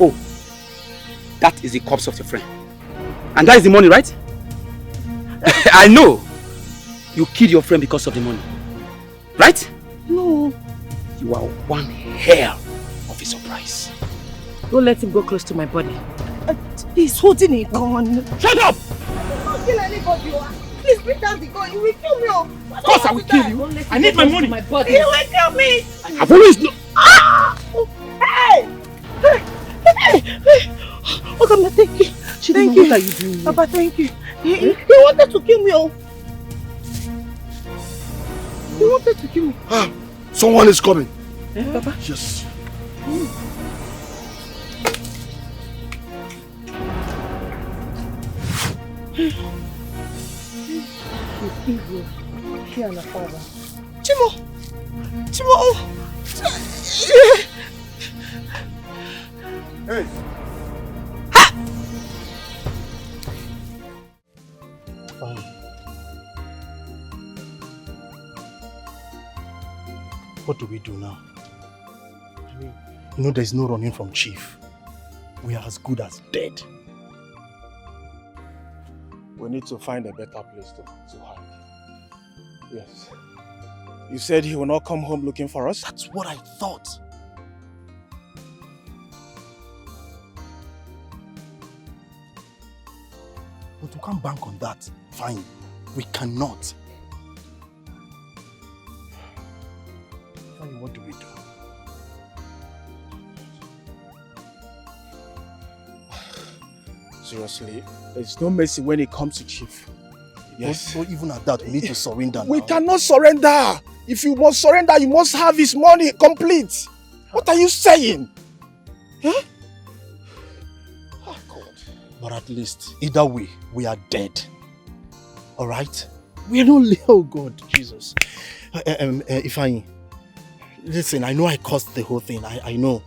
Oh, that is the corpse of your friend. And that is the money, right? I know. You killed your friend because of the money. Right? No. You are one hair of a surprise. Don't let him go close to my body. He's holding a gun. Shut up! Don't kill anybody. Please bring down the gun. You will kill me. Of course I will kill you. I need my money. My body. You will kill me. I've always known. Ah! Hey! Oh, God, thank you. Thank you. What are you doing? Papa, thank you. He wanted to kill me. He wanted to kill me. Someone is coming. Papa? Yes. Evil. Here and father. Chimo! Hey! Fine. What do we do now? I mean, you know there's no running from Chief. We are as good as dead. We need to find a better place to hide. Yes. You said he will not come home looking for us? That's what I thought. But we can't bank on that. Fine. We cannot. Fine, what do we do? Seriously, there's no mercy when it comes to Chief. Yes. But even at that, we need to surrender We now. cannot surrender. If you must surrender, you must have his money complete. What are you saying? Huh? Oh God. But at least, either way, we are dead. Alright? We are not, oh God, Jesus. Ifeanyi, listen, I know I caused the whole thing. I know.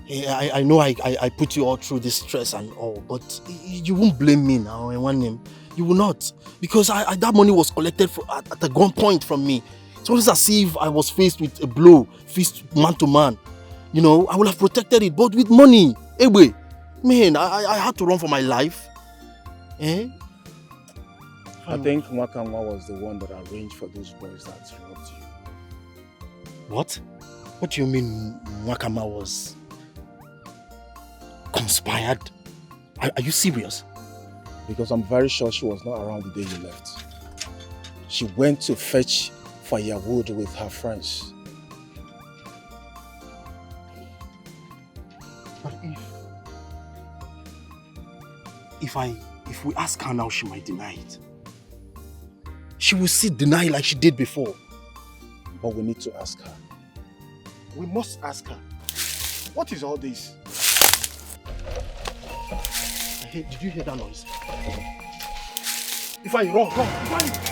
I know I put you all through this stress and all, but you won't blame me now in one name. You will not. Because that money was collected at a gunpoint from me. It's almost as if I was faced with a blow, faced man to man. You know, I would have protected it, but with money. Anyway, man, I had to run for my life. Eh? I think Mwakamwa was the one that arranged for those boys that robbed you. What? What do you mean Mwakama was conspired? Are you serious? Because I'm very sure she was not around the day you left. She went to fetch firewood with her friends. But if we ask her now, she might deny it. She will still deny like she did before. But we need to ask her. We must ask her. What is all this? Did you hear that noise? Ifeanyi, run! Ifeanyi!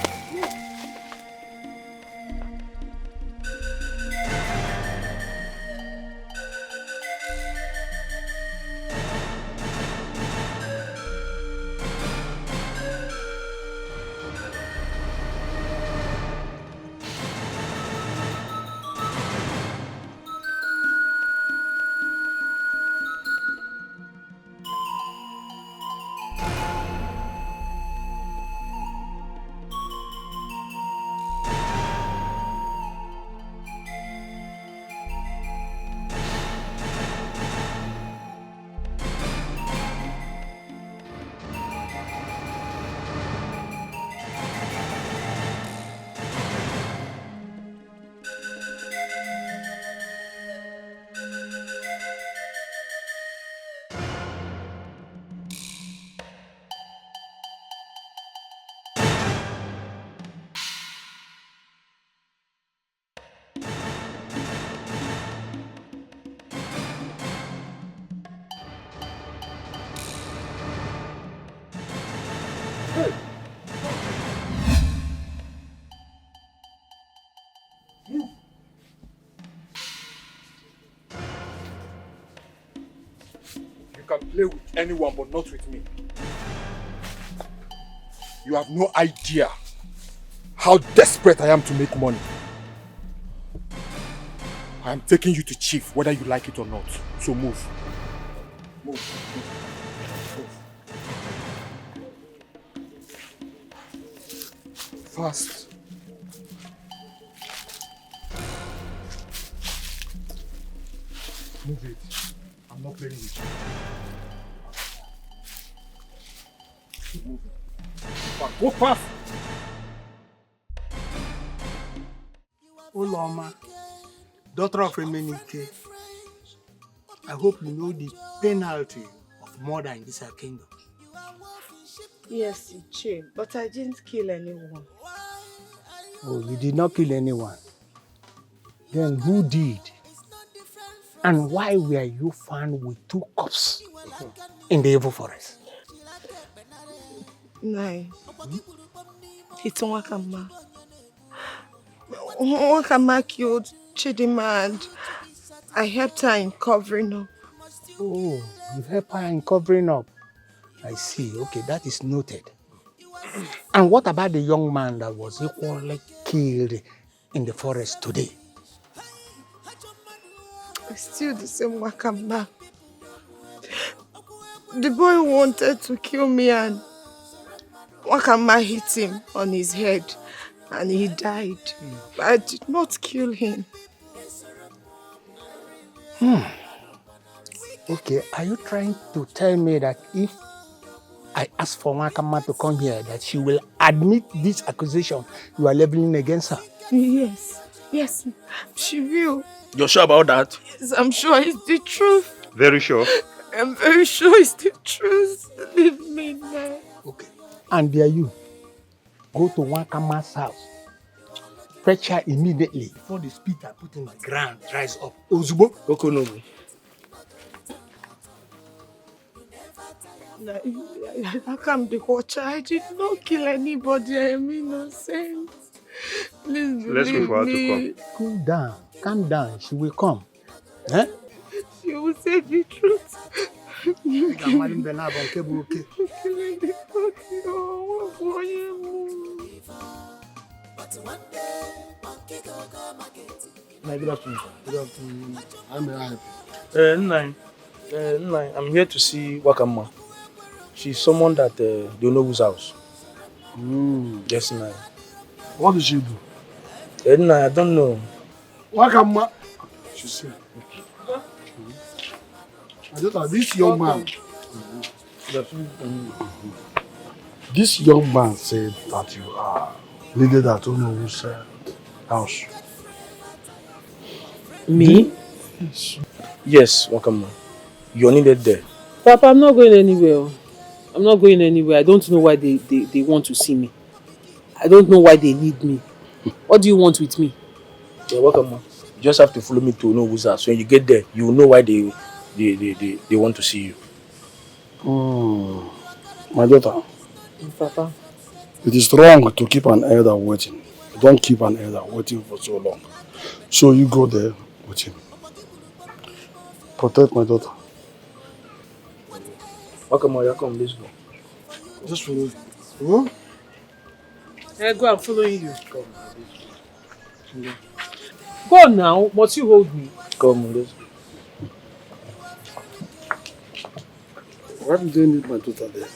You can play with anyone, but not with me. You have no idea how desperate I am to make money. I am taking you to Chief, whether you like it or not. So move. Move. Fast. Move it. I'm not playing with you. Move it. Go fast! Uloma, daughter of Emenike, I hope you know the penalty of murder in this kingdom. Yes, Iche, but I didn't kill anyone. Oh, you did not kill anyone. Then who did? And why were you found with two corpses in the evil forest? Nai, it's Nwakama. Nwakama killed Chidima and I helped her in covering up. Oh, you helped her in covering up. I see. Okay, that is noted. And what about the young man that was equally killed in the forest today? It's still the same Nwakama. The boy wanted to kill me and Nwakama hit him on his head and he died. But I did not kill him. Okay, are you trying to tell me that if I ask for Nwakama to come here, that she will admit this accusation you are leveling against her? Yes, she will. You're sure about that? Yes, I'm sure it's the truth. Very sure. I'm very sure it's the truth. Leave me now. Okay. And there you go to Wakama's house. Fetch her immediately before the spit I put in the ground dries up. Ozubo. Okonobu. I can't be watcher. I did not kill anybody. I am innocent. Please Let's wait for her to come. Cool down. Calm down. She will come. Eh? She will say the truth. You kill me. Good afternoon. Good afternoon. I'm Nine. I'm here to see Wakama. She's someone that they know whose house. Yes, Nine. What did she do? Nine, I don't know. Wakama. She said. I just thought this young man. This young man said that you are needed at Onobu's house. Me? Yes, Wakama. You're needed there. Papa, I'm not going anywhere. I'm not going anywhere. I don't know why they want to see me. I don't know why they need me. What do you want with me? Yeah, Wakama. You just have to follow me to Onobu's house. When you get there, you will know why they want to see you. My daughter. Papa. It is wrong to keep an elder waiting. Don't keep an elder waiting for so long. So you go there with him. Protect my daughter. Wakama, come, let's go. Just follow me. Hey, go, I'm following you. Go now. Must you hold me? Come, let's go. Why do they need my daughter there?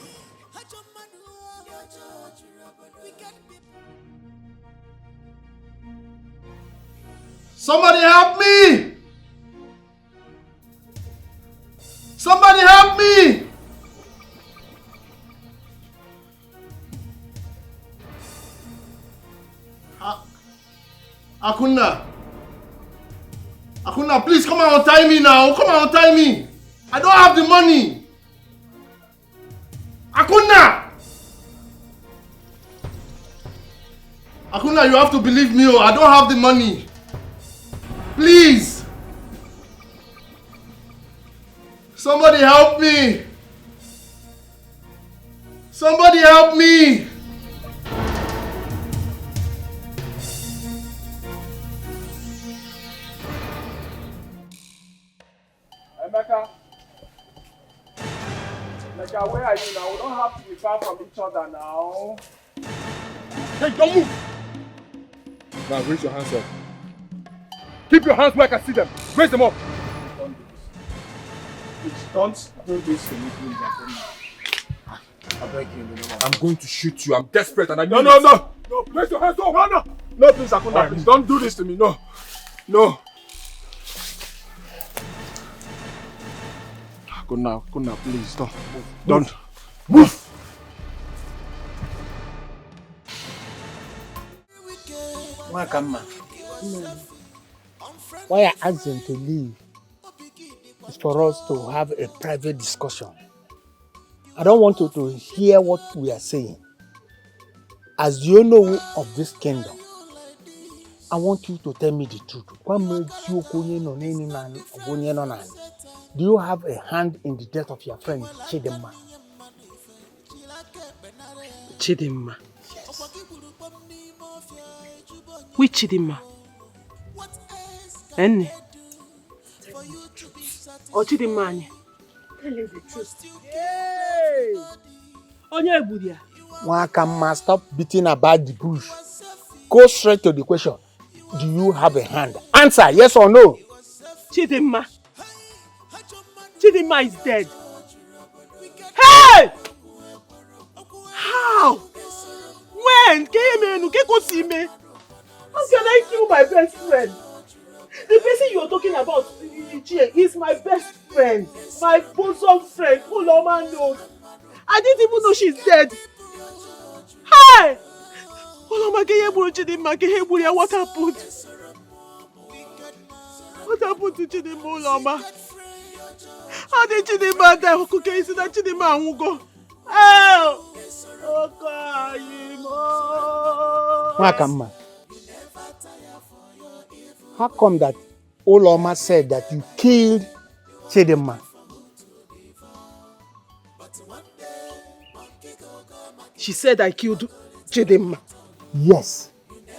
Somebody help me! Somebody help me! Akuna, please come and untie me now. Come and untie me. I don't have the money. Akuna, you have to believe me. I don't have the money. Please. Somebody help me. Somebody help me. Emeka, where are you now? We don't have to be far from each other now. Hey, don't move! Now raise your hands up. Keep your hands where I can see them. Raise them up. Don't do this to me, please. I beg you. I'm going to shoot you. I'm desperate and I need No, raise your hands up. No, please, Akuna, please. Don't do this to me. No. Akuna, please, Don't move. Wakama. Why I asked them to leave is for us to have a private discussion. I don't want you to hear what we are saying. As you know of this kingdom, I want you to tell me the truth. Do you have a hand in the death of your friend Chidimma? Chidimma? Yes. Which Chidimma? Enne? Or Chidimma? Tell us the truth. Hey! Onye Budia. Wakama, stop beating about the bush. Go straight to the question. Do you have a hand? Answer, yes or no? Chidimma. Chidimma is dead. Hey! How? When? How can I kill my best friend? The person you are talking about is my best friend. My bosom friend. Uloma knows. I didn't even know she's dead. Hey! Uloma, Chidimma, what happened? What happened to Chidimma, Uloma? How did Chidima die? Okay, is that Chidima won't go? Oh! Wakamma, how come that Oloma said that you killed Chidima? She said I killed Chidima. Yes.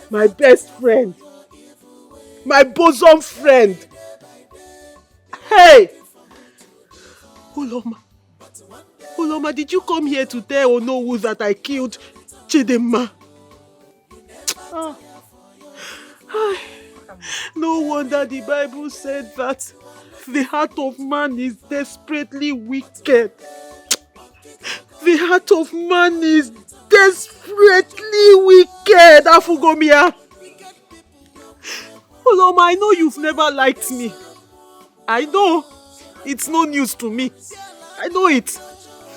My best friend. My bosom friend. Hey! Oloma, did you come here to tell Onowu that I killed Chidima? Oh. No wonder the Bible said that the heart of man is desperately wicked. The heart of man is desperately wicked, Afugomia. Oloma, I know you've never liked me. I know. It's no news to me. I know it.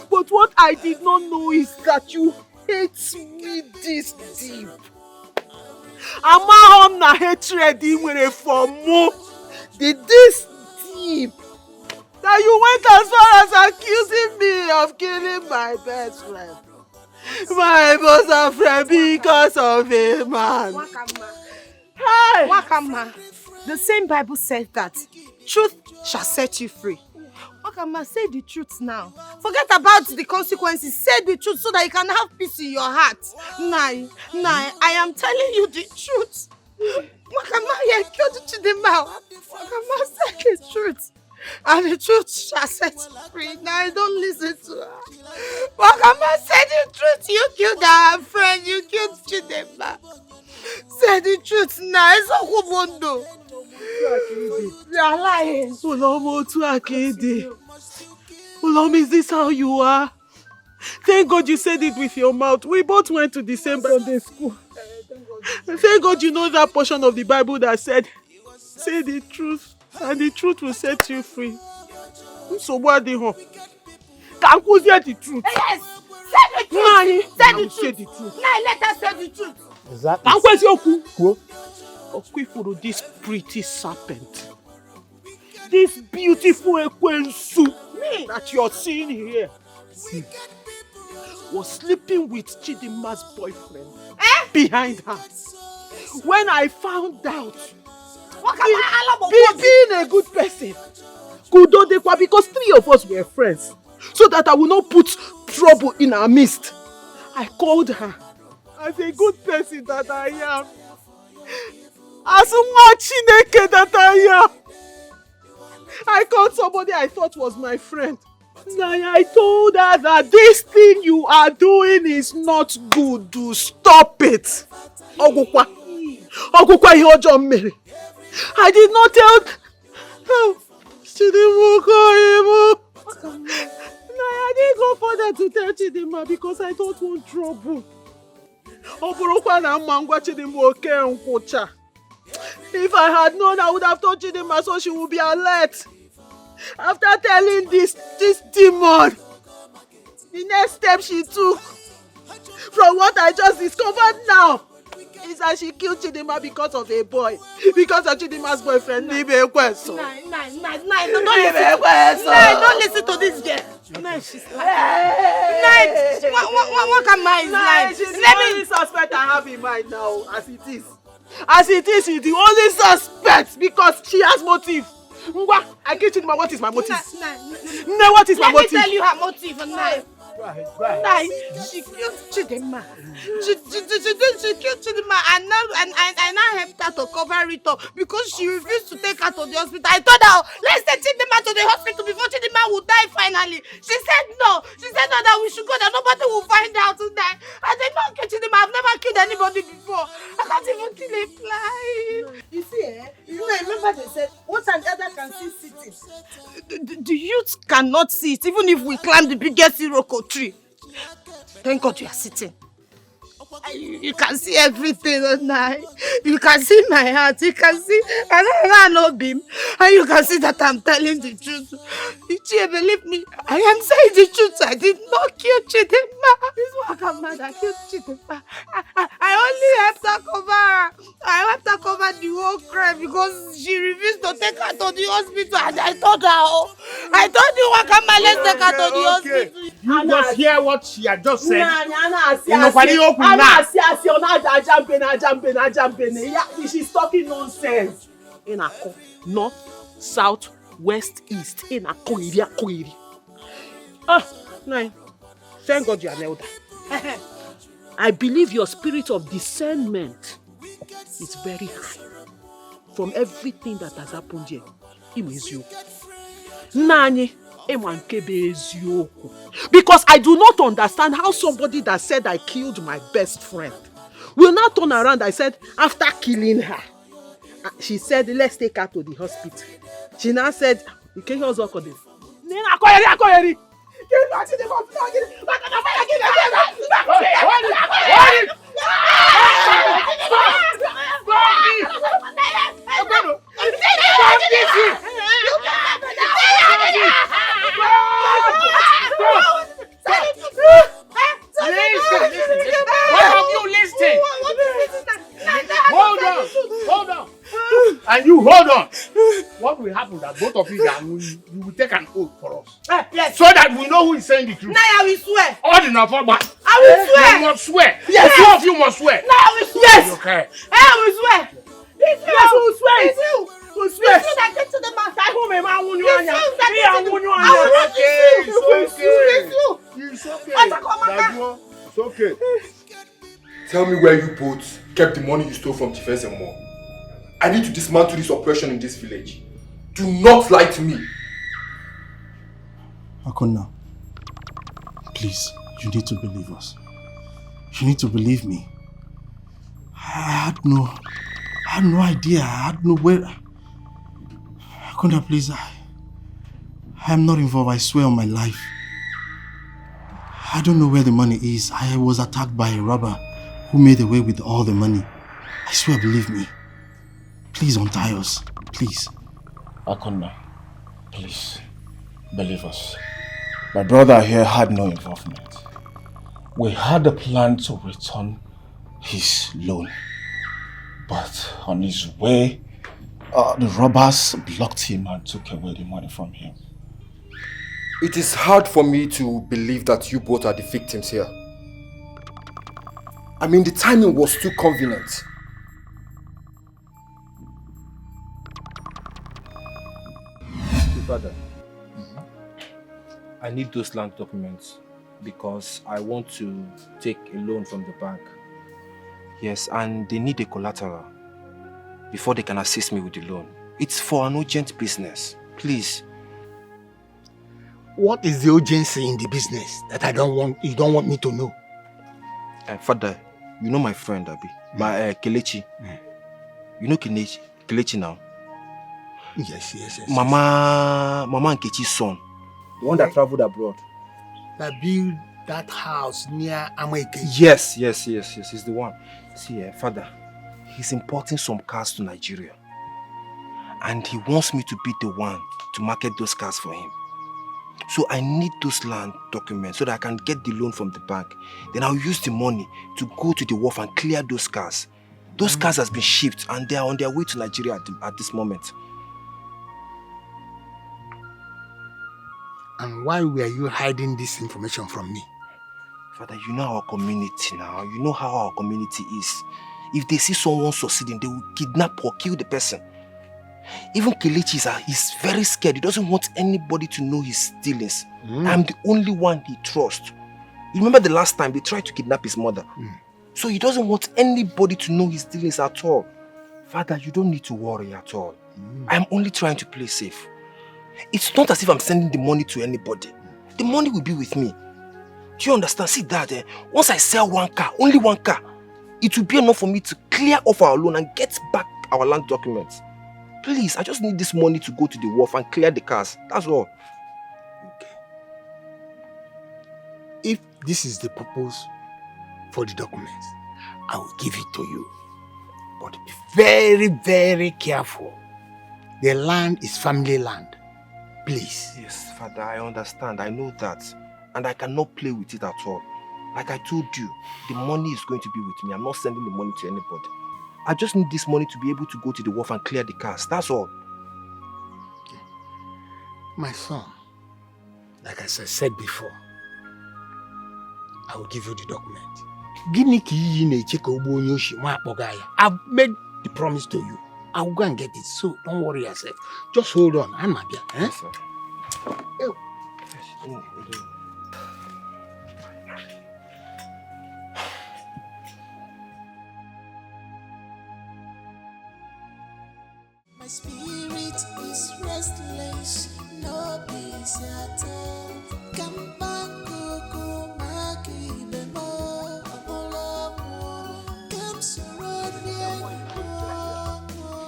But what I did not know is that you hate me this deep. Amahom na hatred in for more. This deep. That you went as far as accusing me of killing my best friend. My bosom friend because of a man. Hey! Wakama, the same Bible says that truth shall set you free. Wakama, say the truth now. Forget about the consequences. Say the truth so that you can have peace in your heart. Nai, I am telling you the truth. Wakama, you killed Chidima. Wakama, say the truth. And the truth shall set you free. Now don't listen to her. Wakama, say the truth. You killed our friend. You killed Chidima. Say the truth now. It's a kubondo. You are lying. Ulomi, is this how you are? Thank God you said it with your mouth. We both went to the same Sunday school. Thank God you know that portion of the Bible that said, say the truth, and the truth will set you free. So what the hell? Can't you say the truth? Yes! Say the truth! Say the truth! Now let us say the truth! Exactly. And where's your cool? Okwi, this pretty serpent. This beautiful Ekwensu that you're seeing here was sleeping with Chidima's boyfriend behind her. When I found out, being a good person, because 3 of us were friends, so that I will not put trouble in our midst, I called her as a good person that I am. As much Chineke that I am. I called somebody I thought was my friend. I told her that this thing you are doing is not good. Do stop it. Ogukwa Ihojo Mary. I did not tell. I didn't go further to tell Chidima because I don't want trouble. If I had known, I would have told Chidima so she would be alert. After telling this demon, the next step she took, from what I just discovered now, is that she killed Chidima because of a boy. Because of Chidima's boyfriend, don't listen to this girl. She's lying. What can my lying? She's the only suspect I have in mind now, as it is. As it is, she's the only suspect because she has motive. I killed Chidima. What is my motive? What is my motive? Let me tell you her motive. She killed Chidima. She killed Chidima and I helped her to cover it up because she refused to take her to the hospital. I told her, let's take Chidima to the hospital before Chidima will die finally. She said no. She said no, that we should go, that nobody will find out tonight. I did not kill Chidima. I've never killed anybody before. I can't even kill a fly. You see, remember they said, what an elder can see sitting. The youth cannot see it, even if we climb the biggest Iroko tree. Thank God you are sitting. You can see everything at night. You can see my heart. You can see, I know beam. And you can see that I'm telling the truth. You believe me? I am saying the truth. I did not kill Chidima. This Wakama that killed Chidima. I only helped her cover. I helped her cover the whole crime because she refused to take her to the hospital. And I told her, I told you what come let's take her to the hospital. You just hear what she had just said. She's talking nonsense. Inako, north, south, west, east. Inako, iri. Ah, nine. Thank God you are an elder. I believe your spirit of discernment is very high. From everything that has happened here, because I do not understand how somebody that said I killed my best friend will now turn around. I said, after killing her, she said, let's take her to the hospital. She now said, you can't hear us. Hold on. And you hold on. What will happen that both of you will take an oath for us? Yes. So that we know who is saying the truth. Now I will swear. All the number, but I will swear. You must swear. Yes. Two of you must swear. Now I will swear. Yes. Okay. I will swear. It's you. Yes, we will swear. It's you. We swear. It's you that get to the master. It's you that get to the master. It's okay. It's okay. Tell me where you both kept the money you stole from Defense and more. I need to dismantle this oppression in this village. Do not lie to me. Akonna, please, you need to believe us. You need to believe me. I had no idea. I had no where. Akonna, please, I'm not involved. I swear on my life. I don't know where the money is. I was attacked by a robber who made away with all the money. I swear, believe me. Please untie us. Please. Akonna, please, believe us. My brother here had no involvement. We had a plan to return his loan. But on his way, the robbers blocked him and took away the money from him. It is hard for me to believe that you both are the victims here. I mean, the timing was too convenient. Father, I need those land documents because I want to take a loan from the bank. Yes, and they need a collateral before they can assist me with the loan. It's for an urgent business. Please. What is the urgency in the business that you don't want me to know? Father, you know my friend Abi, my Kelechi. You know Kelechi now? Yes. Mama Nkechi's son. The one that traveled abroad. That built that house near Amaike. Yes, he's the one. See, Father, he's importing some cars to Nigeria. And he wants me to be the one to market those cars for him. So I need those land documents so that I can get the loan from the bank. Then I'll use the money to go to the wharf and clear those cars. Those cars has been shipped and they are on their way to Nigeria at this moment. And why were you hiding this information from me? Father, you know our community now. You know how our community is. If they see someone succeeding, they will kidnap or kill the person. Even Kelechi is very scared. He doesn't want anybody to know his dealings. I'm the only one he trusts. You remember the last time they tried to kidnap his mother? So he doesn't want anybody to know his dealings at all. Father, you don't need to worry at all. I'm only trying to play safe. It's not as if I'm sending the money to anybody. The money will be with me. Do you understand? See that, once I sell one car, only one car, it will be enough for me to clear off our loan and get back our land documents. Please, I just need this money to go to the wharf and clear the cars. That's all. Okay. If this is the purpose for the documents, I will give it to you. But be very, very careful. The land is family land. Please. Yes, Father, I understand. I know that. And I cannot play with it at all. Like I told you, the money is going to be with me. I'm not sending the money to anybody. I just need this money to be able to go to the wharf and clear the cars. That's all. Okay. My son, Like I said before, I will give you the document. I've made the promise to you. I will go and get it, so don't worry yourself. Just hold on. I'm not here. Yes, sir. My spirit is restless, no peace at all. Come back, Coco, Maki, Bemo, Apollo, come surround me.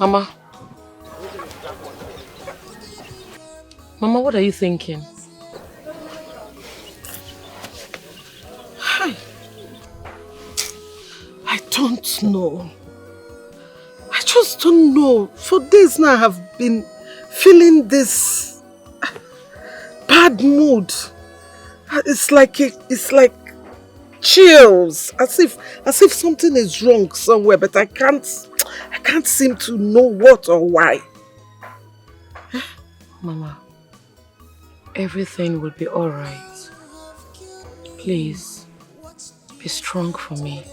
Mama. Mama, what are you thinking? I don't know. I just don't know. For days now I have been feeling this bad mood. It's like chills, as if something is wrong somewhere, but I can't seem to know what or why. Mama, everything will be all right. Please, be strong for me,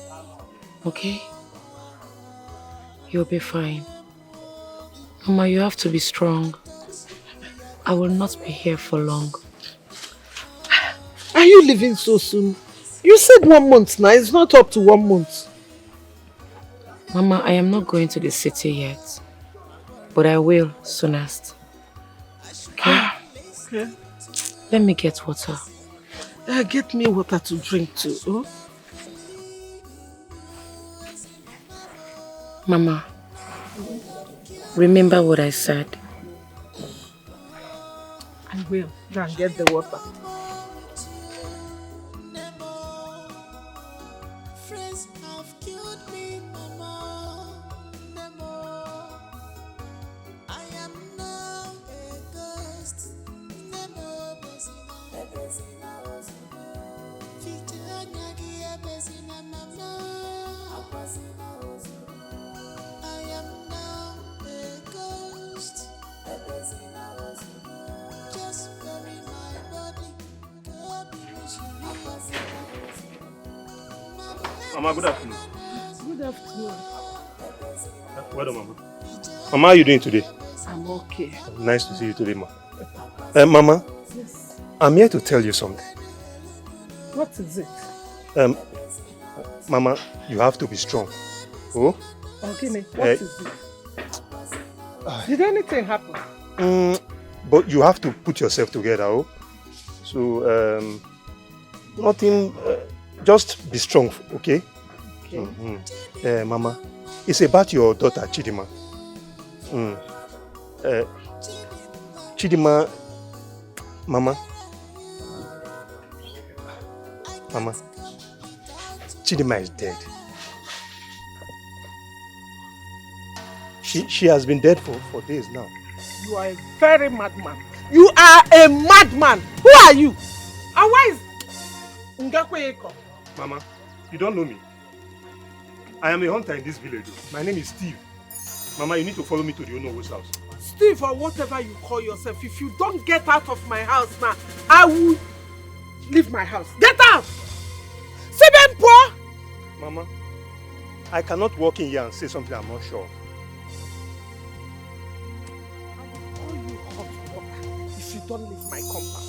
okay? You'll be fine. Mama, you have to be strong. I will not be here for long. Are you leaving so soon? You said 1 month now. It's not up to 1 month. Mama, I am not going to the city yet. But I will soonest. Okay? Okay. Let me get water. Get me water to drink too. Oh? Mama, remember what I said. I will. Go and get the water. Friends have killed me, Mama. I am now a ghost. I am now a ghost. Just bury my body. Mama, good afternoon. Good afternoon. Well done, Mama. Mama, how are you doing today? I'm okay. Nice to see you today, Ma. Mama, Yes. I'm here to tell you something. What is it? Mama, you have to be strong. Oh? Okay, what is it? Did anything happen? But you have to put yourself together, oh? So, nothing, just be strong, okay? Okay. Mama, it's about your daughter, Chidima. Chidima, Mama, Chidima is dead. She has been dead for days now. You are a very madman. You are a madman. Who are you? And why is Ngakweko? Mama, you don't know me. I am a hunter in this village. My name is Steve. Mama, you need to follow me to the Onowo's house. Steve, or whatever you call yourself, if you don't get out of my house now, I will leave my house. Get out! Sebenpo! Mama, I cannot walk in here and say something I'm not sure of. If you don't leave my compound.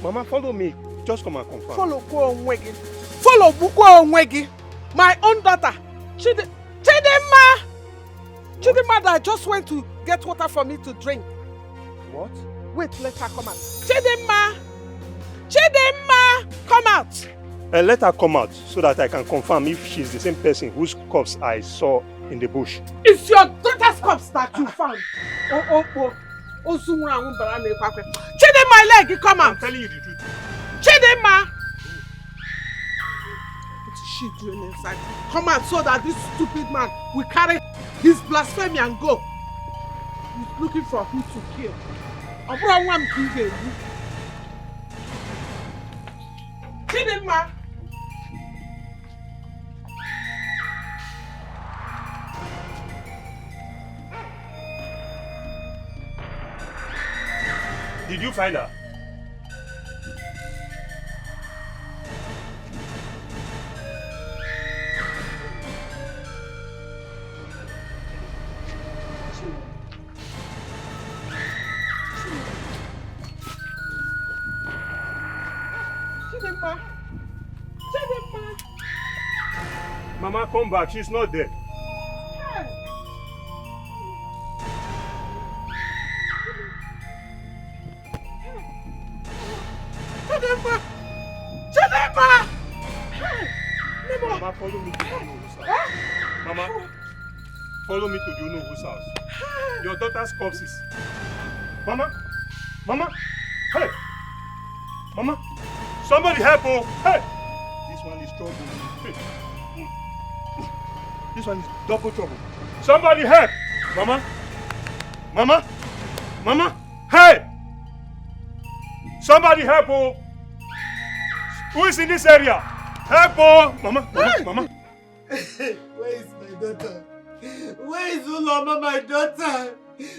Mama, follow me. Just come and confirm. Follow Onwegi. Follow Buko Onwegi. My own daughter. Chidima! Chidima that just went to get water for me to drink. What? Wait, let her come out. Chidima! Chidima! Come out! Let her come out so that I can confirm if she's the same person whose corpse I saw in the bush. It's your daughter's corpse that you found. Chidima, leg, come out. I'm telling you the truth. Chidima! What is she doing inside? Come out so that this stupid man will carry his blasphemy and go. He's looking for who to kill. Chidima! Did you find her? Mama, come back. She's not dead. Mama, follow me to the Unohu's house. Mama, follow me to the Unohu's house. Your daughter's corpse is... Mama! Mama! Hey! Mama! Somebody help! Oh! Hey! This one is trouble. Hey. This one is double trouble. Somebody help! Mama! Mama! Mama! Hey! Somebody help! Oh! Who is in this area? Help! Oh! Mama! Mama! Mama! Where is my daughter? Where is Uloma, my daughter?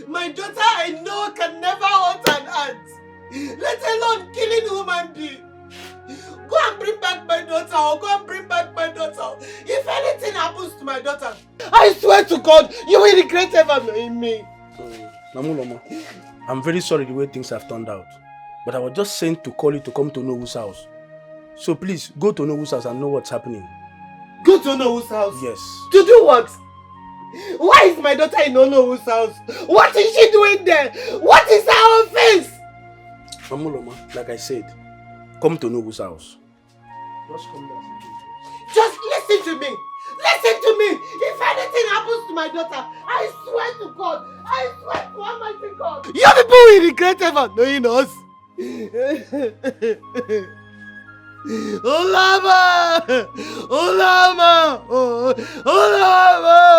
My daughter I know can never hurt an ant, let alone killing human being. Go and bring back my daughter, or go and bring back my daughter. If anything happens to my daughter, I swear to God, you will regret ever knowing me. Namuloma, I'm very sorry the way things have turned out. But I was just sent to call you to come to Nohu's house. So please, go to Nohu's house and know what's happening. Go to Nohu's house? Yes. To do what? Why is my daughter in Nohu's house? What is she doing there? What is her offense? Namuloma, like I said, come to Nohu's house. Just come there. Just listen to me. Listen to me. If anything happens to my daughter, I swear to God, I swear to Almighty God, your people will regret ever knowing us. Ulama! Ulama! Oh, Ulama!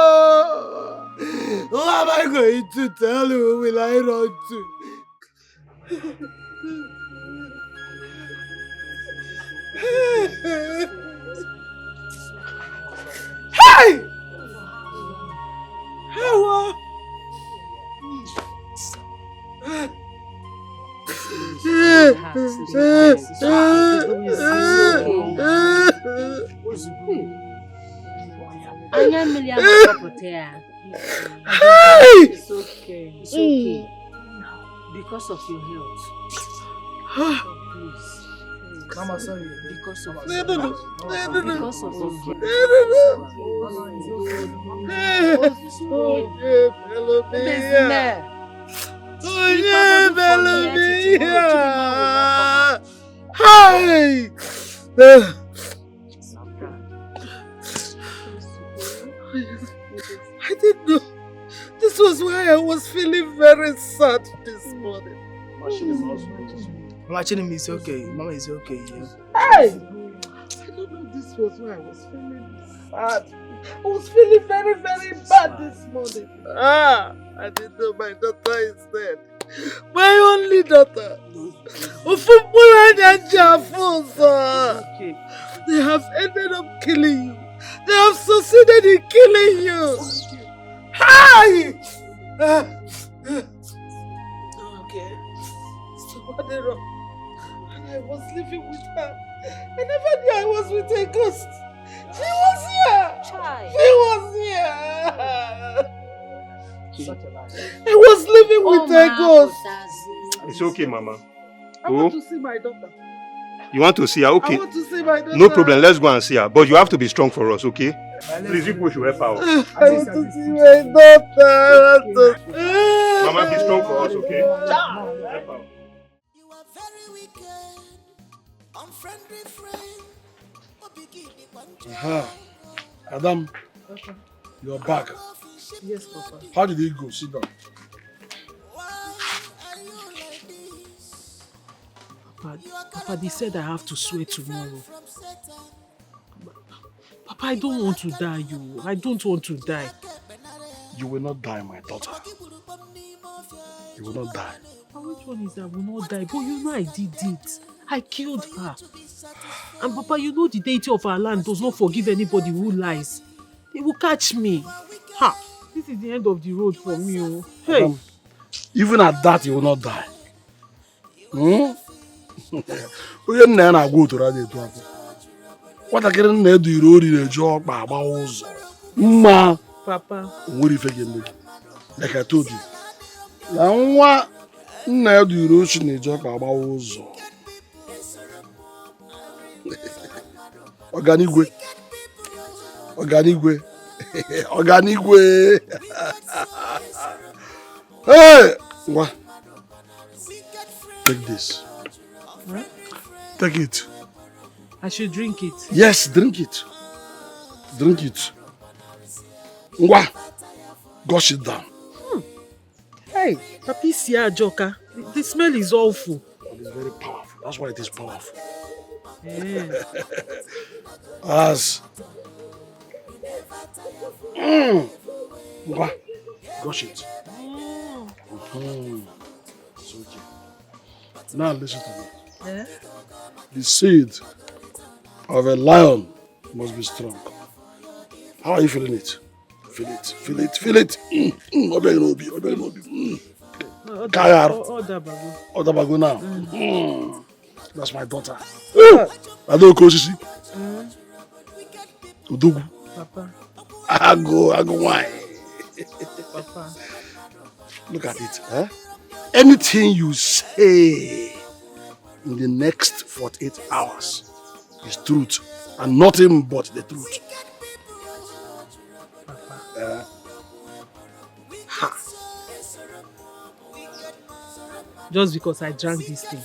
Who am I going to tell you? Who will I run to? Hey! Hawa! It's okay. It's okay. Because of your health. Please. Mama, sorry. Because of No. Because of your Hi! I didn't know. This was why I was feeling very sad this morning. Mama Chinimi is okay. Mama is okay. Yeah. Hey! I don't know this was why I was feeling sad. I was feeling very, very bad this morning. I didn't know my daughter is dead. My only daughter. They have ended up killing you. They have succeeded in killing you. Hi! Okay. So what the wrong? And I was living with her. I never knew I was with a ghost. She was here. She was here. I was living with a ghost. It's okay, Mama. I want to see my daughter. You want to see her? Okay. I want to see my daughter. No problem. Let's go and see her. But you have to be strong for us, okay? Please, you push your help out. I want to see my daughter. Mama, be strong for us, okay? Help out. Adam, you're back. Yes, Papa. How did it go? Sit down. Papa, they said I have to swear tomorrow. Papa, I don't want to die, you. I don't want to die. You will not die, my daughter. You will not die. Papa, which one is that I will not die? But you know I did it. I killed her. And Papa, you know the deity of our land does not forgive anybody who lies. They will catch me. Ha! This is the end of the road for me. Oh. Hey! Even at that, you will not die. Onye nna ya na-agwa otoro aja etu afọ. Nwatakịrị nna edu iri ori na-eji ọkpa agbawa ụzọ. Mma. Papa. Nwere ife ga-eme gị. Like I told you. Na nwa nna ya du iri ochi na-eji ọkpa agbawa ụzọ. Ọganigwe. Ọganigwe. Ọganigwe. Hey! Ngwa. Take this. Huh? Take it. I should drink it. Yes, drink it. Drink it. Ngwa. Gush it down. Hey, Papi Sia Joka. The smell is awful. It is very powerful. That's why it is powerful. Yeah. As. Ngwa. Gush it. It's okay. Now listen to me. Yeah? The seed of a lion must be strong. How are you feeling it? Feel it, feel it, feel it. Odabago now. That's my daughter. I don't know Koshi. Udugu. Papa. I go wine. Papa. Look at it. Eh? Anything you say in the next 48 hours is truth and nothing but the truth. Ha. Just because I drank this thing.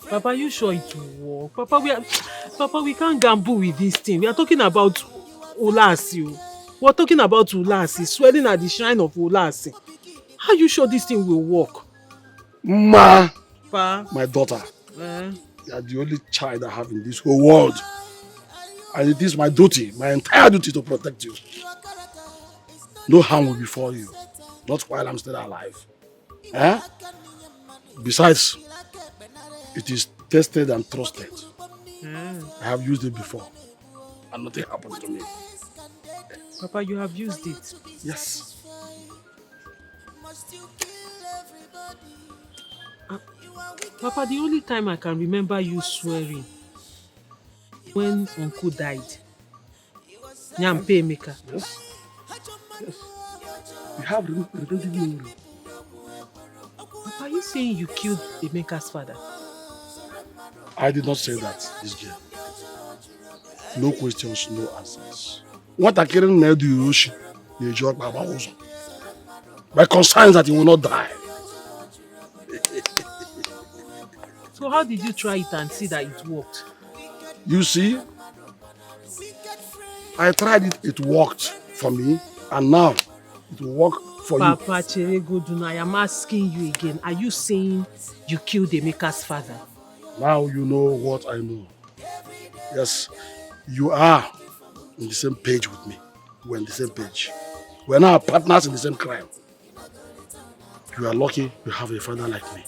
Papa, you sure it will work? Papa, we can't gamble with this thing. We are talking about Ulasi. We're talking about Ulasi, swelling at the shrine of Ulasi. How are you sure this thing will work? Ma, Pa? My daughter, you are the only child I have in this whole world. And it is my duty, my entire duty to protect you. No harm will befall you, not while I'm still alive. Eh? Besides, it is tested and trusted. I have used it before, and nothing happened to me. Papa, you have used it? Yes. Papa, the only time I can remember you swearing when Uncle died. Nyampe Emeka. Yes. Yes. You have repented memory. Papa, are you saying you killed Emeka's father? I did not say that, this girl. No questions, no answers. What I can't do, Yoshi, the joke Baba also. My concern is that he will not die. So how did you try it and see that it worked? You see, I tried it, it worked for me, and now it will work for you. Papa Cheregoduna, I am asking you again, are you saying you killed Emeka's father? Now you know what I know. Yes, you are on the same page with me. We're on the same page. We're now partners in the same crime. You are lucky you have a father like me.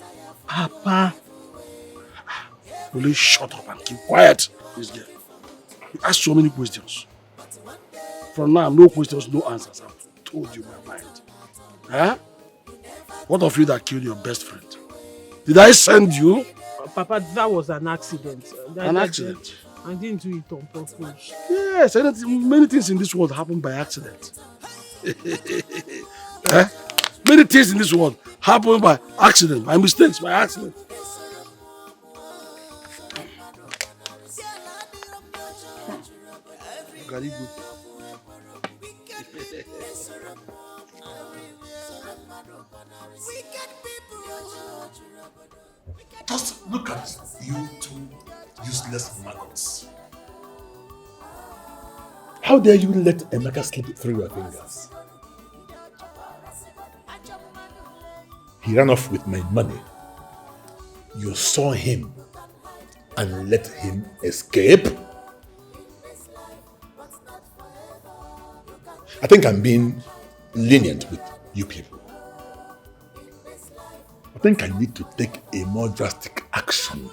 Papa. Will you shut up and keep quiet, this girl? You ask so many questions. From now, no questions, no answers. I've told you my mind. Huh? What of you that killed your best friend? Did I send you? Papa, that was an accident. An accident? I didn't do it on purpose. Yes, many things in this world happen by accident. Eh? Many things in this world happen by accident, by mistakes, by accident. Very good. Just look at you two useless maggots. How dare you let Emeka slip through your fingers? He ran off with my money. You saw him and let him escape? I think I'm being lenient with you people. I think I need to take a more drastic action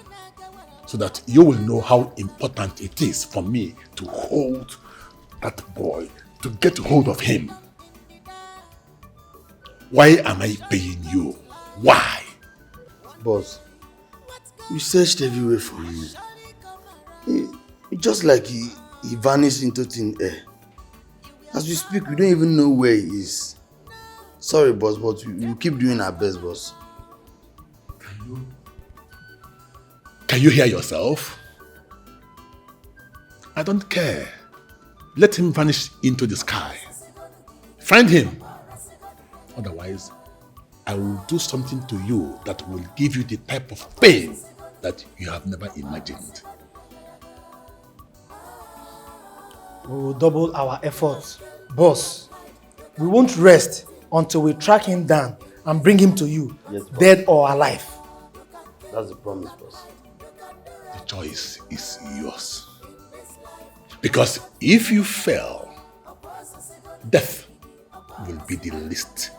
so that you will know how important it is for me to hold that boy, to get hold of him. Why am I paying you? Why? Boss, we searched everywhere for him. It's just like he vanished into thin air. As we speak, we don't even know where he is. Sorry, boss, but we keep doing our best, boss. Can you hear yourself? I don't care. Let him vanish into the sky. Find him. Otherwise, I will do something to you that will give you the type of pain that you have never imagined. We will double our efforts. Boss, we won't rest until we track him down and bring him to you, yes, dead or alive. That's the promise, boss. The choice is yours. Because if you fail, death will be the least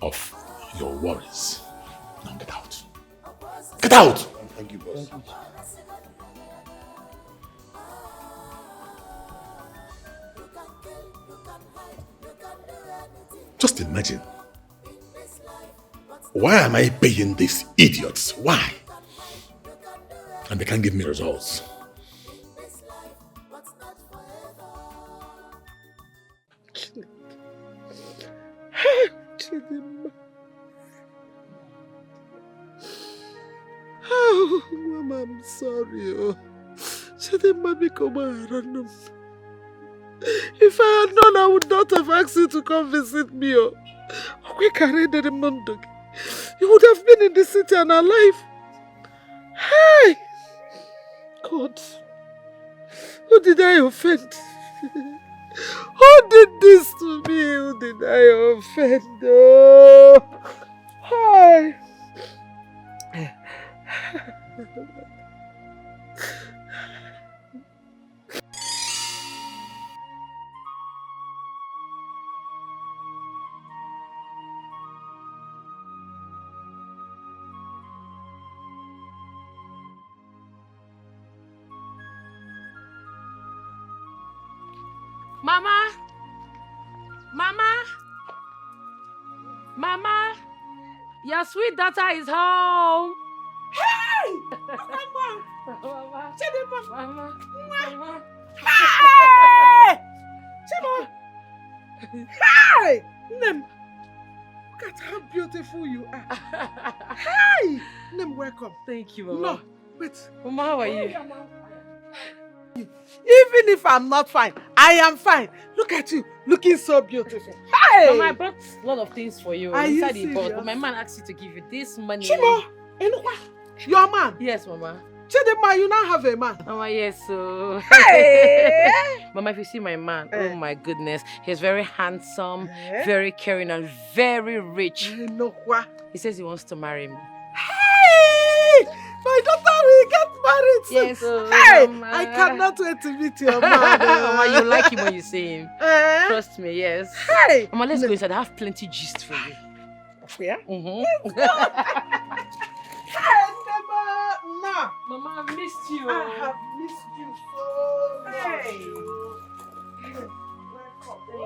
of your worries. Now get out. Get out! Thank you, boss. Thank you. Just imagine. Why am I paying these idiots? Why? And they can't give me results. Oh, Mama, I'm sorry. Chidinma, become a random. If I had known, I would not have asked you to come visit me. You would have been in the city and alive. Hey! God, who did I offend? Who did this to me? Who did I offend? Oh! Hi! Mama! Mama! Mama! Your sweet daughter is home! Hey! Mama! Mama! Mama! Hey! Chima! Hey! Nem! Look at how beautiful you are. Hey! Nem, welcome. Thank you, Mama. No, wait. Mama, how are you? Even if I'm not fine, I am fine. Look at you, looking so beautiful. Hey! Mama, I bought a lot of things for you Are you inside the box, serious? but my man asked you to give you this money. Chimo! Your man? Yes, Mama. Chidinma, you now have a man. Mama, yes, so... Hey! Mama, if you see my man, oh my goodness, he's very handsome, very caring, and very rich. He says he wants to marry me. Hey! My daughter will get married soon. Yes, hey! Mama. I cannot wait to meet your man. Mama, you like him when you see him. Trust me, yes. Hey! Mama, let's go inside. I have plenty gist for you. Yeah? Mm-hmm. Hey, Mama! Mama, I missed you. I have missed you so much. Hey! Welcome. Thank you.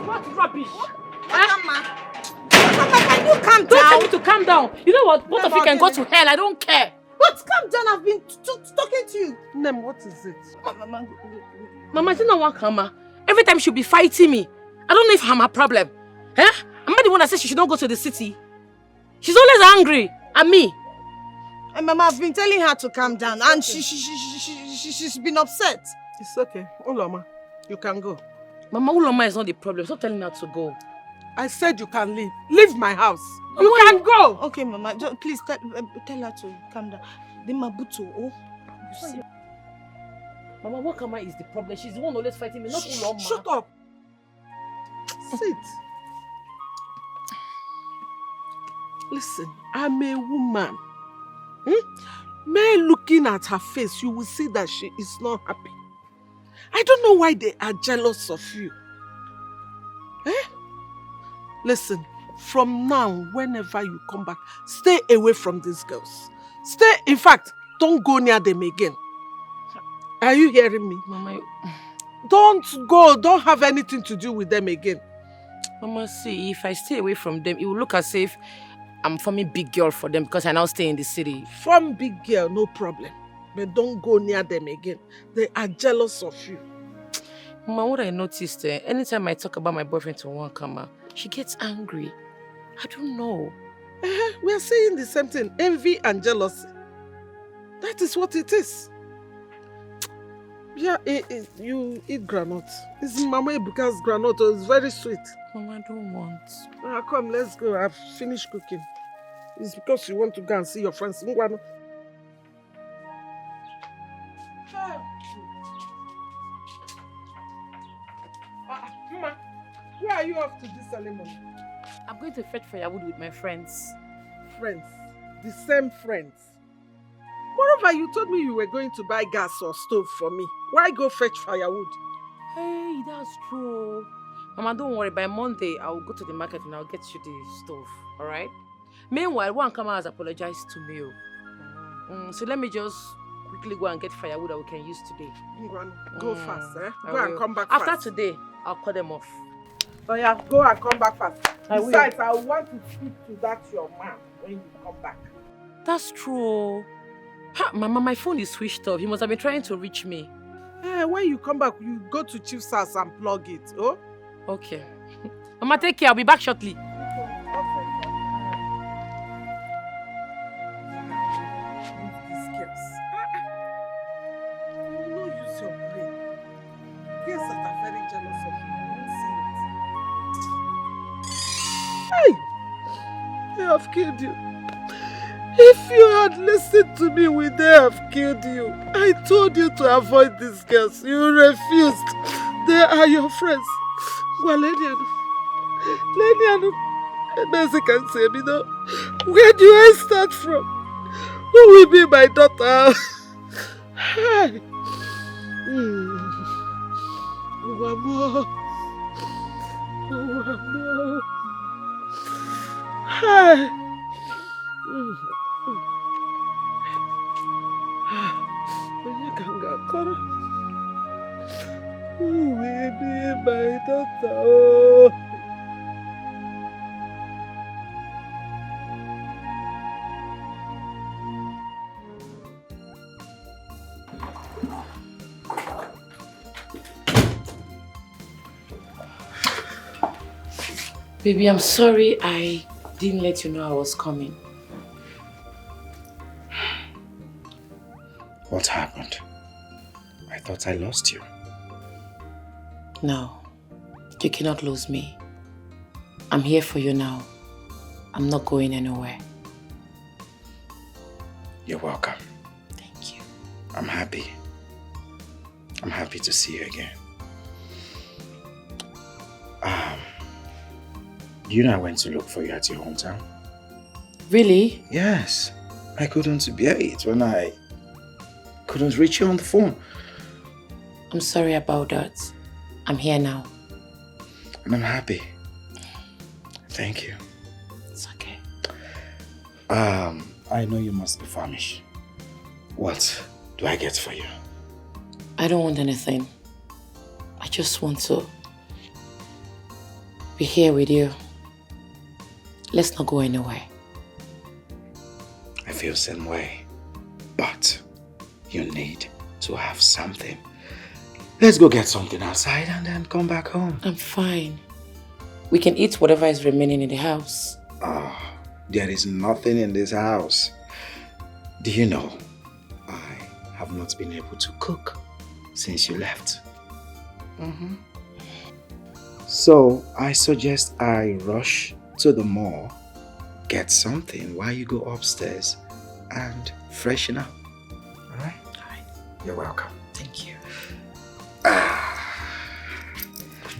What rubbish? Mama, can you calm down? Don't tell me to calm down. You know what? Both of you can go to hell. I don't care. What? Calm down. I've been talking to you. Nem, what is it? Mama, is it not one Kama? Every time she'll be fighting me. I don't know if I'm her problem. Huh? Am I the one that said she should not go to the city? She's always angry at me. And Mama, I've been telling her to calm down, and she's been upset. It's okay. Uloma, you can go. Mama, Uloma is not the problem. Stop telling her to go. I said you can leave. Leave my house. You can go. Okay, Mama. Please tell her to calm down. The Mabuto, oh. You see. Mama, what Kama is the problem? She's the one always fighting me, not Uloma. Shut up. Sit. Listen, I'm a woman. Mere looking at her face, you will see that she is not happy. I don't know why they are jealous of you. Listen, from now, whenever you come back, stay away from these girls. Stay, in fact, don't go near them again. Are you hearing me? Mama, don't go, don't have anything to do with them again. Mama, see, if I stay away from them, it will look as if I'm forming big girl for them because I now stay in the city. Form big girl, no problem. But don't go near them again. They are jealous of you. Mama, what I noticed, anytime I talk about my boyfriend to one Kama, she gets angry. I don't know. We are saying the same thing. Envy and jealousy. That is what it is. Yeah, you eat granite. It's Mama Ebuka's granite. It's very sweet. Mama, I don't want. Come, let's go. I've finished cooking. It's because you want to go and see your friends. Mama, where are you off to this ceremony? I'm going to fetch firewood with my friends. Friends? The same friends? Moreover, you told me you were going to buy gas or stove for me. Why go fetch firewood? Hey, that's true. Mama, don't worry. By Monday, I'll go to the market and I'll get you the stove. Alright? Meanwhile, one Kama has apologized to me. So let me just quickly go and get firewood that we can use today. Go fast, eh? I Go and will. come back fast. After today, I'll cut them off. Oh yeah, go and come back fast. I will. Besides, I want to speak to that your man when you come back. That's true. Mama, my phone is switched off. He must have been trying to reach me. When you come back, you go to Chief's house and plug it, oh? Okay. Mama, take care. I'll be back shortly. They have killed you. If you had listened to me, would they have killed you? I told you to avoid these girls. You refused. They are your friends. Leniano, Mexican say me no. Where do I start from? Who will be my daughter? Hi. One more. Hi. Who will be my daughter? Baby, I'm sorry I didn't let you know I was coming. What happened? I thought I lost you. No, you cannot lose me. I'm here for you now. I'm not going anywhere. You're welcome. Thank you. I'm happy. I'm happy to see you again. You know I went to look for you at your hometown. Really? Yes. I couldn't bear it when I couldn't reach you on the phone. I'm sorry about that. I'm here now. And I'm happy. Thank you. It's okay. I know you must be famished. What do I get for you? I don't want anything. I just want to be here with you. Let's not go anywhere. I feel the same way. But you need to have something. Let's go get something outside and then come back home. I'm fine. We can eat whatever is remaining in the house. There is nothing in this house. Do you know, I have not been able to cook since you left. So I suggest I rush to the mall, get something while you go upstairs and freshen up. Alright? You're welcome. Thank you.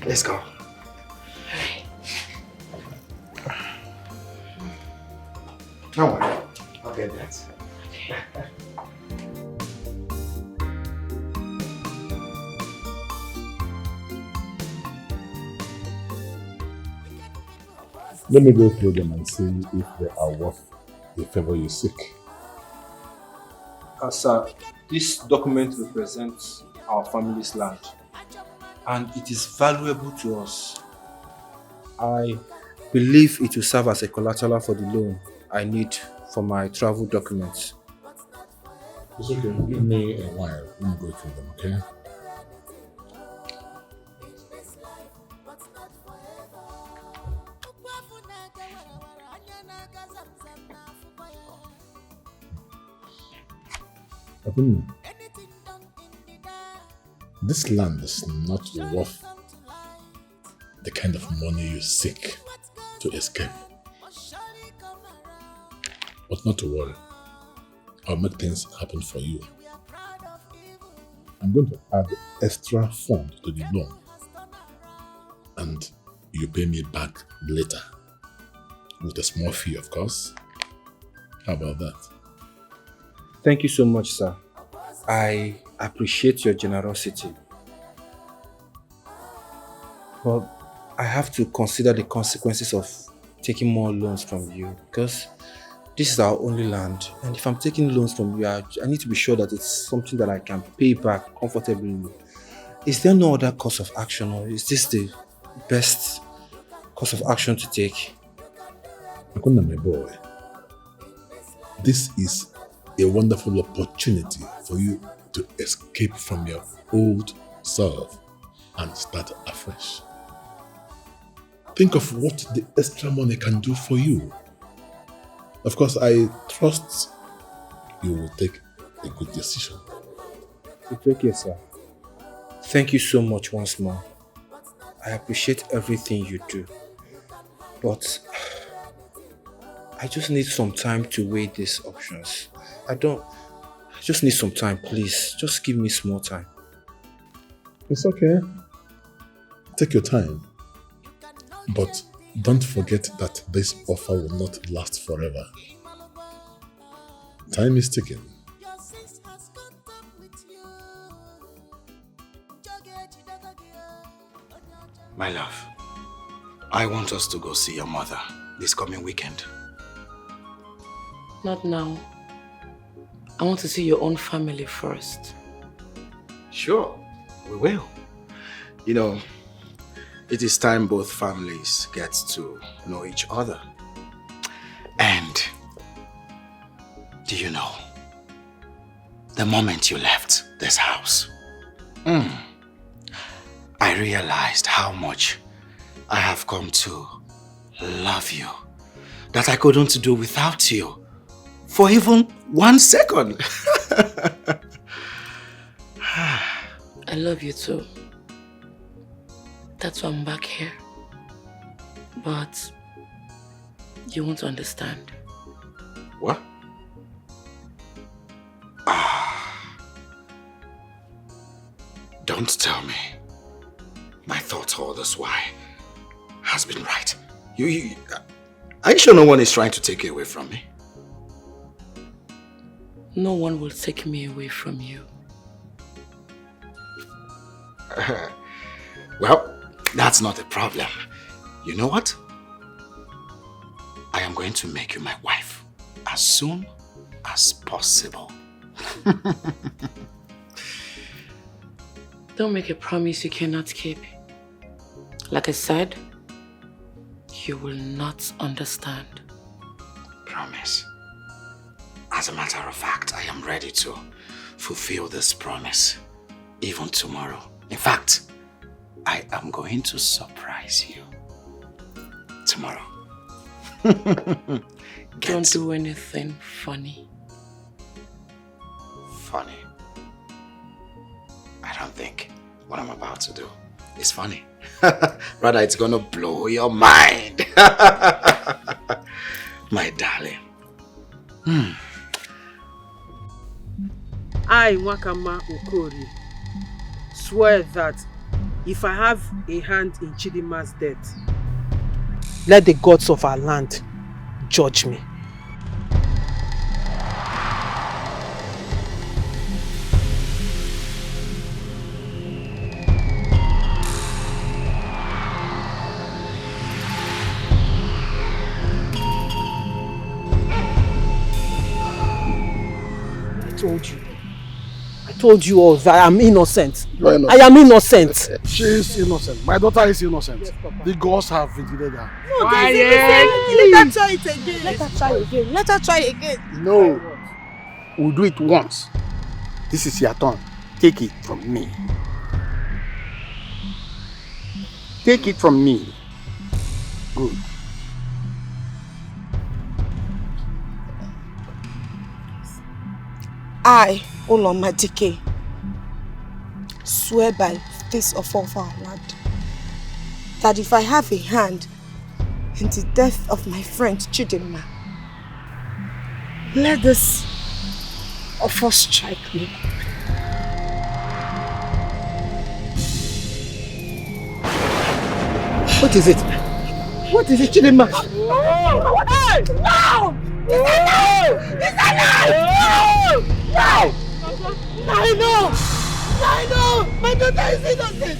Let's go. Don't worry, I'll get that. Let me go through them and see if they are worth the favor you seek. Sir, this document represents our family's land and it is valuable to us. I believe it will serve as a collateral for the loan I need for my travel documents. It's okay, give me a while. Let me go through them, okay? This land is not worth the kind of money you seek to escape. But not to worry. I'll make things happen for you. I'm going to add extra fund to the loan. And you pay me back later. With a small fee, of course. How about that? Thank you so much, sir. I appreciate your generosity. But I have to consider the consequences of taking more loans from you because this is our only land. And if I'm taking loans from you, I need to be sure that it's something that I can pay back comfortably. Is there no other course of action, or is this the best course of action to take? Akuna, my boy, this is a wonderful opportunity for you to escape from your old self and start afresh. Think of what the extra money can do for you. Of course, I trust you will take a good decision. It's okay, sir. Thank you so much once more. I appreciate everything you do. But I just need some time to weigh these options. I just need some time, please. Just give me small time. It's okay. Take your time. But don't forget that this offer will not last forever. Time is ticking. My love, I want us to go see your mother this coming weekend. Not now. I want to see your own family first. Sure, we will. You know, it is time both families get to know each other. And do you know, the moment you left this house, I realized how much I have come to love you, that I couldn't do without you for even 1 second. I love you too. That's why I'm back here. But you won't understand. What? Don't tell me. My thoughts all this while has been right. Are you sure no one is trying to take you away from me? No one will take me away from you. Well, that's not a problem. You know what? I am going to make you my wife as soon as possible. Don't make a promise you cannot keep. Like I said, you will not understand. Promise. As a matter of fact, I am ready to fulfill this promise even tomorrow. In fact, I am going to surprise you tomorrow. Don't do anything funny. Funny? I don't think what I'm about to do is funny. Rather, it's gonna blow your mind. My darling. I, Wakama Okori, swear that if I have a hand in Chidima's death, let the gods of our land judge me. I told you all that I am innocent. You are innocent. I am innocent. She is innocent. My daughter is innocent. Yes, the gods have vindicated her. No, let her try it again. Let her try again. Let her try again. No. We'll do it once. This is your turn. Take it from me. Take it from me. Good. I, Olomadike, swear by this of our land that if I have a hand in the death of my friend Chidinma, let this offer strike me. What is it? What is it, Chidinma? Hey! No! It's a lie! No! No! No! My daughter is innocent!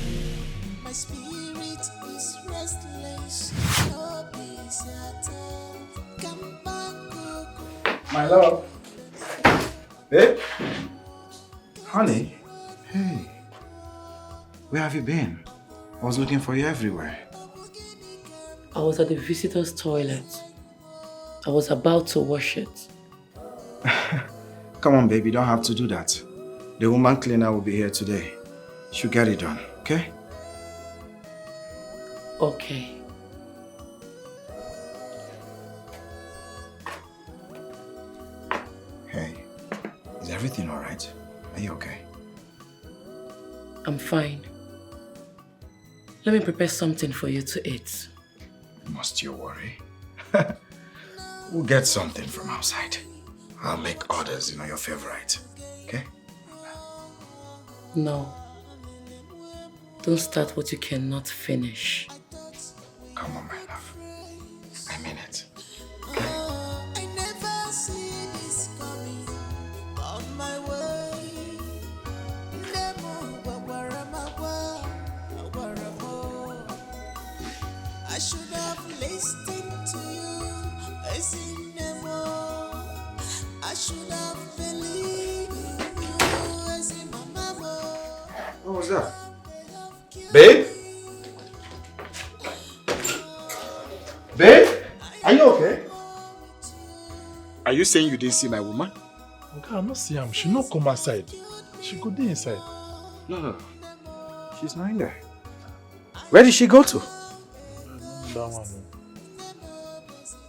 My spirit is restless. No peace at all. Come back, My love. Babe? Honey? Hey. Where have you been? I was looking for you everywhere. I was at the visitor's toilet. I was about to wash it. Come on, baby, you don't have to do that. The woman cleaner will be here today. She'll get it done, okay? Okay. Hey, is everything all right? Are you okay? I'm fine. Let me prepare something for you to eat. Must you worry? We'll get something from outside. I'll make orders, your favorite. Okay? No. Don't start what you cannot finish. Come on, my love. I mean it. I never see this coming on my way. I should have listened to you. I should have believed you. What was that? Babe? Babe? Are you okay? Are you saying you didn't see my woman? Okay, I'm not seeing her. She not come outside. She go there inside. No. She's not in there. Where did she go to? That one.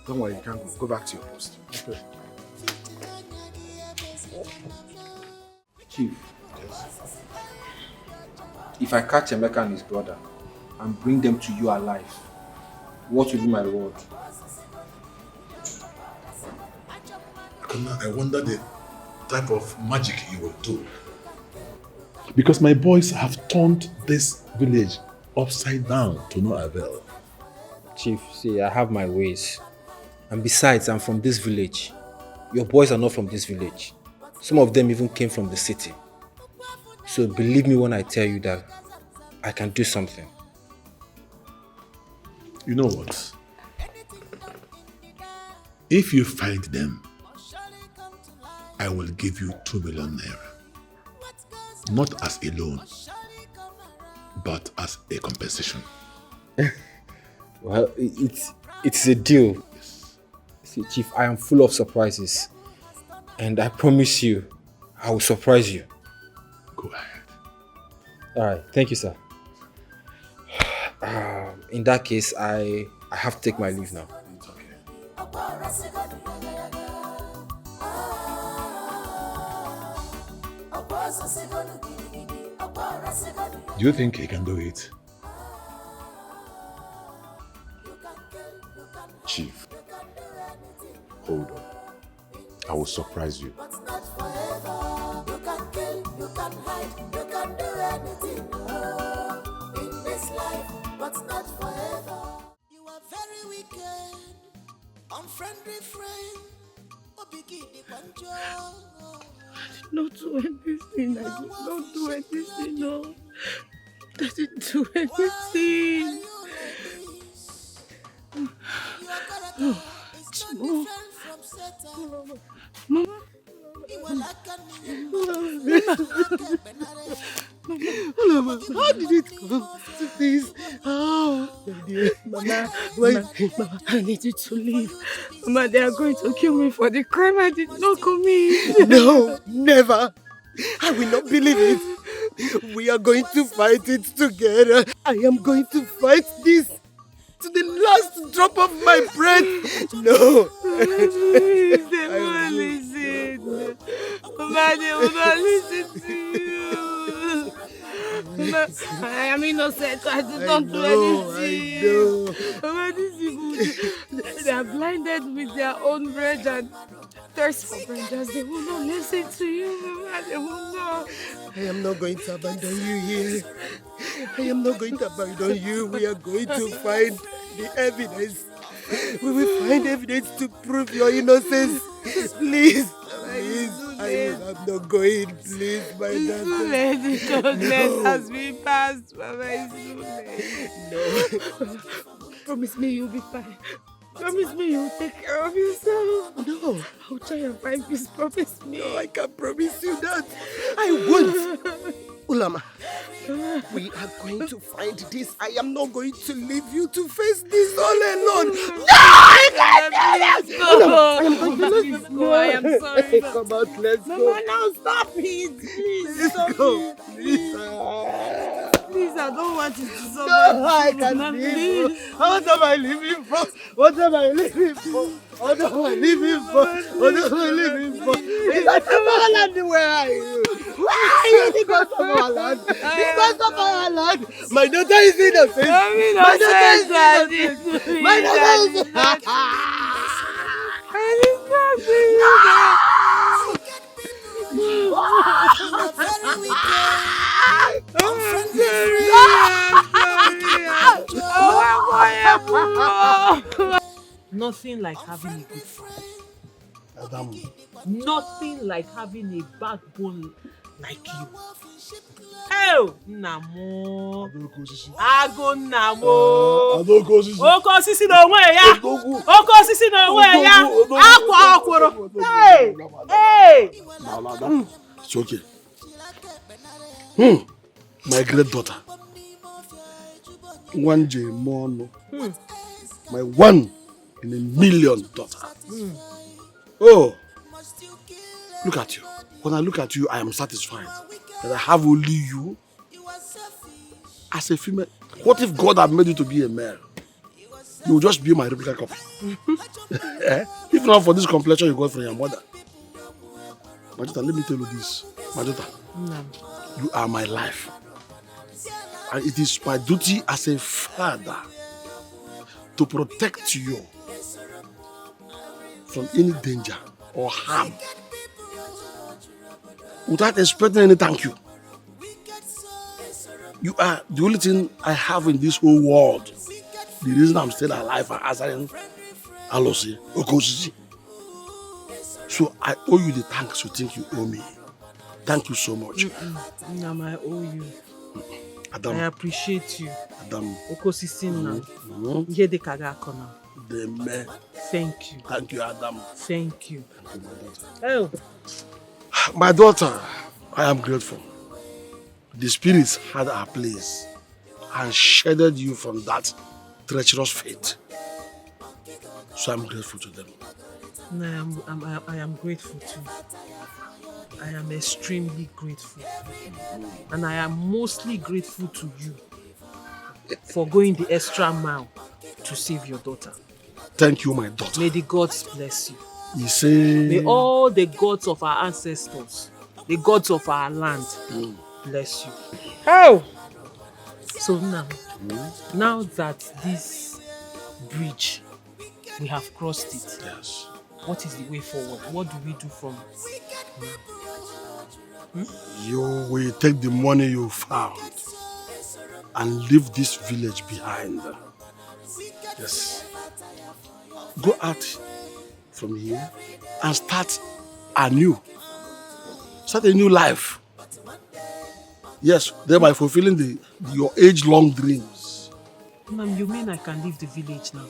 Don't worry, you can go. Go back to your post. Okay. Chief, if I catch Emeka and his brother and bring them to you alive, what will be my reward? I wonder the type of magic you will do. Because my boys have turned this village upside down to no avail. Chief, see, I have my ways. And besides, I'm from this village. Your boys are not from this village. Some of them even came from the city. So believe me when I tell you that I can do something. You know what? If you find them, I will give you 2 million naira. Not as a loan, but as a compensation. Well, it's a deal. See, Chief, I am full of surprises. And I promise you, I will surprise you. Go ahead. Alright, thank you, sir. In that case, I have to take my leave now. It's okay. Do you think he can do it? Chief, hold on. I will surprise you. You can kill, you can hide, you can do anything in this life, but not forever. You are very wicked, unfriendly friend. I did not do anything. I did not do anything. No. I didn't do anything. Oh, Mama. Mama, how did it come to this? How? Mama, I need you to leave. Mama, they are going to kill me for the crime I did not commit. No, never. I will not believe it. We are going to fight it together. I am going to fight this to the last drop of my breath. No. Please, they won't listen. Mama, they will not listen to you. Mama, I am innocent. I did not do anything. I know. Mama, these people, they are blinded with their own bread and thirst for branches. They will not listen to you, Mama. They will not. I am not going to abandon you here. I am not going to abandon you. We are going to find the evidence. We will find evidence to prove your innocence. Please. Please. I'm not going. Please, my daughter. It's too late. The judgment has been passed, Mama. It's too late. No. Promise me you'll be fine. Promise me you'll take care of yourself. No. I'll try and find peace. Promise me. No, I can't promise you that. I won't. Ulama, we are going to find this. I am not going to leave you to face this all alone. No, I can't do that. No, I am going to let you go. I am sorry. Come out, let's go. Mama, now stop it. Please, stop it. Please, I don't want you to suffer. No, I can't leave. What am I living for? What am I living for? What am I living for? What am I living for? Is that Somaliland? Where are you? Where are you? The ghost of our land. The ghost of our land. My daughter is innocent. My daughter is innocent. My daughter is innocent. Nothing like having a good friend. Adam. Nothing like having a backbone like you. Oh, Namo. Ago Namo. Oko sisi no nwe ya. Oko sisi no nwe ya. Akwa akworo. Hey. Hey. No, it's okay. My great daughter. One J Mono. My one in a million daughter. Oh, look at you. When I look at you, I am satisfied that I have only you as a female. What if God had made you to be a male? You will just be my replica copy. If not for this complexion you got from your mother. My daughter, let me tell you this. My daughter, you are my life. And it is my duty as a father to protect you from any danger or harm without expecting any thank you. You are the only thing I have in this whole world. The reason I'm still alive and answering Alosi, Okosisi. So I owe you the thanks you think you owe me. Thank you so much. Nam, I owe you. Adam. I appreciate you. Adam. Okosisi now. Thank you. Thank you, Adam. Thank you. Oh. My daughter, I am grateful. The spirits had our place and shielded you from that treacherous fate. So I'm grateful to them. I am grateful too. I am extremely grateful. And I am mostly grateful to you for going the extra mile to save your daughter. Thank you, my daughter. May the gods bless you. You say... May all the gods of our ancestors, the gods of our land, bless you. Oh! So now that this bridge, we have crossed it. Yes. What is the way forward? What do we do from now? You will take the money you found and leave this village behind. Yes. Go out from here and start anew. Start a new life. Yes, thereby fulfilling your age-long dreams. Ma'am, you mean I can leave the village now?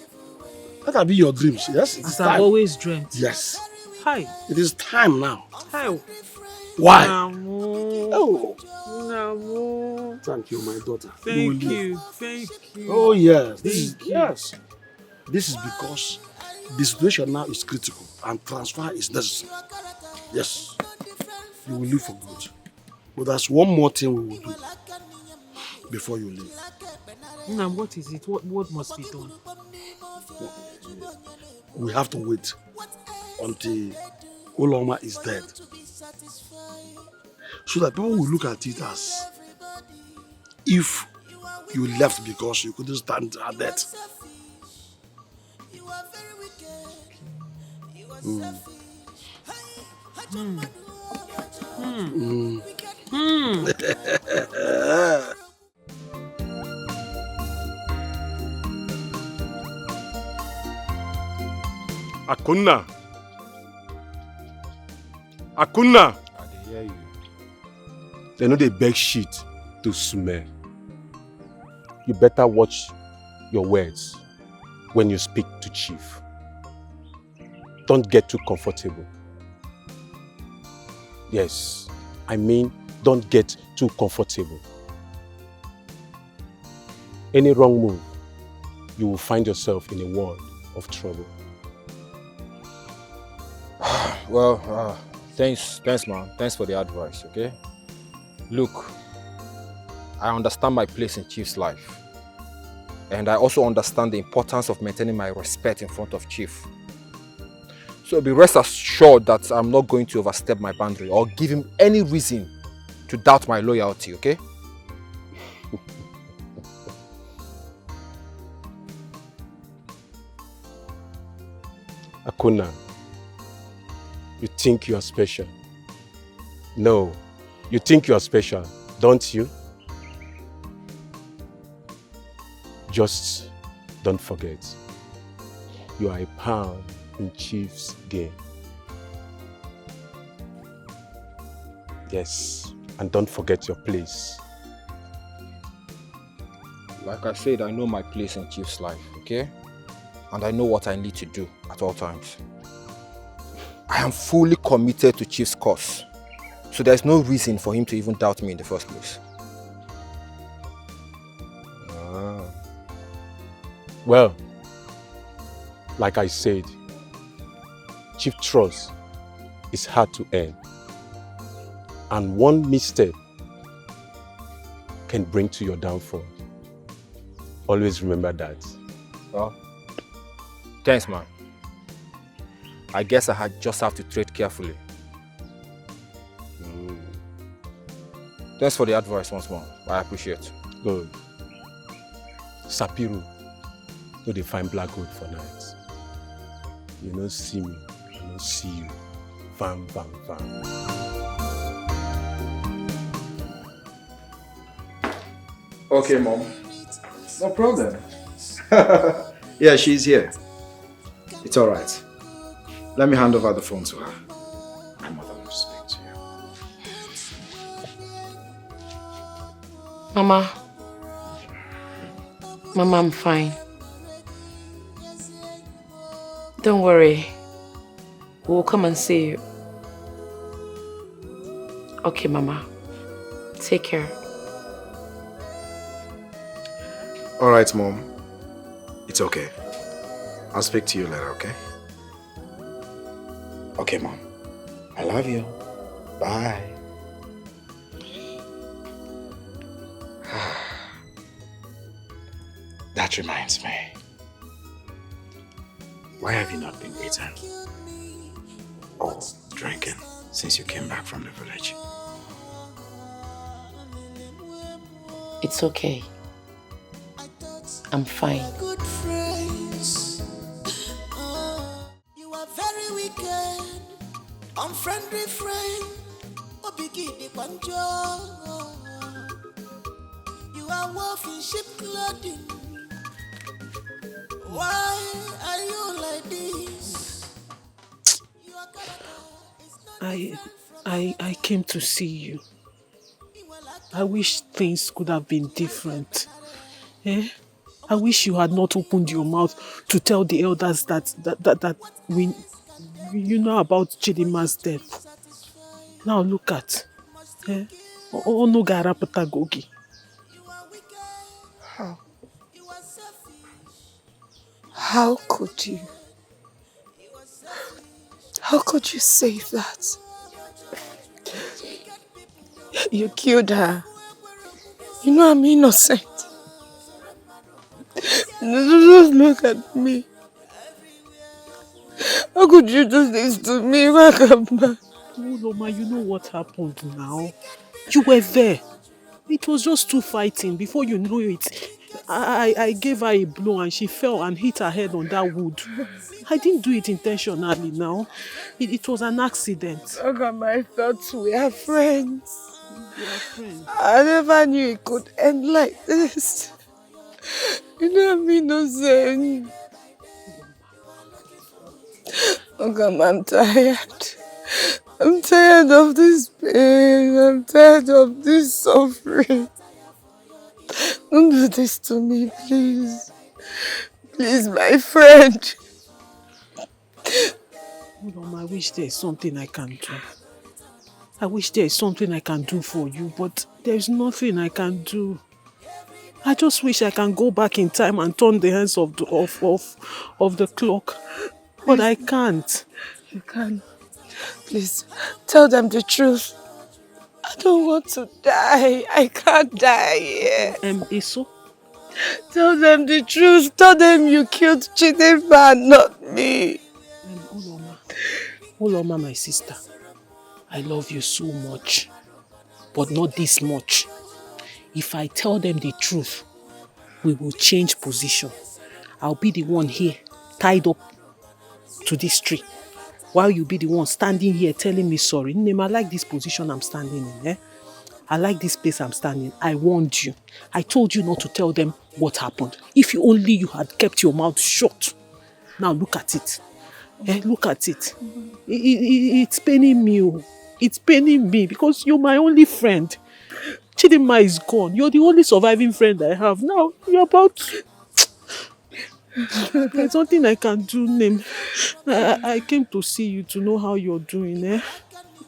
That will be your dreams, yes? As I've always dreamt. Yes. Hi. It is time now. Hi. Why? Namo. Oh. Namo. Thank you, my daughter. Thank you. Thank you. Oh yes. This is Thank you. yes. This is because the situation now is critical and transfer is necessary. Yes. You will leave for good. But there's one more thing we will do before you leave. Now, what is it? What must be done? We have to wait until Oloma is dead. So that people will look at it as if you left because you couldn't stand her death. Mm. Mm. Akunna. Akunna. I dey hear you. They know they beg shit to smell. You better watch your words when you speak to Chief. Don't get too comfortable. Yes, I mean, don't get too comfortable. Any wrong move, you will find yourself in a world of trouble. Well, thanks man. Thanks for the advice, okay? Look, I understand my place in Chief's life. And I also understand the importance of maintaining my respect in front of Chief. So be rest assured that I'm not going to overstep my boundary or give him any reason to doubt my loyalty, okay? Akunna, you think you are special? No, you think you are special, don't you? Just don't forget, you are a pawn in Chief's game. Yes, and don't forget your place. Like I said, I know my place in Chief's life, okay? And I know what I need to do at all times. I am fully committed to Chief's cause. So there's no reason for him to even doubt me in the first place. Well, like I said, Chief trust is hard to earn. And one misstep can bring to your downfall. Always remember that. Well, thanks, man. I guess I just have to tread carefully. Thanks for the advice once more. I appreciate it. Good. Sapiru, no dey find black gold for night. You no see me, I no see you. Vam, vam, vam. Okay, Mom. No problem. Yeah, she's here. It's all right. Let me hand over the phone to her. My mother wants to speak to you. Mama. Mama, I'm fine. Don't worry. We'll come and see you. Okay, Mama. Take care. All right, Mom. It's okay. I'll speak to you later, okay? Okay, Mom. I love you. Bye. That reminds me. Why have you not been eating or drinking since you came back from the village? It's okay. I'm fine. Good friends. You are very wicked, unfriendly friend. You are wolf in sheep clothing. Why are you like this? I came to see you. I wish things could have been different. I wish you had not opened your mouth to tell the elders that You know about Chidima's death. Now look at. Ono garapata gogi. How could you? How could you say that? You killed her. You know I'm innocent. Just look at me. How could you do this to me, Wakamba? Loma, you know what happened now? You were there. It was just two fighting. Before you know it, I gave her a blow and she fell and hit her head on that wood. I didn't do it intentionally now. It was an accident. Wakamba, I thought we are friends. We are friends. I never knew it could end like this. You know I'm innocent. Wakamba, I'm tired. I'm tired of this pain. I'm tired of this suffering. Don't do this to me, please. Please, my friend. I wish there's something I can do. I wish there's something I can do for you, but there's nothing I can do. I just wish I can go back in time and turn the hands of the clock. But I can't. You can. Please, tell them the truth. I don't want to die. I can't die here. Eso? Tell them the truth. Tell them you killed Chidinma, not me. Uloma, my sister. I love you so much. But not this much. If I tell them the truth, we will change position. I'll be the one here, tied up to this tree, while you be the one standing here telling me sorry. Name, I like this position I'm standing in. I like this place I'm standing. I warned you. I told you not to tell them what happened. If only you had kept your mouth shut. Now look at it. Look at it. It's paining me. It's paining me because you're my only friend. Chidinma is gone. You're the only surviving friend I have. Now you're about to... There's nothing I can do, Name. I came to see you to know how you're doing.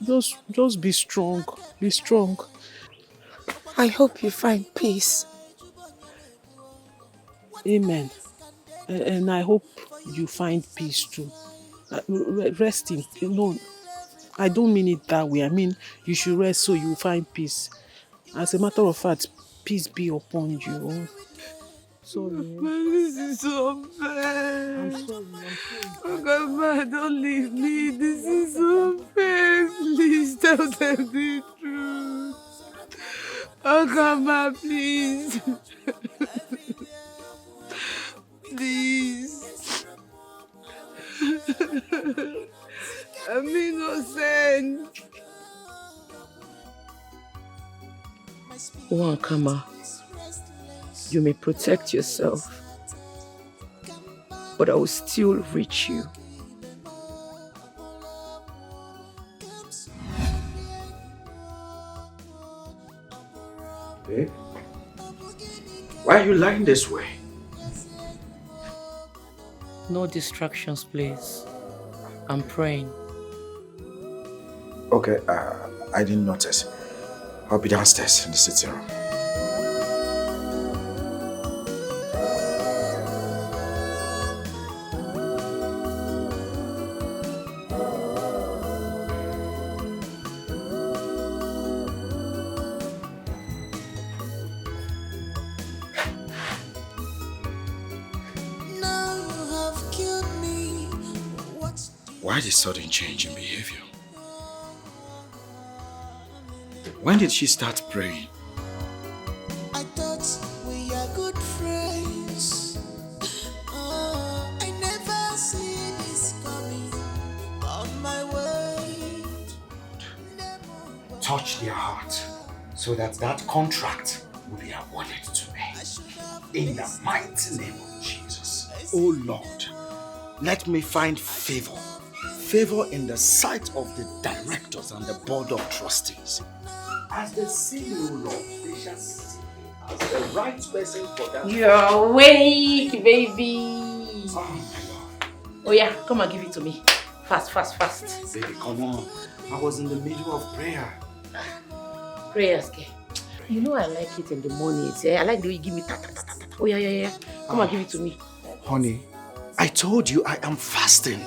Just be strong. Be strong. I hope you find peace. Amen. And I hope you find peace too. Resting. No, I don't mean it that way. I mean you should rest so you find peace. As a matter of fact, peace be upon you. Sorry. This is unfair. I'm sorry. Oh God, man, don't leave me. This is unfair. Please tell them the truth. Oh God, man, please. Please. I'm innocent. Wankama, you may protect yourself, but I will still reach you. Babe, why are you lying this way? No distractions, please. I'm praying. Okay, I didn't notice. I'll be downstairs in the sitting room. Why this sudden change in behavior? When did she start praying? I thought we are good friends. I never see this coming on my way. Touch their heart so that that contract will be awarded to me. In the mighty name of Jesus. Oh Lord, let me find favor. Favor in the sight of the directors and the board of trustees. As they see me, O Lord, they shall see me as the right person for that. You're awake, baby. Oh my God. Oh yeah, come and give it to me. Fast. Baby, come on. I was in the middle of prayer. Prayers, okay. You know I like it in the mornings. I like the way you give me ta. Oh yeah. Come and give it to me. Honey, I told you I am fasting.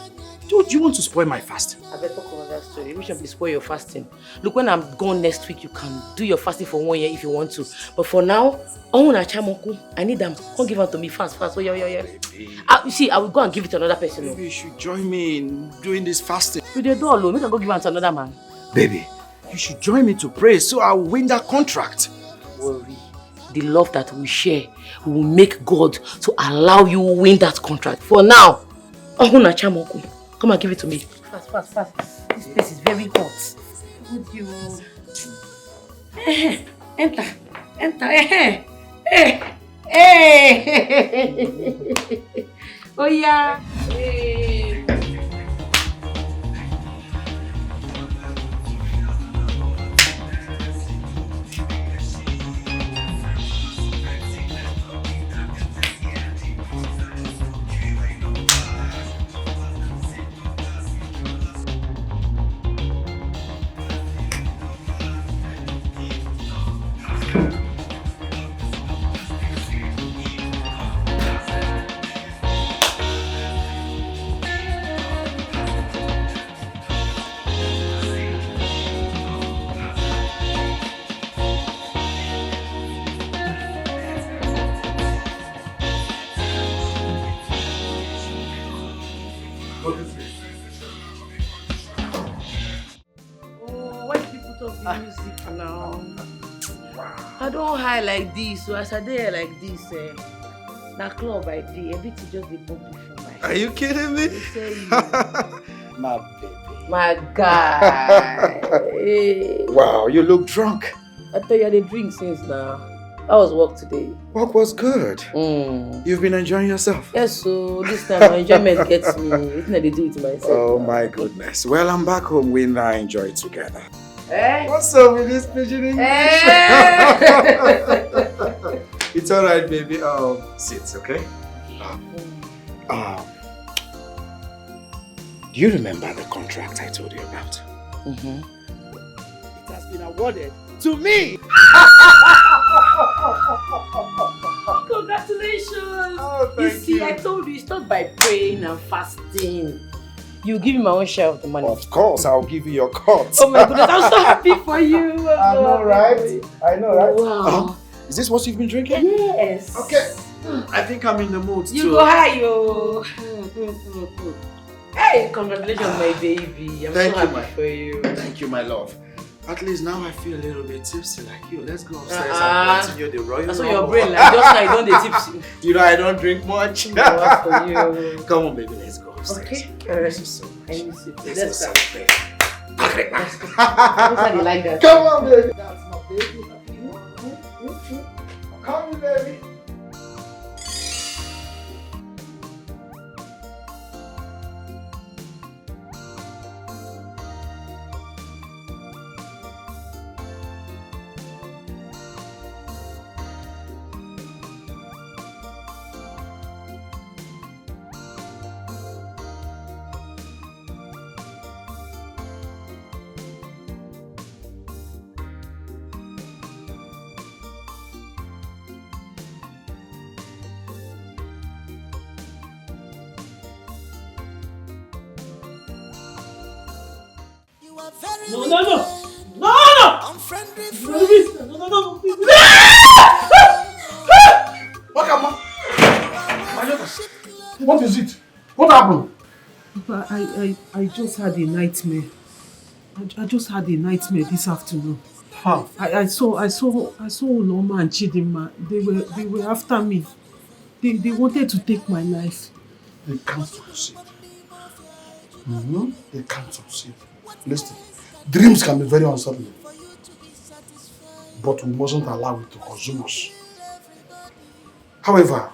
Do you want to spoil my fasting? I better talk about that story. We should be spoil your fasting. Look, when I'm gone next week, you can do your fasting for 1 year if you want to. But for now, I need them. Come give them to me fast. Oh yeah. You see, I will go and give it to another person. Maybe you should join me in doing this fasting. You dey do alone. We can go give it to another man. Baby, you should join me to pray so I will win that contract. Worry. The love that we share will make God to allow you win that contract. For now, come and give it to me. Fast. This place is very hot. Would you? Enter. Oh yeah. Music now. I don't high like this, so as I dey like this, that club I did, everything just dey bump for my. Are you kidding me? My baby. My guy. Hey. Wow, you look drunk. I tell you, I dey drink since now. How was work today? Work was good. You've been enjoying yourself? Yes, so this time my enjoyment gets me. What did I do with myself? Oh my goodness. Well, I'm back home. We and I enjoy it together. Eh? What's up with this pigeon English? It's alright, baby. Sit, okay? Do you remember the contract I told you about? It has been awarded to me! Congratulations! Oh, you see, I told you, start by praying and fasting. You give me my own share of the money. Of course, I'll give you your cut. Oh my goodness, I'm so happy for you. I know, right? Wow. Is this what you've been drinking? Yes. Okay. I think I'm in the mood You too. go high, yo. Hey, congratulations, my baby. I'm Thank so you, happy for you. Thank you, my love. At least now I feel a little bit tipsy like you. Let's go upstairs and continue the royal. That's what your brain like. Just like don't dey tipsy. You know I don't drink much. No, as for you. Come on, baby, let's go upstairs. Okay. Thank you so much. I miss you. Let's go Let's celebrate. go. How do you like that? Come on, baby. That's my baby. Come on, baby. No. What is it? What happened? Papa, I just had a nightmare. I just had a nightmare this afternoon. How? I saw Uloma and Chidinma. They were after me. They wanted to take my life. They can't succeed. They can't succeed. Listen, dreams can be very unsettling. But we mustn't allow it to consume us. However,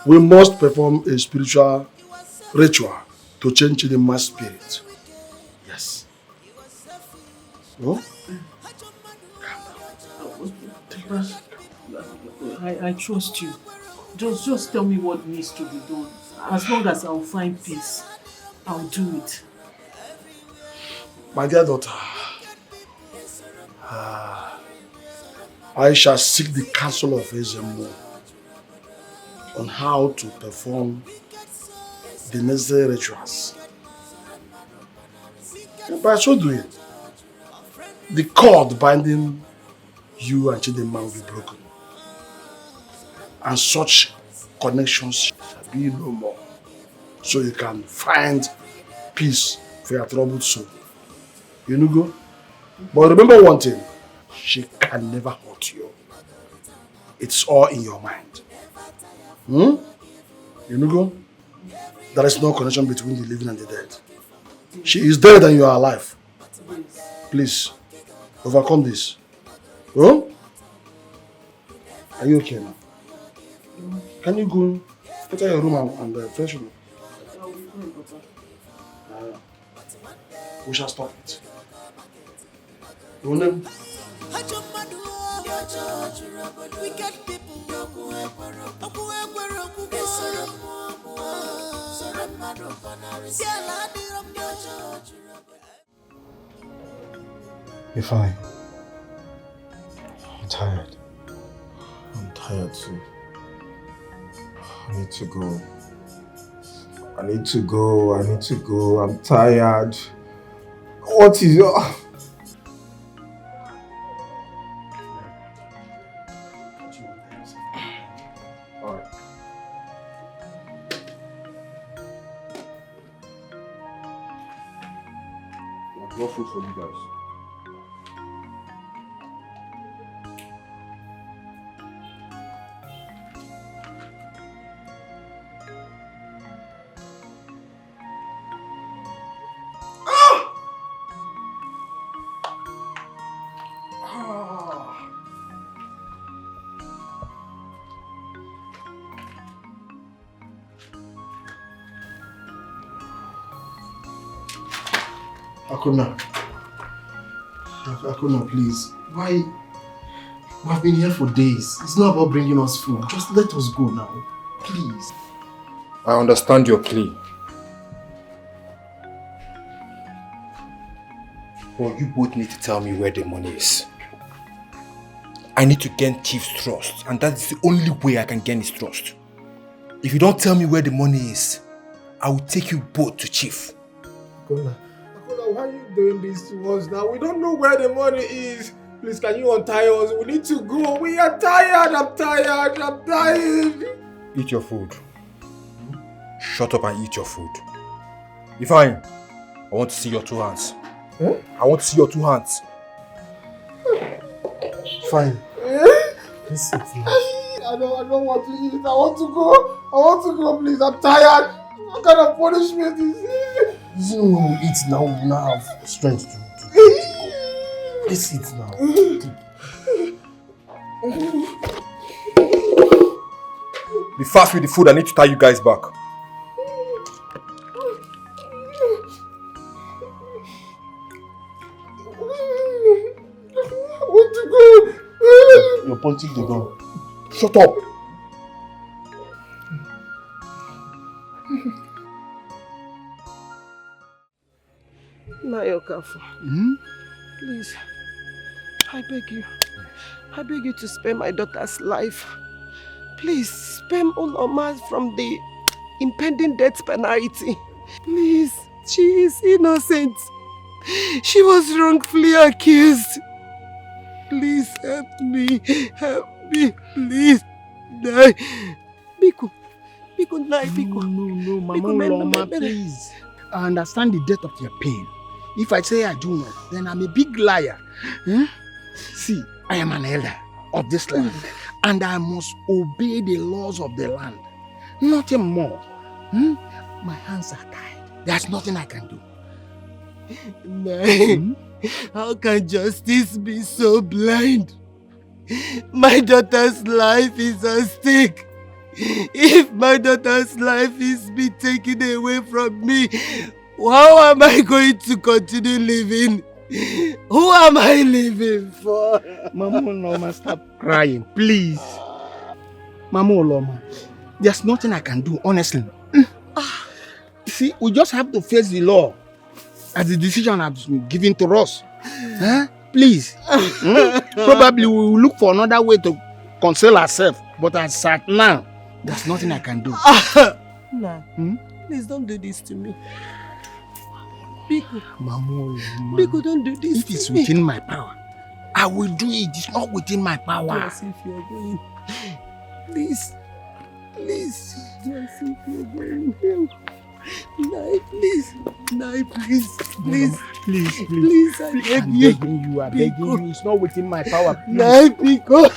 we must perform a spiritual ritual to change the mass spirit. Yes. No? I trust you. Just tell me what needs to be done. As long as I'll find peace, I'll do it. My dear daughter, I shall seek the counsel of Ezemo on how to perform the necessary rituals. And by so doing, the cord binding you and Chidinma will be broken. And such connections shall be no more. So you can find peace for your troubled soul. You know, go? But remember one thing, she can never hurt you. It's all in your mind. You know, go? There is no connection between the living and the dead. She is dead and you are alive. Please, overcome this. Oh? Are you okay now? Can you go enter your room and freshen up? We shall stop it. Your name? You're fine. I'm tired. I'm tired too. I need to go. I need to go. I'm tired. What is your... Alright. I've got food for you guys. Akuna, please. Why? We've been here for days. It's not about bringing us food. Just let us go now. Please. I understand your plea. But you both need to tell me where the money is. I need to gain Chief's trust, and that is the only way I can gain his trust. If you don't tell me where the money is, I will take you both to Chief. Akuna, why are you doing this to us now? We don't know where the money is. Please, can you untie us? We need to go. We are tired. I'm tired. Eat your food. Shut up and eat your food. Ifeanyi, I want to see your two hands. Huh? I want to see your two hands. Fine. Please sit here. I don't want to eat. I want to go. Please. I'm tired. What kind of punishment is this? You know when we eat now, we now have strength to go. Please sit now. Be fast with the food. I need to tie you guys back. I want to go. You're pointing the gun. Shut up. Nayokafu, please, I beg you to spare my daughter's life. Please, spare Uloma from the impending death penalty. Please, she is innocent. She was wrongfully accused. Please help me, please. Die. Biko, die, Biko. No, Mama Uloma, please. I understand the depth of your pain. If I say I do not, then I'm a big liar. See, I am an elder of this land, and I must obey the laws of the land. Nothing more. My hands are tied. There's nothing I can do. How can justice be so blind? My daughter's life is at stake. If my daughter's life is being taken away from me, how am I going to continue living? Who am I living for? Mama Uloma, stop crying, please. Mama Uloma, there's nothing I can do, honestly. See, we just have to face the law. as the decision has been given to us. Please. Probably we will look for another way to console ourselves. But as at now, there's nothing I can do. Nah, please don't do this to me. Biko. Biko, don't do this if it's within my power, I will do it. It's not within my power. Just if you're going. Please. Please. Just if you're going. Nai, please. Nai, please. Please. Please, I beg I'm you. begging you. I'm begging you. It's not within my power. Please. Nai, Biko.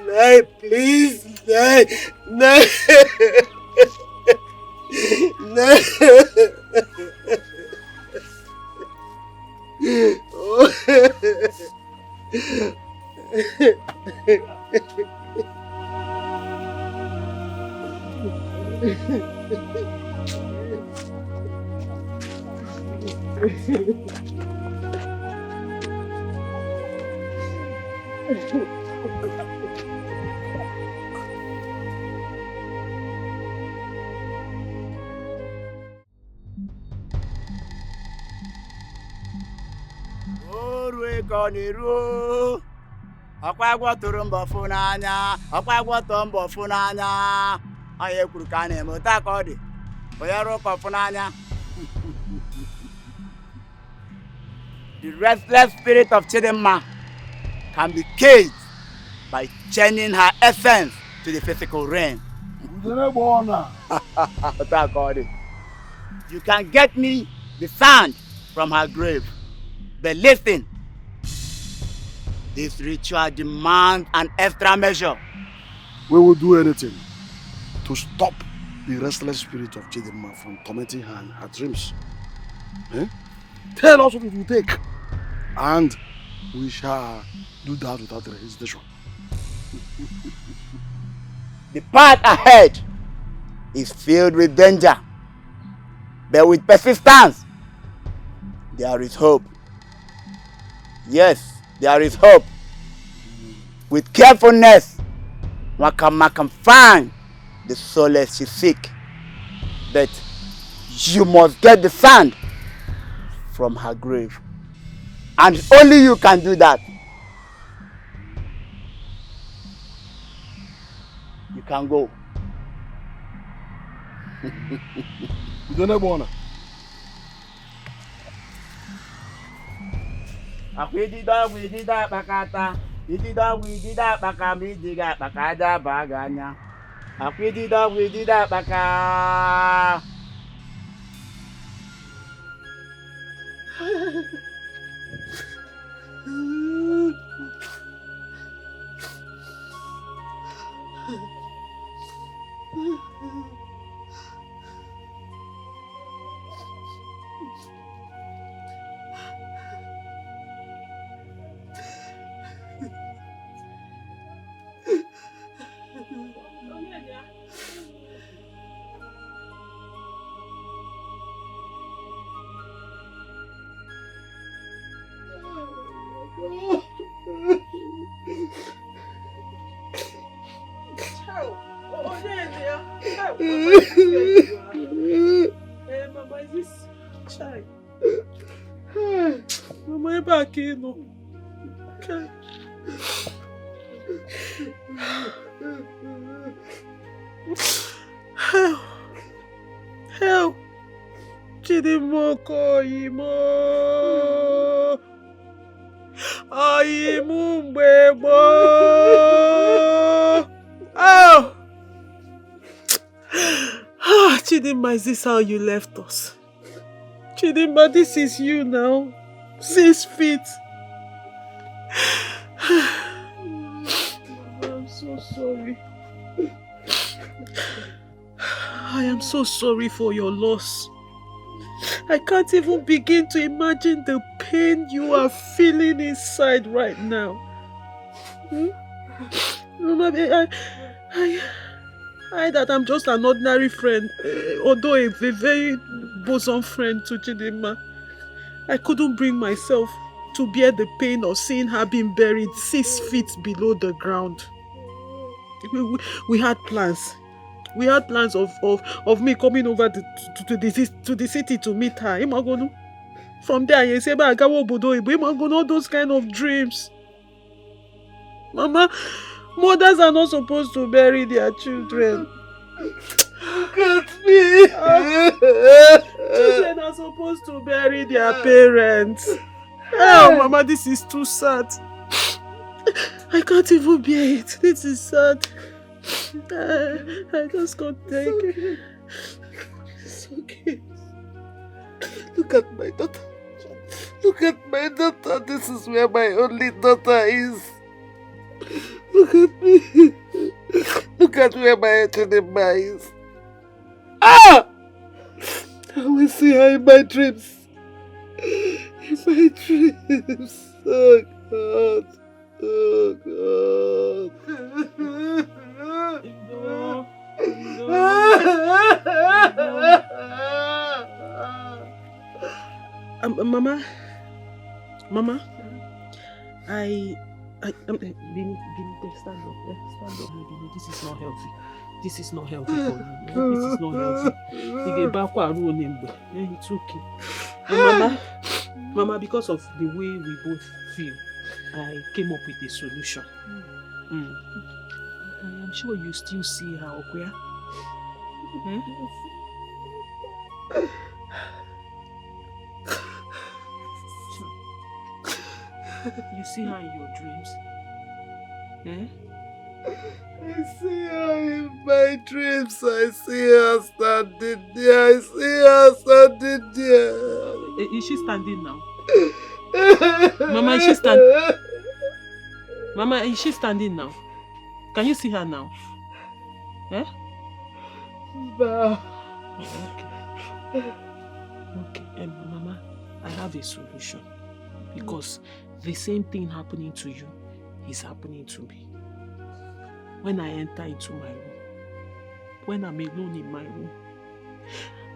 Nai, please. Nai. Nai. Nai. Ọkwa agwọ tụrụ mbọ fụ n'anya, ọkwa agwọ tụọ mbọ fụ n'anya. Onye kwuru ka a na-eme otu aka ọ dị. Onye rụ ụkọ fụ n'anya. The restless spirit of Chidinma can be caged by chaining her essence to the physical realm. You can get me the sand from her grave. But listen, this ritual demands an extra measure. We will do anything to stop the restless spirit of Chidinma from tormenting her in her dreams. Tell us what it will take, and we shall do that without hesitation. The path ahead is filled with danger, but with persistence, there is hope. Yes, there is hope. With carefulness, one can find the solace she seeks. But you must get the sand from her grave. And only you can do that. You can go. Idida bakata, idida baka midiga bakada baganya. Idida baka. Mama, is this child? Mama, I'm back in. Okay. Help! Chidimoko imo. Ayimumbebo. Oh! Chidimma, is this how you left us? Chidimma, this is you now. 6 feet. I'm so sorry. I am so sorry for your loss. I can't even begin to imagine the pain you are feeling inside right now. Mama, I that I'm just an ordinary friend, although a very bosom friend to Chidinma. I couldn't bring myself to bear the pain of seeing her being buried 6 feet below the ground. We had plans. We had plans of me coming over to the city to meet her. From there, you say, all those kind of dreams. Mama, mothers are not supposed to bury their children. Look at me. Children are supposed to bury their parents. Oh, Mama, this is too sad. I can't even bear it. This is sad. I just can't take it. It's okay. Look at my daughter. Look at my daughter. This is where my only daughter is. Look at me. Look at where my Chidimma is. Ah! I will see her in my dreams. In my dreams. Oh God. Oh God. Mama, Bini, stand up. This is not healthy. This is not healthy for you. This is not healthy. It's okay. Mama, because of the way we both feel, I came up with a solution. I am sure you still see her, Okuya. You see her in your dreams? I see her in my dreams. I see her standing there. I see her standing there. Is she standing now? Mama, is she standing? Mama, is she standing now? Can you see her now? Bah. Okay, Mama, I have a solution. Because the same thing happening to you is happening to me. When I enter into my room, when I'm alone in my room,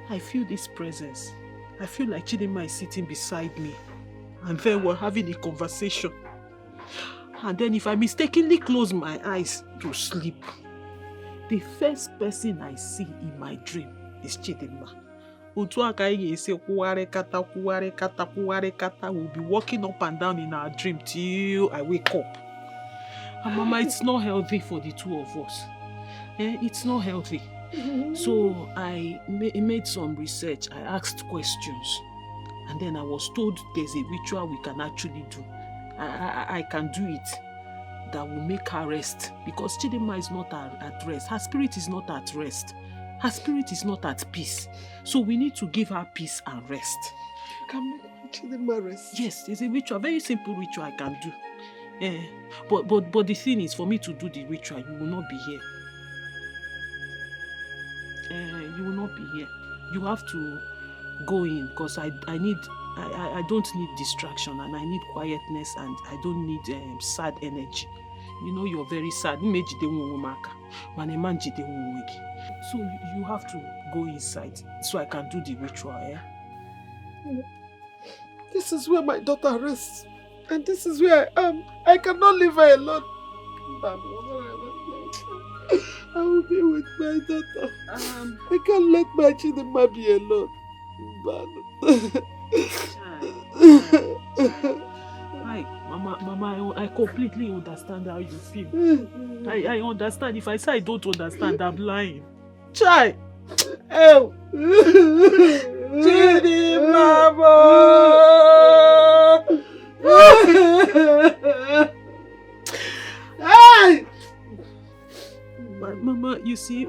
I feel this presence. I feel like Chidimma is sitting beside me. And then we're having a conversation. And then if I mistakenly close my eyes to sleep, the first person I see in my dream is Chidimma. We'll be walking up and down in our dream till I wake up. And Mama, it's not healthy for the two of us. It's not healthy. So I made some research. I asked questions. And then I was told there's a ritual we can actually do. I can do it. That will make her rest. Because Chidimma is not at rest. Her spirit is not at rest. Her spirit is not at peace. So we need to give her peace and rest. You can make Chidimma rest? Yes, there's a ritual, very simple ritual I can do. But the thing is, for me to do the ritual, you will not be here. You will not be here. You have to go in because I don't need distraction and I need quietness and I don't need sad energy. You know you're very sad. So you have to go inside so I can do the ritual. This is where my daughter rests. And this is where I am. I cannot leave her alone. I will be with my daughter. I can't let my Chidimma be alone. Mama, I completely understand how you feel. I understand. If I say I don't understand, I'm lying. Chai! Oh! Chidimma! Hey! Mama, you see,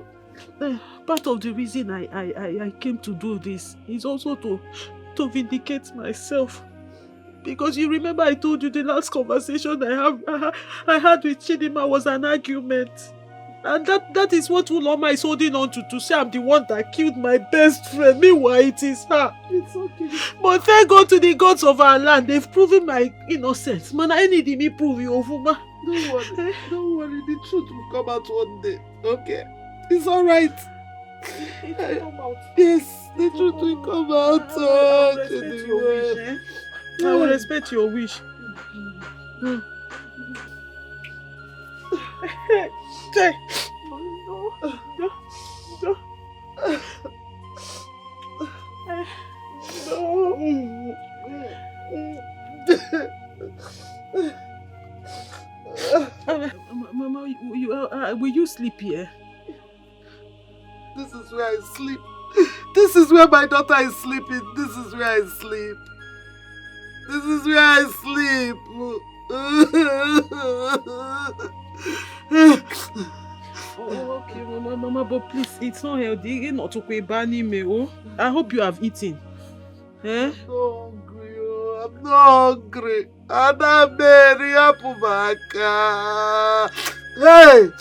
part of the reason I came to do this is also to vindicate myself. Because you remember I told you the last conversation I had with Chidimma was an argument. And that is what Uloma is holding on to say I'm the one that killed my best friend. Meanwhile, it is her. It's okay. But thank God to the gods of our land, they've proven my innocence. Man, I need me prove you, Ofuma. Don't worry, the truth will come out one day. Okay? It's alright. It will come out. Yes, the truth will come out. I will respect your wish. Mama, will you sleep here? This is where I sleep. This is where my daughter is sleeping. This is where I sleep. This is where I sleep. Oh, okay, Mama, but please, it's not healthy. Not to pay bani me. Oh, I hope you have eaten. Eh? I'm not hungry. Oh. I'm not hungry. Hey!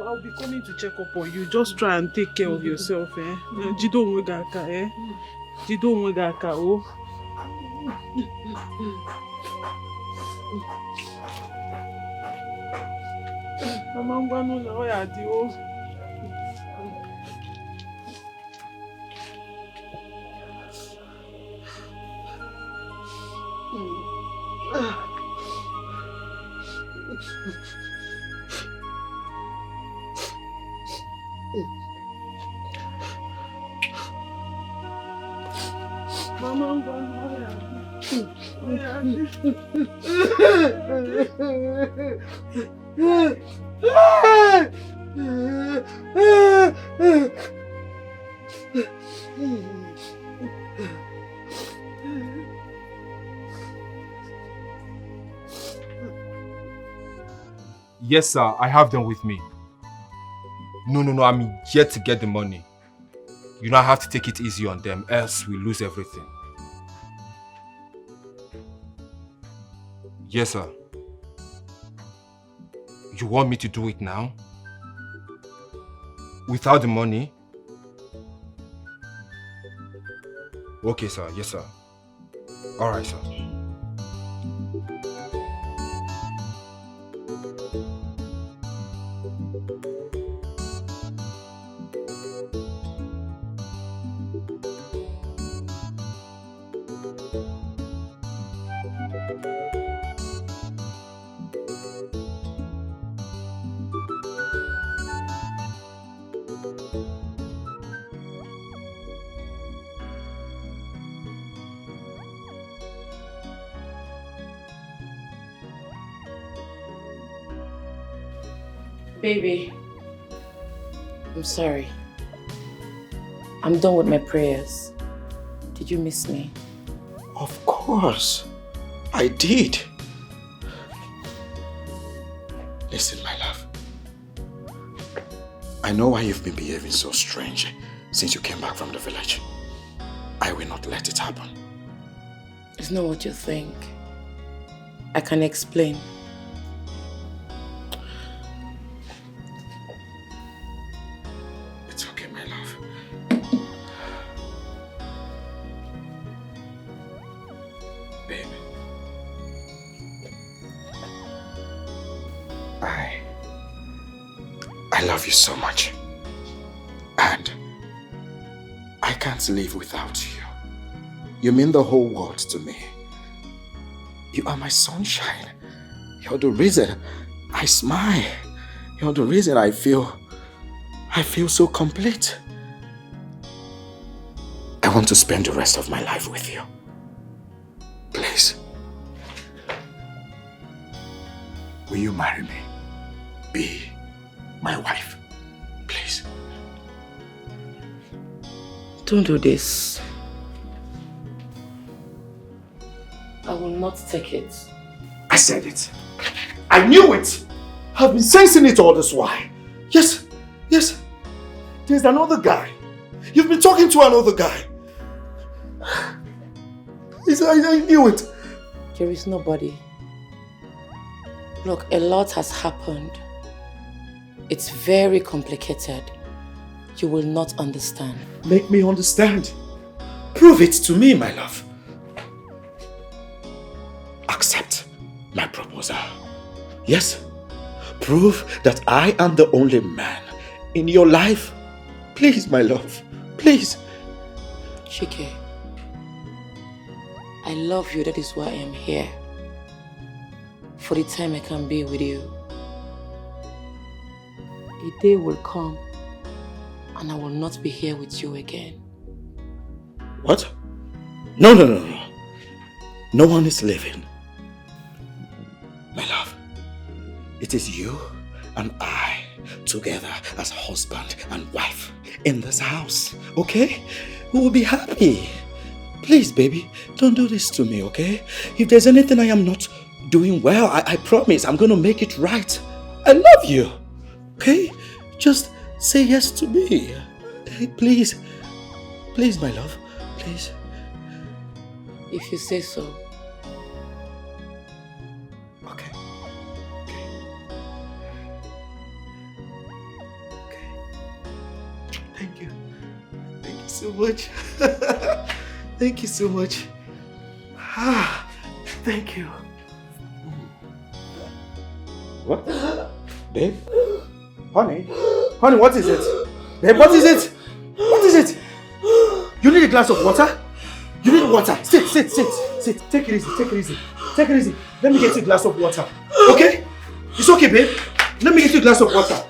I'll be coming to check up on you. Just try and take care of yourself. Eh? Jido mwegaka. Eh? Jido mwegaka. Oh. Mama, ngwanu na oya di o. Mama, ngwanu oya di. Oya di. Yes, sir, I have them with me. No, I'm yet to get the money. You know, I have to take it easy on them, else we lose everything. Yes, sir. You want me to do it now? Without the money? Okay, sir. Yes, sir. All right, sir. Baby, I'm sorry. I'm done with my prayers. Did you miss me? Of course, I did. Listen, my love. I know why you've been behaving so strange since you came back from the village. I will not let it happen. It's not what you think. I can explain. It's okay, my love. Babe. I love you so much. And I can't live without you. You mean the whole world to me. You are my sunshine. You're the reason I smile. You're the reason I feel so complete. I want to spend the rest of my life with you. Please. Will you marry me? Be my wife. Please. Don't do this. I will not take it. I said it. I knew it. I've been sensing it all this while. Yes. There's another guy. You've been talking to another guy. I knew it. There is nobody. Look, a lot has happened. It's very complicated. You will not understand. Make me understand. Prove it to me, my love. Accept my proposal. Yes. Prove that I am the only man in your life. Please, my love. Please. Chike, I love you. That is why I am here. For the time I can be with you. A day will come and I will not be here with you again. What? No. No one is leaving. My love, it is you and I together as husband and wife in this house, okay? We will be happy. Please, baby, don't do this to me, okay? If there's anything I am not doing well, I promise I'm going to make it right. I love you, okay? Just say yes to me. Hey, please. Please, my love. Please. If you say so. Okay. Thank you. Thank you so much. Thank you so much. Thank you. What? Babe? Honey, what is it? Babe, what is it? What is it? You need a glass of water? You need water. Sit. Take it easy. Let me get you a glass of water. Okay? It's okay, babe. Let me get you a glass of water.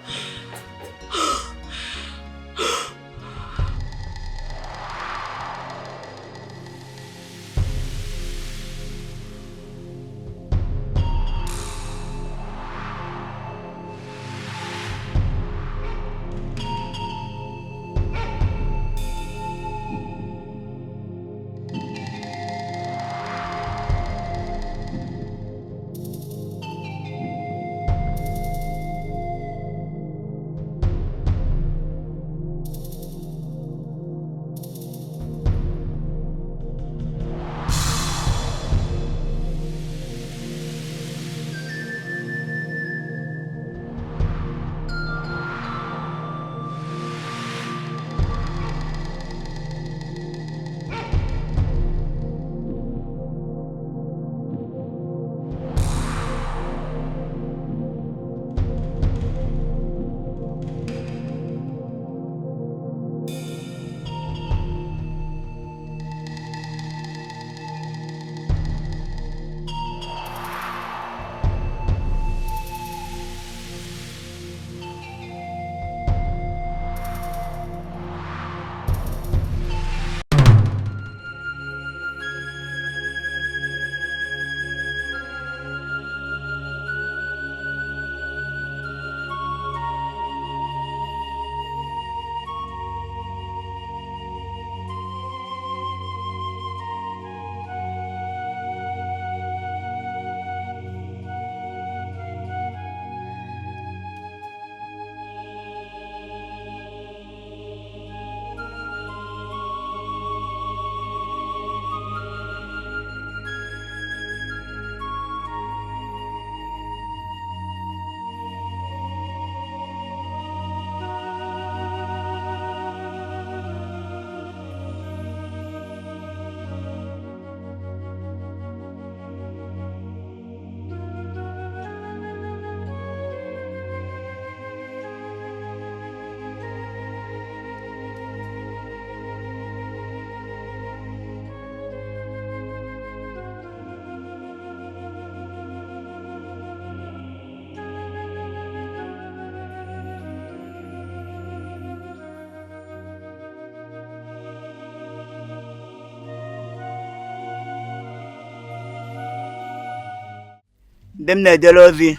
ndị m na-ejere ozi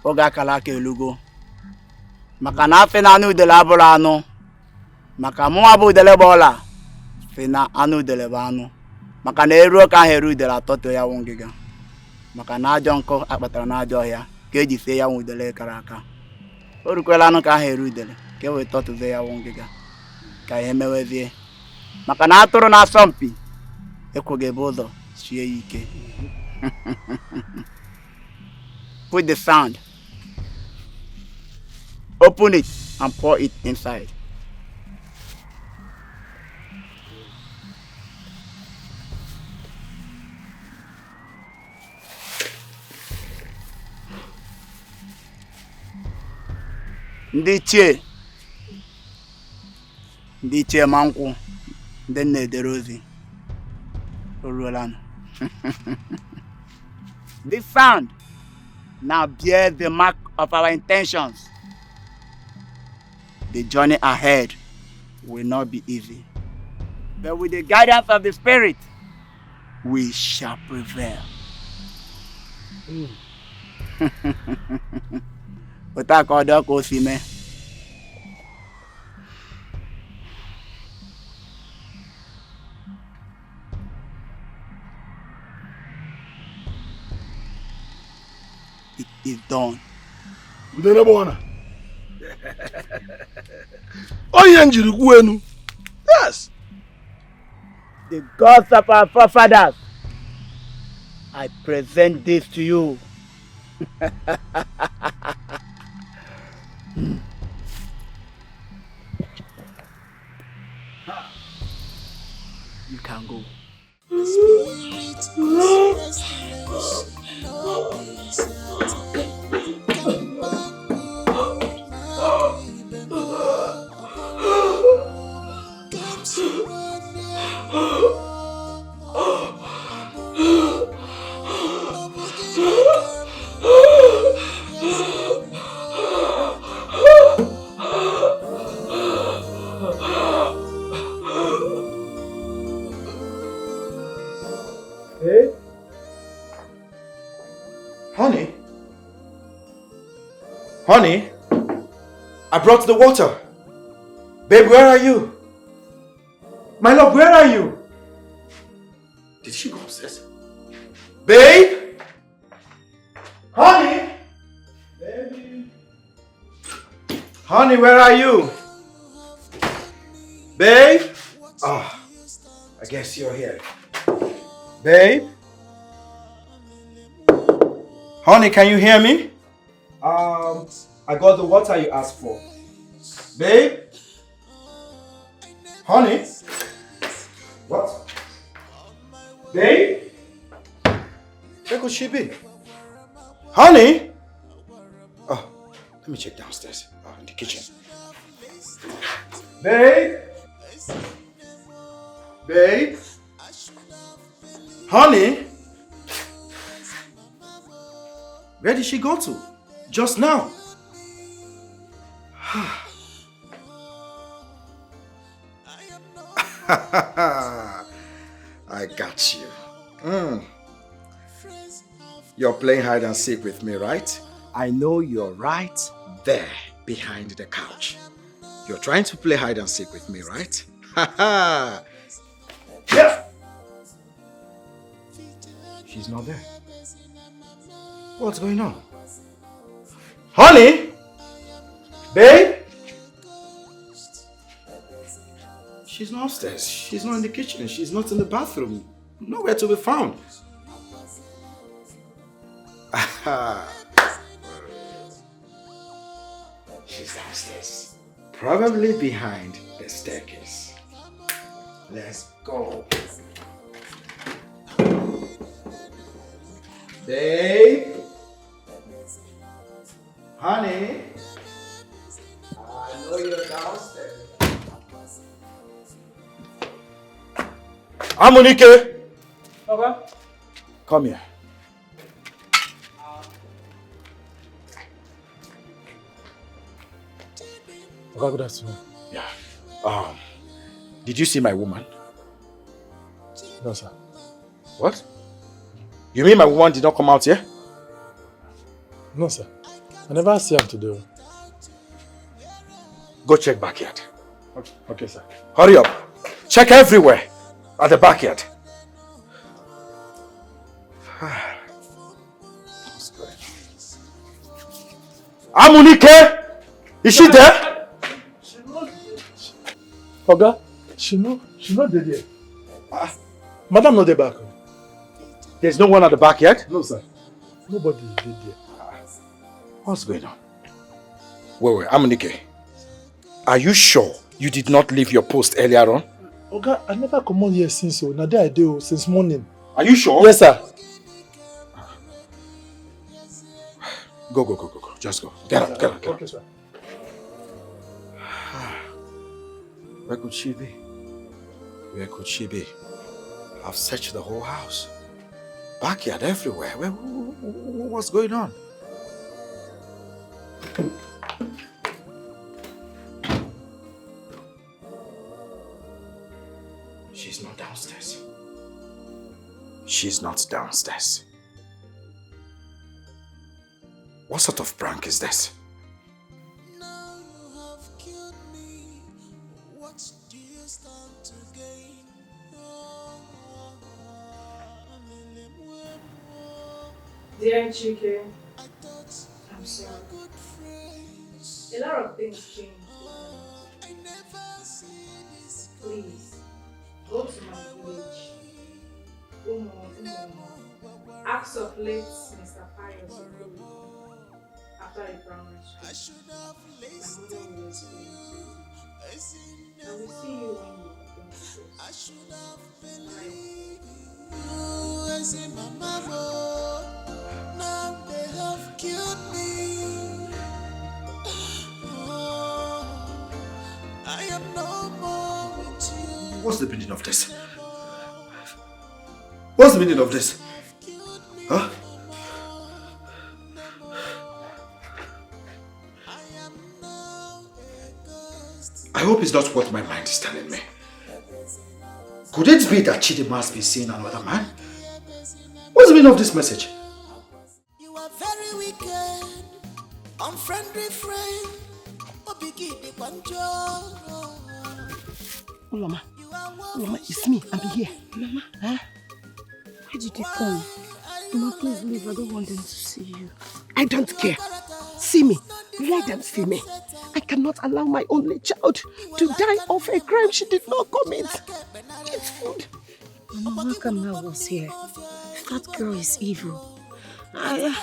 oge akara aka elugo maka na afị na anụ udele abụrụ anụ maka mụnwa bụ udele gba ọla fi na anụ udele bụ anụ maka na eruo ka ahụ eru udele atọtụ ya wụ ngịga maka na ajọ nkụ akpatara na ajọ ọhịa ka eji sie ya wụ udele kara aka o rukwela anụ ka ahụ eru udele ka e wee tọtụzie ya wụ ngịga ka ihe mewezie maka na atụrụ na-asọ mpi ekwughị ebe ụzọ sie ya ike. Put the sand, open it and pour it inside. Ndị ichie ma nkwụ ndị na-edere ozi oruola. This sand now bears the mark of our intentions. The the journey ahead will not be easy. But with the guidance of the Spirit, we shall prevail. It is done. Yes. The gods of our forefathers, I present this to you. You can go. Hey? Honey? Honey? I brought the water. Babe, where are you? My love, where are you? Did she go upstairs? Babe? Honey? Baby? Honey, where are you? Babe? Ah, I guess you're here. Babe? Honey, can you hear me? I got the water you asked for. Babe? Honey? What? Babe? Where could she be? Honey? Oh, let me check downstairs. In the kitchen. Babe? Babe? Honey? Where did she go to? Just now. I got you. You're playing hide and seek with me, right? I know you're right there behind the couch. You're trying to play hide and seek with me, right? Yeah. She's not there. What's going on? Honey? Babe? She's not upstairs. She's not in the kitchen. She's not in the bathroom. Nowhere to be found. She's downstairs. Probably behind the staircase. Let's go. Babe? Honey? I know you're downstairs. Amunike! Papa? Come here. Okay, good afternoon. Yeah. Did you see my woman? No, sir. What? You mean my woman did not come out here? No, sir. I never see him today. Go check backyard. Okay, sir. Hurry up. Check everywhere at the backyard. Amunike! Is she there? Oga, she not there. Madam not there back. There's no one at the backyard? No, sir. Nobody is there. What's going on? Wait, Amunike. Are you sure you did not leave your post earlier on? Oga, I never come on here since. Now there I do since morning. Are you sure? Yes, sir. Go. Just go. Get up. Okay, sir. Where could she be? Where could she be? I've searched the whole house. Backyard everywhere. What's going on? She's not downstairs. She's not downstairs. What sort of prank is this? Dear Chike, I'm sorry. A lot of things changed. Please, go to my village. Ask of late Mr. Pius after a primary school. My mother will explain to you. I will see you when you open the house. Now they have killed me. I am no more with you. What's the meaning of this? What's the meaning of this? Huh? I hope it's not what my mind is telling me. Could it be that Chidima has been seeing another man? What's the meaning of this message? You are very wicked, unfriendly friend. Uloma, it's me. I'm here. Mama, huh? Where did you come? Mama, please leave. I don't want them to see you. I don't care. See me. Let them see me. I cannot allow my only child to die of a crime she did not commit. It's food. Mama, how come I was here? That girl is evil. I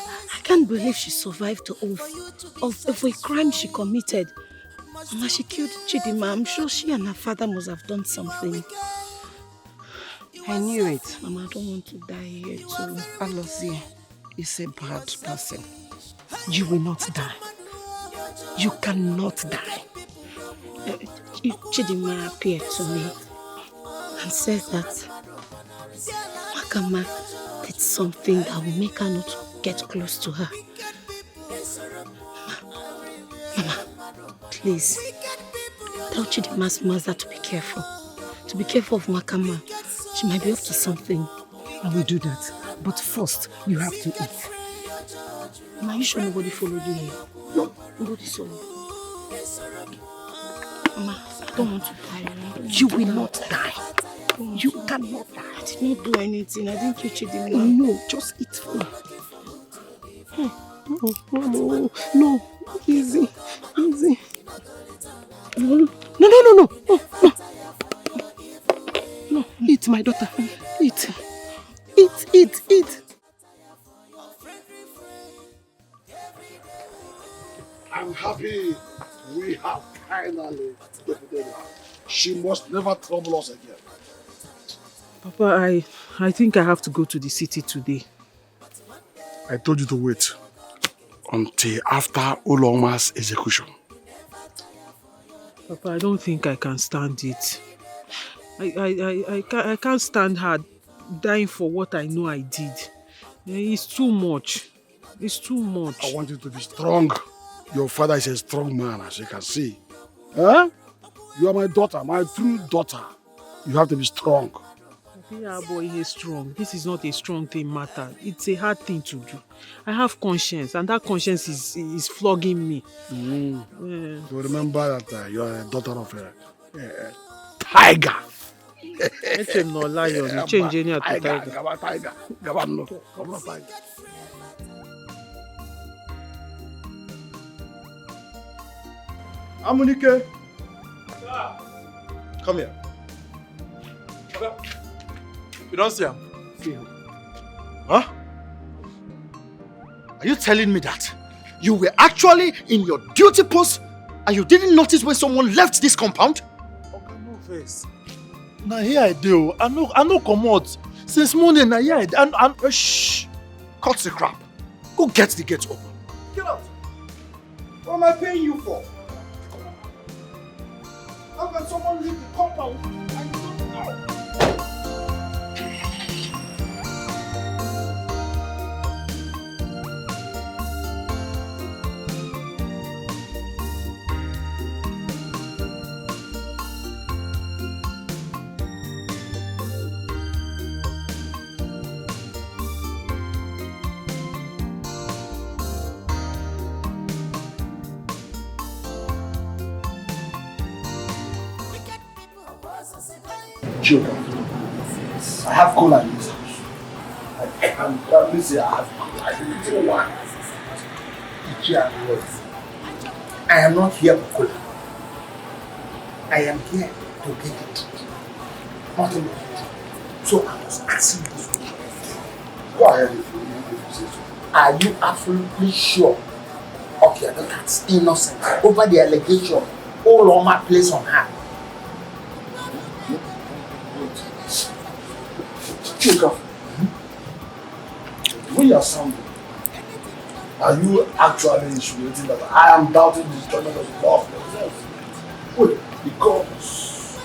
can't believe she survived of a crime she committed. Mama, she killed Chidima. I'm sure she and her father must have done something. I knew it. Mama, I don't want to die here too. Alozie is a bad person. You will not die. You cannot die. Chidima appeared to me and said that Makama did something that will make her not get close to her. Mama, please, tell Chidima's mother to be careful. To be careful of Makama. She might be up to something. I will do that. But first, you have to eat. Mama, are you sure nobody followed you here? No, nobody saw you. Mama, I don't want to die. You will not die. You cannot die. I did not do anything. I didn't kill Chidima. No, just eat food. No, no, easy, easy. No. No, eat, my daughter. Eat. Eat. I'm happy we have finally defeated her. She must never trouble us again. Papa, I think I have to go to the city today. I told you to wait until after Uloma's execution. Papa, I don't think I can stand it. I can't stand her dying for what I know I did. It's too much. It's too much. I want you to be strong. Your father is a strong man, as you can see. Huh? You are my daughter, my true daughter. You have to be strong. Yeah, boy, he's strong. This is not a strong thing matter. It's a hard thing to do. I have conscience, and that conscience is flogging me. So remember that you are a daughter of a tiger. I'm not lion. Change any to tiger. Tiger. Amunike. Come here. You don't see him? See him. Huh? Are you telling me that you were actually in your duty post and you didn't notice when someone left this compound? Okay, no face. Now here I do. I know come out. Since morning, now here I do. Shh. Cut the crap. Go get the gate open. Get out. What am I paying you for? How can someone leave the compound and you don't know? Joker. I have cola in this house. I can proudly say I have cola. I little one. I am not here for cola. I am here to get it. Nothing more. So I was asking this question. Go ahead if you say so. Are you absolutely sure of your daughter's innocence over the allegation all Oma placed on her? Joker, when you are sounding, are you actually insinuating that I am doubting the judgment of the law of themselves? Wait, because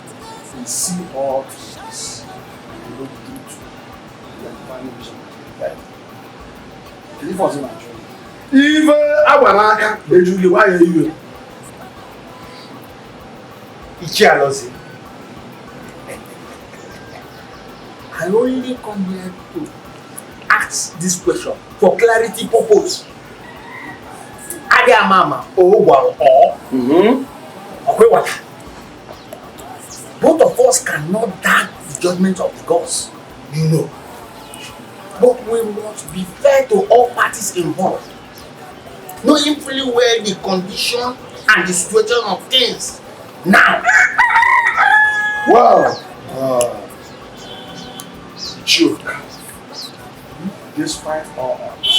they see all things, they don't do to their divine vision. Right? If wasn't actually. If Awanaka, they do why are you? Ichialosi. I only come here to ask this question for clarity purpose. Adia mama, or both of us cannot doubt the judgment of the gods, you know. But we must be fair to all parties involved, knowing fully well the condition and the situation of things now. Well, Joker, despite all odds,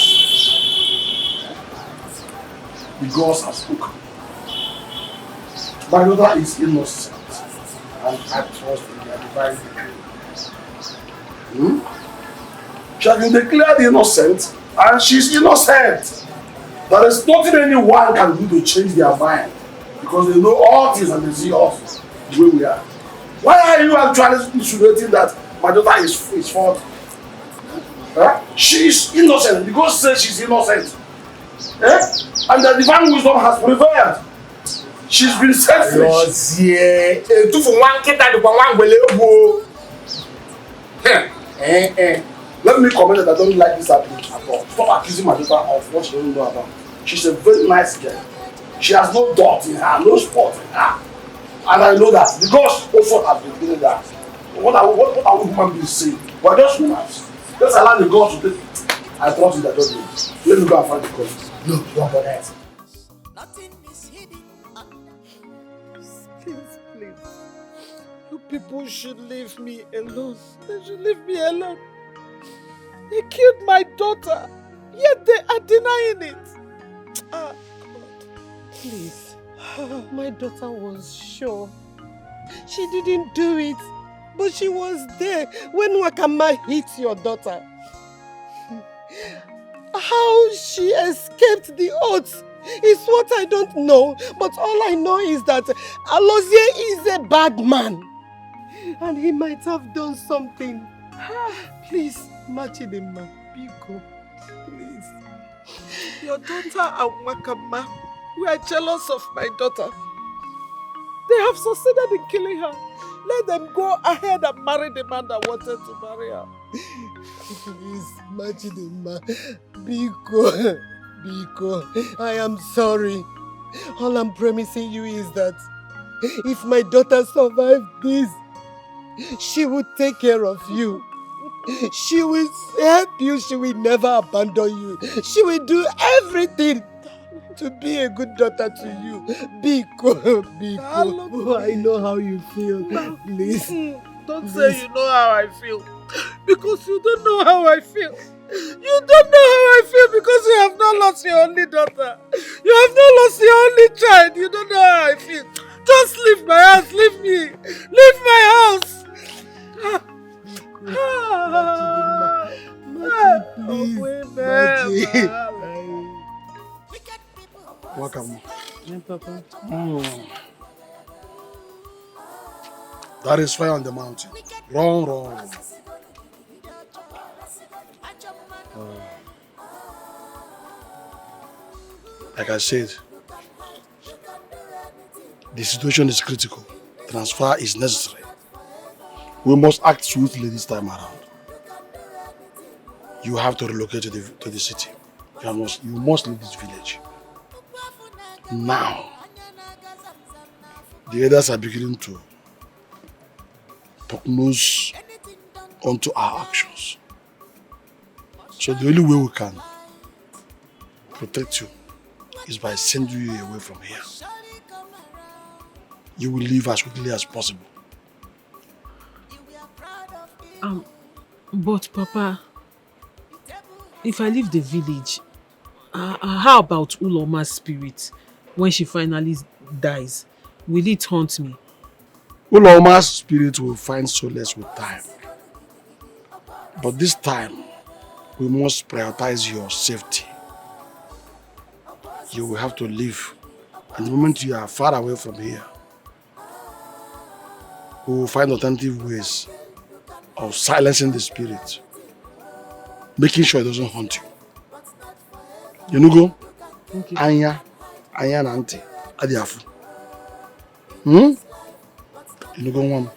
the gods have spoken. My daughter is innocent, and I trust in their divine decree. She has been declared innocent, and she's innocent. There is nothing anyone can do to change their mind, because they know all things and they see us the way we are. Why are you actually insinuating that my daughter is fault? Huh? She is innocent. The God says she's innocent. And the divine wisdom has prevailed. She's been set free. Let me comment that I don't like this approach at all. Stop accusing my daughter of what she doesn't know about. She's a very nice girl. She has no doubt in her, no spot in her. And I know that. The gods also have been doing that. What are we human beings saying? We're just humans. Let's allow the gods to take. I trust in their judgment. Let me go and find the gods. No, don't bother that. Please. You people should leave me alone. They should leave me alone. They killed my daughter, yet they are denying it. God. Please. My daughter was sure. She didn't do it, but she was there when Wakama hit your daughter. How she escaped the odds is what I don't know, but all I know is that Alozie is a bad man. And he might have done something. Please, Machidema, Biko, please. Your daughter and Wakama were jealous of my daughter. They have succeeded in killing her. Let them go ahead and marry the man that wanted to marry her. Please, Machidema, Biko, I am sorry. All I'm promising you is that if my daughter survives this, she will take care of you. She will help you. She will never abandon you. She will do everything to be a good daughter to you. Biko. Oh, I know how you feel. Please. Don't say you know how I feel. Because you don't know how I feel. You don't know how I feel because you have not lost your only daughter. You have not lost your only child. You don't know how I feel. Just leave my house. Leave me. Leave my house. Please. Welcome. Papa. That is fire on the mountain. Wrong. Like I said, the situation is critical. Transfer is necessary. We must act swiftly this time around. You have to relocate to the city. You must leave this village. Now, the others are beginning to prognose onto our actions. So the only way we can protect you is by sending you away from here. You will leave as quickly as possible. But Papa, if I leave the village, how about Uloma's spirit when she finally dies? Will it haunt me? Uloma's spirit will find solace with time. But this time, we must prioritize your safety. You will have to leave. And the moment you are far away from here, we will find alternative ways of silencing the spirit, making sure it doesn't haunt you. You know, go? Okay. Anya na auntie, adiafu. You know, go one.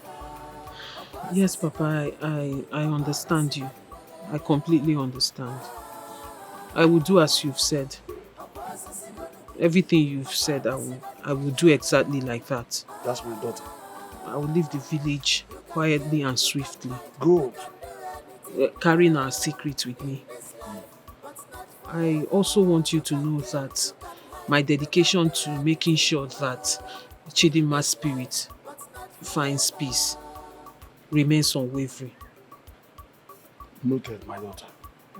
Yes, Papa, I understand you. I completely understand. I will do as you've said. Everything you've said, I will do exactly like that. That's my daughter. I will leave the village quietly and swiftly. Good. Carrying our secret with me. I also want you to know that my dedication to making sure that Chidima's spirit finds peace remains unwavering. Noted, my daughter.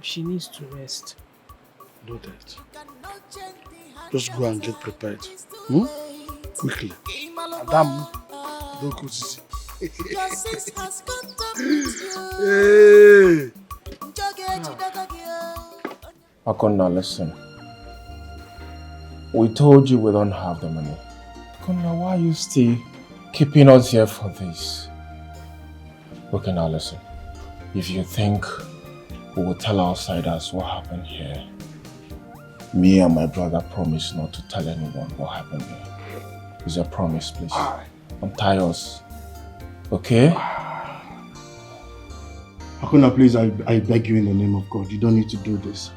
She needs to rest. Noted. Just go and get prepared. Quickly. Adam, don't go to see. Hey! Akonna, listen. We told you we don't have the money. Akonna, why are you still keeping us here for this? Okay, now listen. If you think we will tell outsiders what happened here, me and my brother promise not to tell anyone what happened here. It's a promise, please. I'm tired. Okay? Akonna, please, I beg you in the name of God, you don't need to do this.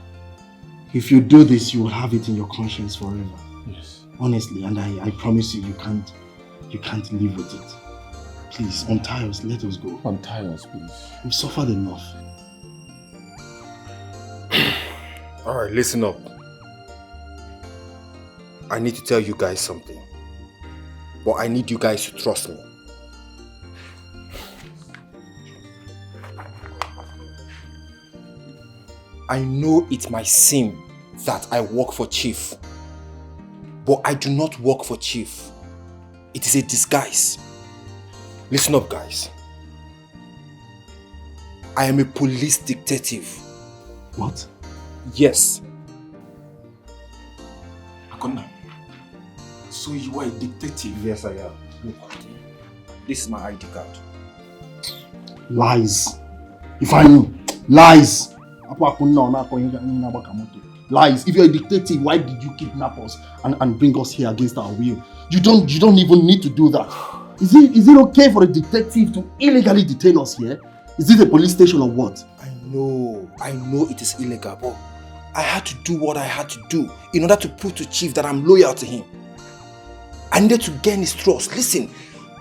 If you do this, you will have it in your conscience forever. Yes. Honestly, and I promise you, you can't live with it. Please, untie us, let us go. Untie us, please. We've suffered enough. Alright, listen up. I need to tell you guys something. But I need you guys to trust me. I know it might seem that I work for Chief, but I do not work for Chief. It is a disguise. Listen up, guys. I am a police detective. What? Yes. Akonna, so you are a detective? Yes, I am. Look, this is my ID card. Lies. If I knew. Lies. Lies. If you're a detective, why did you kidnap us and bring us here against our will? You don't even need to do that. Is it okay for a detective to illegally detain us here? Is it a police station or what? I know it is illegal, but I had to do what I had to do in order to prove to Chief that I'm loyal to him. I needed to gain his trust. Listen,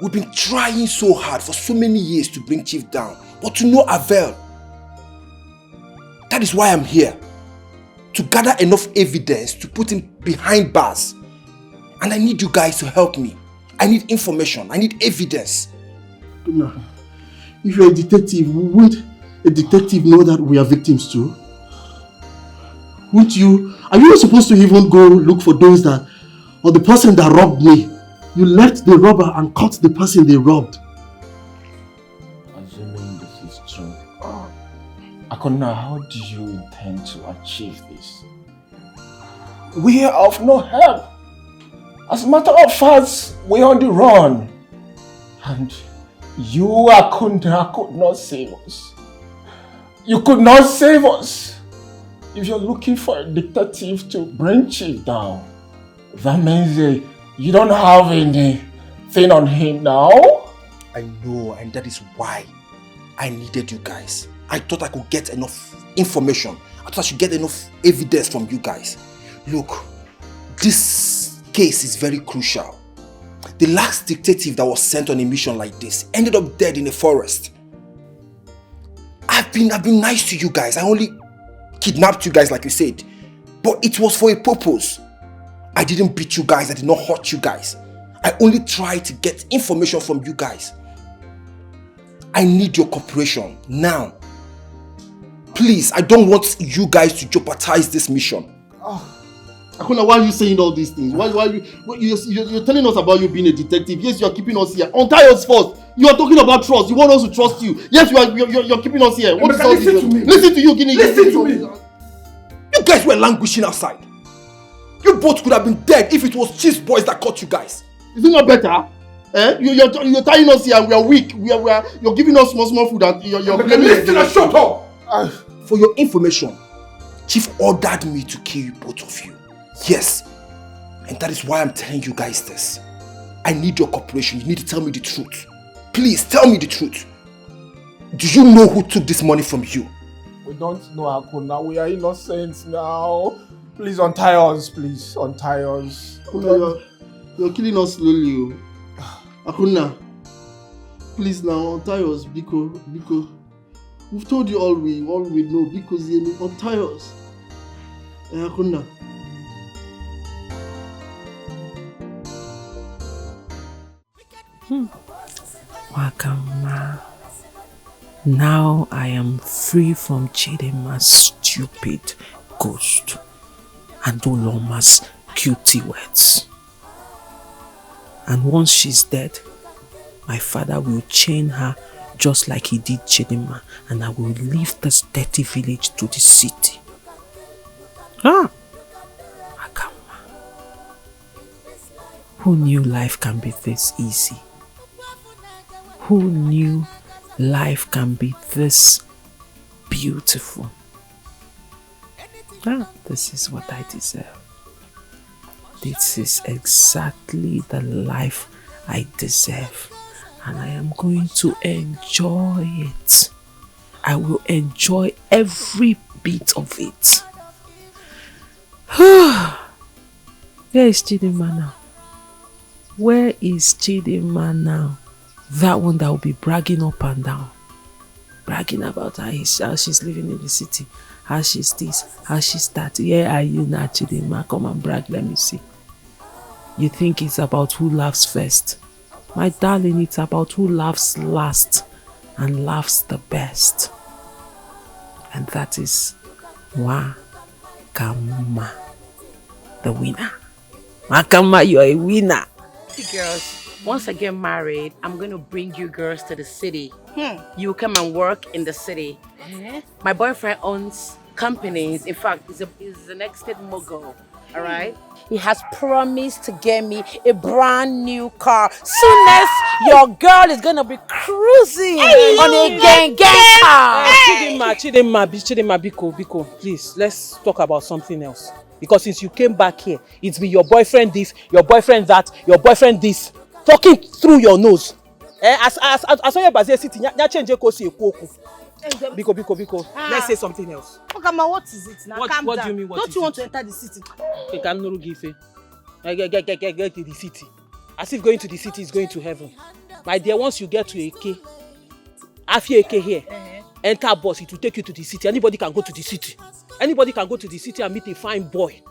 we've been trying so hard for so many years to bring Chief down, but to no avail. That is why I'm here. To gather enough evidence to put him behind bars. And I need you guys to help me. I need information. I need evidence. No. If you're a detective, won't a detective know that we are victims too? Won't you? Are you not supposed to even go look for those that, or the person that robbed me? You left the robber and caught the person they robbed. Assuming this is true. Akonna, how do you intend to achieve this? We are of no help. As a matter of fact, we're on the run. And you, Akonna, could not save us. You could not save us. If you're looking for a detective to bring Chief down, that means you don't have anything on him now? I know, and that is why I needed you guys. I thought I could get enough information. I thought I should get enough evidence from you guys. Look, this case is very crucial. The last detective that was sent on a mission like this ended up dead in a forest. I've been nice to you guys. I only kidnapped you guys like you said. But it was for a purpose. I didn't beat you guys. I did not hurt you guys. I only tried to get information from you guys. I need your cooperation now. Please, I don't want you guys to jeopardize this mission. Akuna, why are you saying all these things? You're telling us about you being a detective. Yes, you are keeping us here. Untie us first. You are talking about trust. You want us to trust you. Yes, you're keeping us here. What is all this? Listen to you, Guinea. Listen to me. You guys were languishing outside. You both could have been dead if it was Chief's boys that caught you guys. Is it not better? You're tying us here and we are weak. You're giving us small food and you're listen and shut up! For your information, Chief ordered me to kill you, both of you. Yes. And that is why I'm telling you guys this. I need your cooperation. You need to tell me the truth. Please, tell me the truth. Do you know who took this money from you? We don't know, Akuna. We are innocent now. Please untie us, please. Untie us. Akuna, you're killing us slowly. Akuna, please now untie us, Biko. We've told you all we know, because you untie us. Akuna. Wakama. Now I am free from Chidema's stupid ghost and Oloma's cutie words. And once she's dead, my father will chain her just like he did Chidema, and I will leave this dirty village to the city. Wakama. Who knew life can be this easy? Who knew life can be this beautiful? This is what I deserve. This is exactly the life I deserve. And I am going to enjoy it. I will enjoy every bit of it. Where is Chidema now? Where is Chidema now? That one that will be bragging up and down. Bragging about how she's living in the city. How she's this, how she's that. Where are you now, Chidema? Come and brag, let me see. You think it's about who laughs first? My darling, it's about who laughs last and laughs the best. And that is Wakama, the winner. Wakama, you're a winner. Hey girls, once I get married, I'm going to bring you girls to the city. You come and work in the city. My boyfriend owns companies. In fact, he's an estate mogul. All right? He has promised to get me a brand new car. Soon as your girl is going to be cruising on a gang car. Chidema, Biko, please, let's talk about something else. Because since you came back here, it's been your boyfriend this, your boyfriend that, your boyfriend this, talking through your nose. As your base sitting, change Biko. Let's say something else. Okama, what is it now? What do you mean? Don't you want to enter the city? Okay, can no give get to the city. As if going to the city is going to heaven. My dear, once you get to AK, after AK here, enter bus, it will take you to the city. Anybody can go to the city. Anybody can go to the city and meet a fine boy.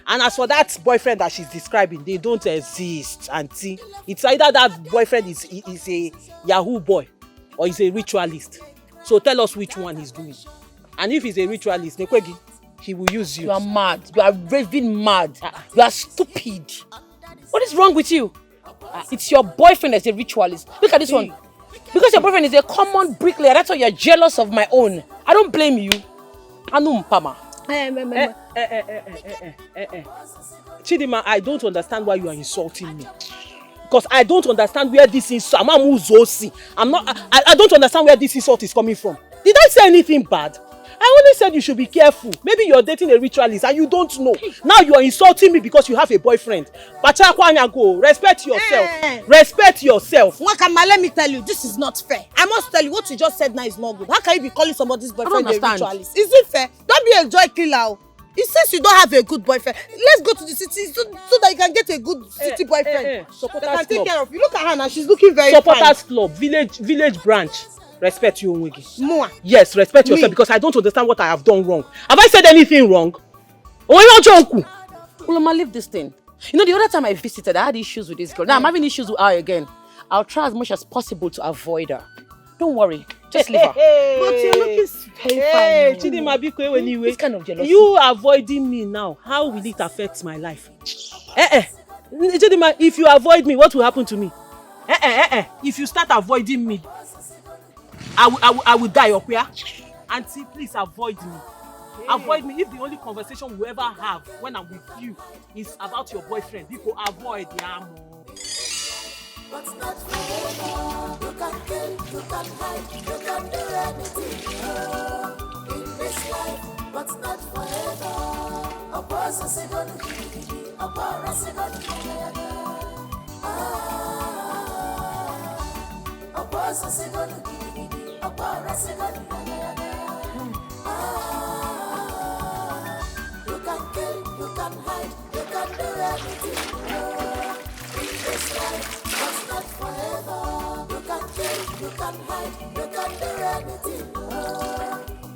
And as for that boyfriend that she's describing, they don't exist, auntie. It's either that boyfriend is a Yahoo boy or is a ritualist. So tell us which one he's doing. And if he's a ritualist, Nekwegi, he will use you. You are mad. You are raving mad. You are stupid. What is wrong with you? It's your boyfriend that's a ritualist. Look at this one. Because your boyfriend is a common bricklayer, that's why you're jealous of my own. I don't blame you. Anum Pama. Chidema, I don't understand why you are insulting me. Because I don't understand where this insult. I don't understand where this insult is coming from. Did I say anything bad? I only said you should be careful. Maybe you're dating a ritualist and you don't know. Now you are insulting me because you have a boyfriend. Respect yourself. Respect yourself. Wakama, let me tell you, this is not fair. I must tell you, what you just said now is not good. How can you be calling somebody's boyfriend a ritualist? Is it fair? Don't be a joy killer. It says you don't have a good boyfriend. Let's go to the city so that you can get a good city boyfriend. Supporters That can take club. care of you. Look at her now. She's looking very Supporters fine. club, village branch. Respect you, Onwegi. Mua. Yes, respect yourself because I don't understand what I have done wrong. Have I said anything wrong? Uloma, leave this thing. You know, the other time I visited, I had issues with this girl. Now I'm having issues with her again. I'll try as much as possible to avoid her. Don't worry. Just leave her. But you're looking very Hey, fine. Chidima Biko, anyway. This kind of jealousy. You avoiding me now, how will it affect my life? Chidima, if you avoid me, what will happen to me? If you start avoiding me, I will die up here. Auntie, please avoid me. Avoid me. If the only conversation we ever have when I'm with you is about your boyfriend, you could avoid But not forever. You can kill, you can hide, you can do anything in this life, but not forever. A boss is gonna be, a boss is gonna be. A boss is gonna be, a boss is gonna be. You can kill, you can hide, you can do anything in this life. But not forever. You can kill, you can hide, you can do anything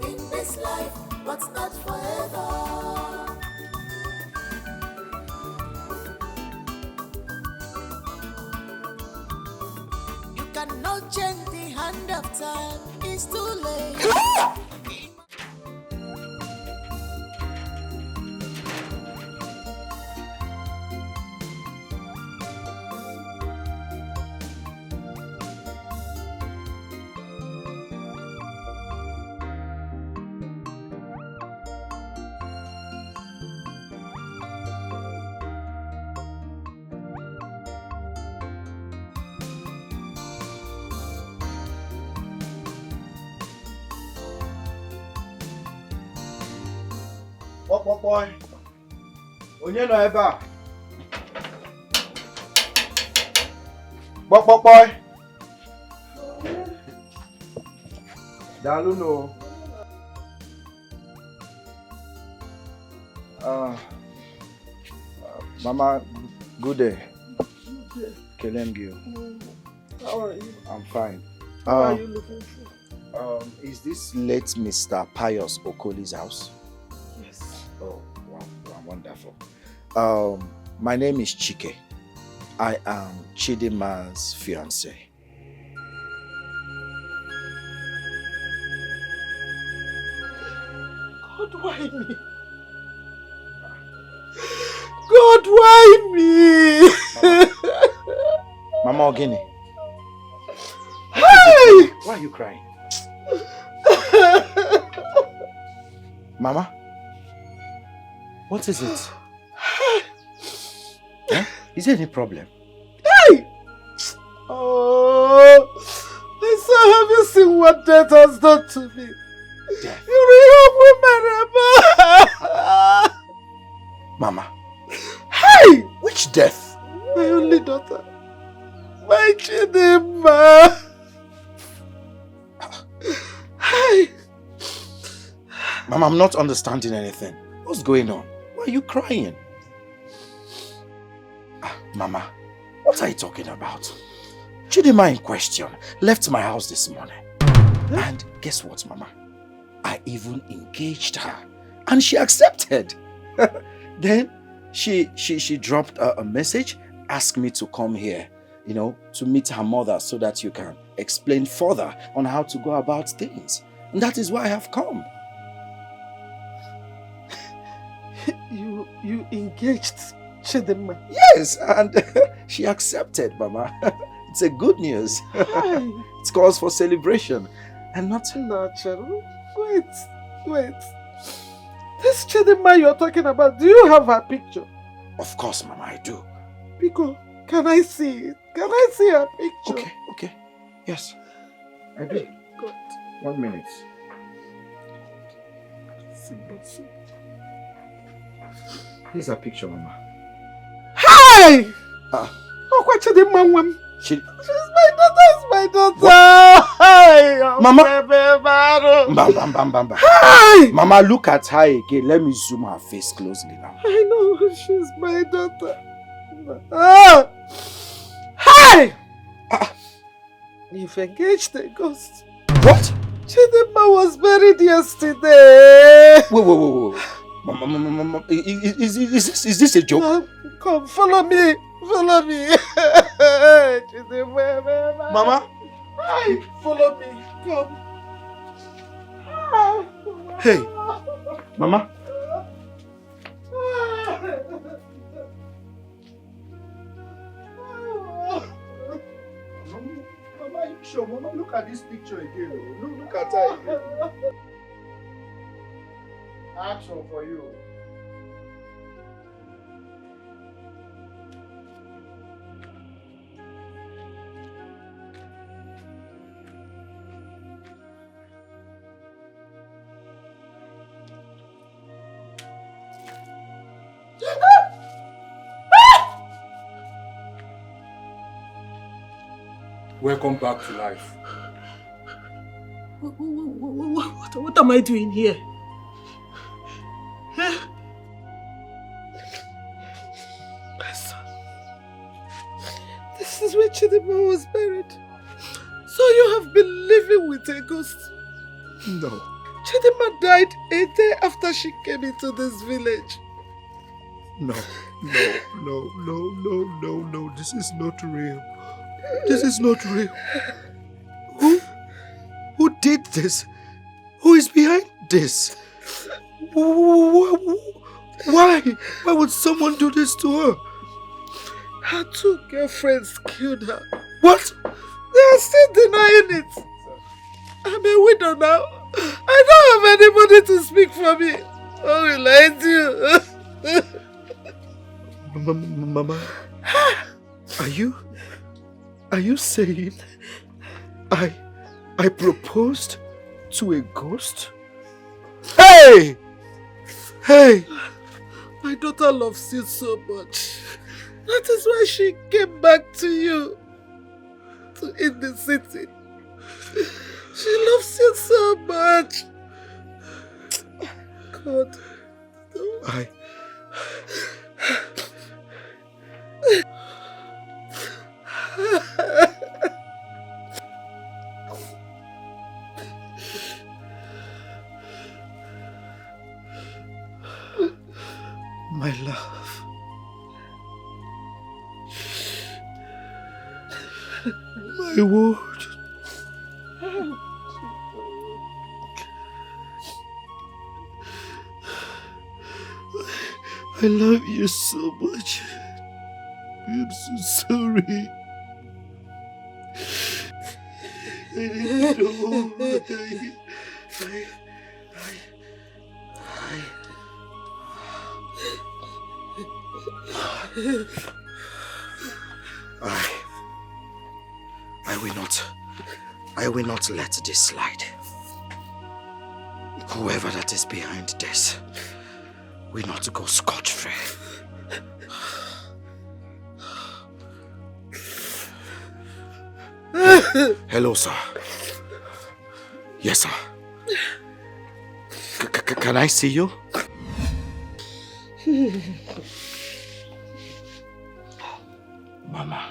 in this life, but not forever. You cannot change the hand of time. It's too late. Boy. Onye nọ ebe a? Boy. Daalụ no. Mama, good day. Kelem Gil. How are you? I'm fine. What are you looking for? Is this late Mr. Pius Okoli's house? Yes. Oh, wow, wonderful. My name is Chike. I am Chidima's fiancé. God, why me? God, why me? Mama Ogini. Hey! Why are you crying? Mama? What is it? Huh? Is there any problem? Hey! Oh, I saw, have you seen what death has done to me? Death? You're a young woman, Mama. Hey! Which death? My only daughter. My Chidima. Hey! Mama, I'm not understanding anything. What's going on? Why are you crying? Mama, what are you talking about? Chidima in question left my house this morning. And guess what, Mama? I even engaged her. And she accepted. Then she dropped a message, asked me to come here, you know, to meet her mother so that you can explain further on how to go about things. And that is why I have come. You engaged Chidima? Yes, and she accepted, Mama. It's a good news. It's cause for celebration. And not natural. Wait. This Chidima you're talking about, do you have her picture? Of course, Mama, I do. Pico, can I see it? Can I see her picture? Okay. Yes. I do. Good. 1 minute. Here's her picture, Mama. Hey! Ah. Oh, what Chidima? She's my my daughter. Hey, Mama. Bam. Hey! Mama, look at her again. Let me zoom her face closely now. I know she's my daughter. Hey! You've engaged a ghost. What? Chidinma was buried yesterday. Whoa. Mama, is this a joke? Come, follow me. Mama? Hey, follow me. Come. Hey, Mama. Mama, you sure? Mama, look at this picture again. Look at her again. Action for you. Welcome back to life. What am I doing here? Huh? My son, this is where Chidinma was buried. So you have been living with a ghost? No. Chidinma died a day after she came into this village. No. This is not real. This is not real. Who did this? Who is behind this? Why? Why would someone do this to her? Her two girlfriends killed her. What? They are still denying it. I'm a widow now. I don't have anybody to speak for me. I will lie to you. Mama, are you saying I proposed to a ghost? Hey! My daughter loves you so much. That is why she came back to you. In the city. She loves you so much. God. My love. My word. I love you so much. I'm so sorry. I didn't know. I will not let this slide. Whoever that is behind this will not go scot-free. Hello, sir. Yes, sir. Can I see you? Mama,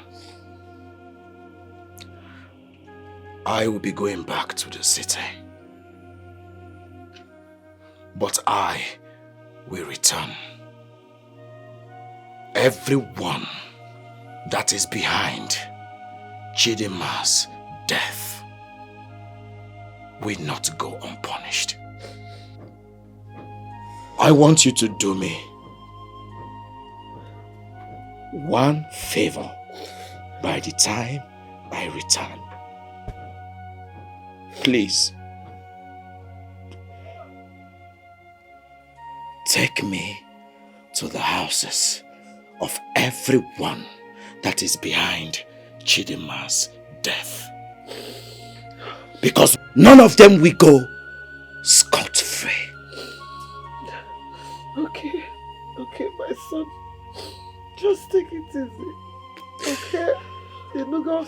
I will be going back to the city. But I will return. Everyone that is behind Chidinma's death will not go unpunished. I want you to do me one favor by the time I return. Please, take me to the houses of everyone that is behind Chidinma's death. Because none of them will go scot-free. Okay, my son. Just take it easy. Okay? You know,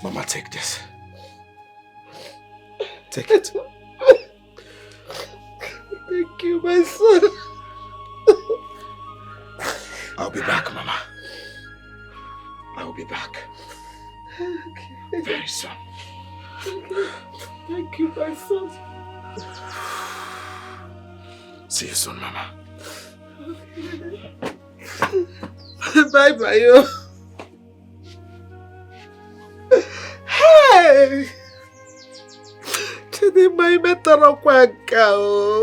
Mama, take this. Take it. Thank you, my son. I'll be back, Mama. I will be back. Very soon. Thank you, my son. See you soon, Mama. Bye-bye, yo. Hey!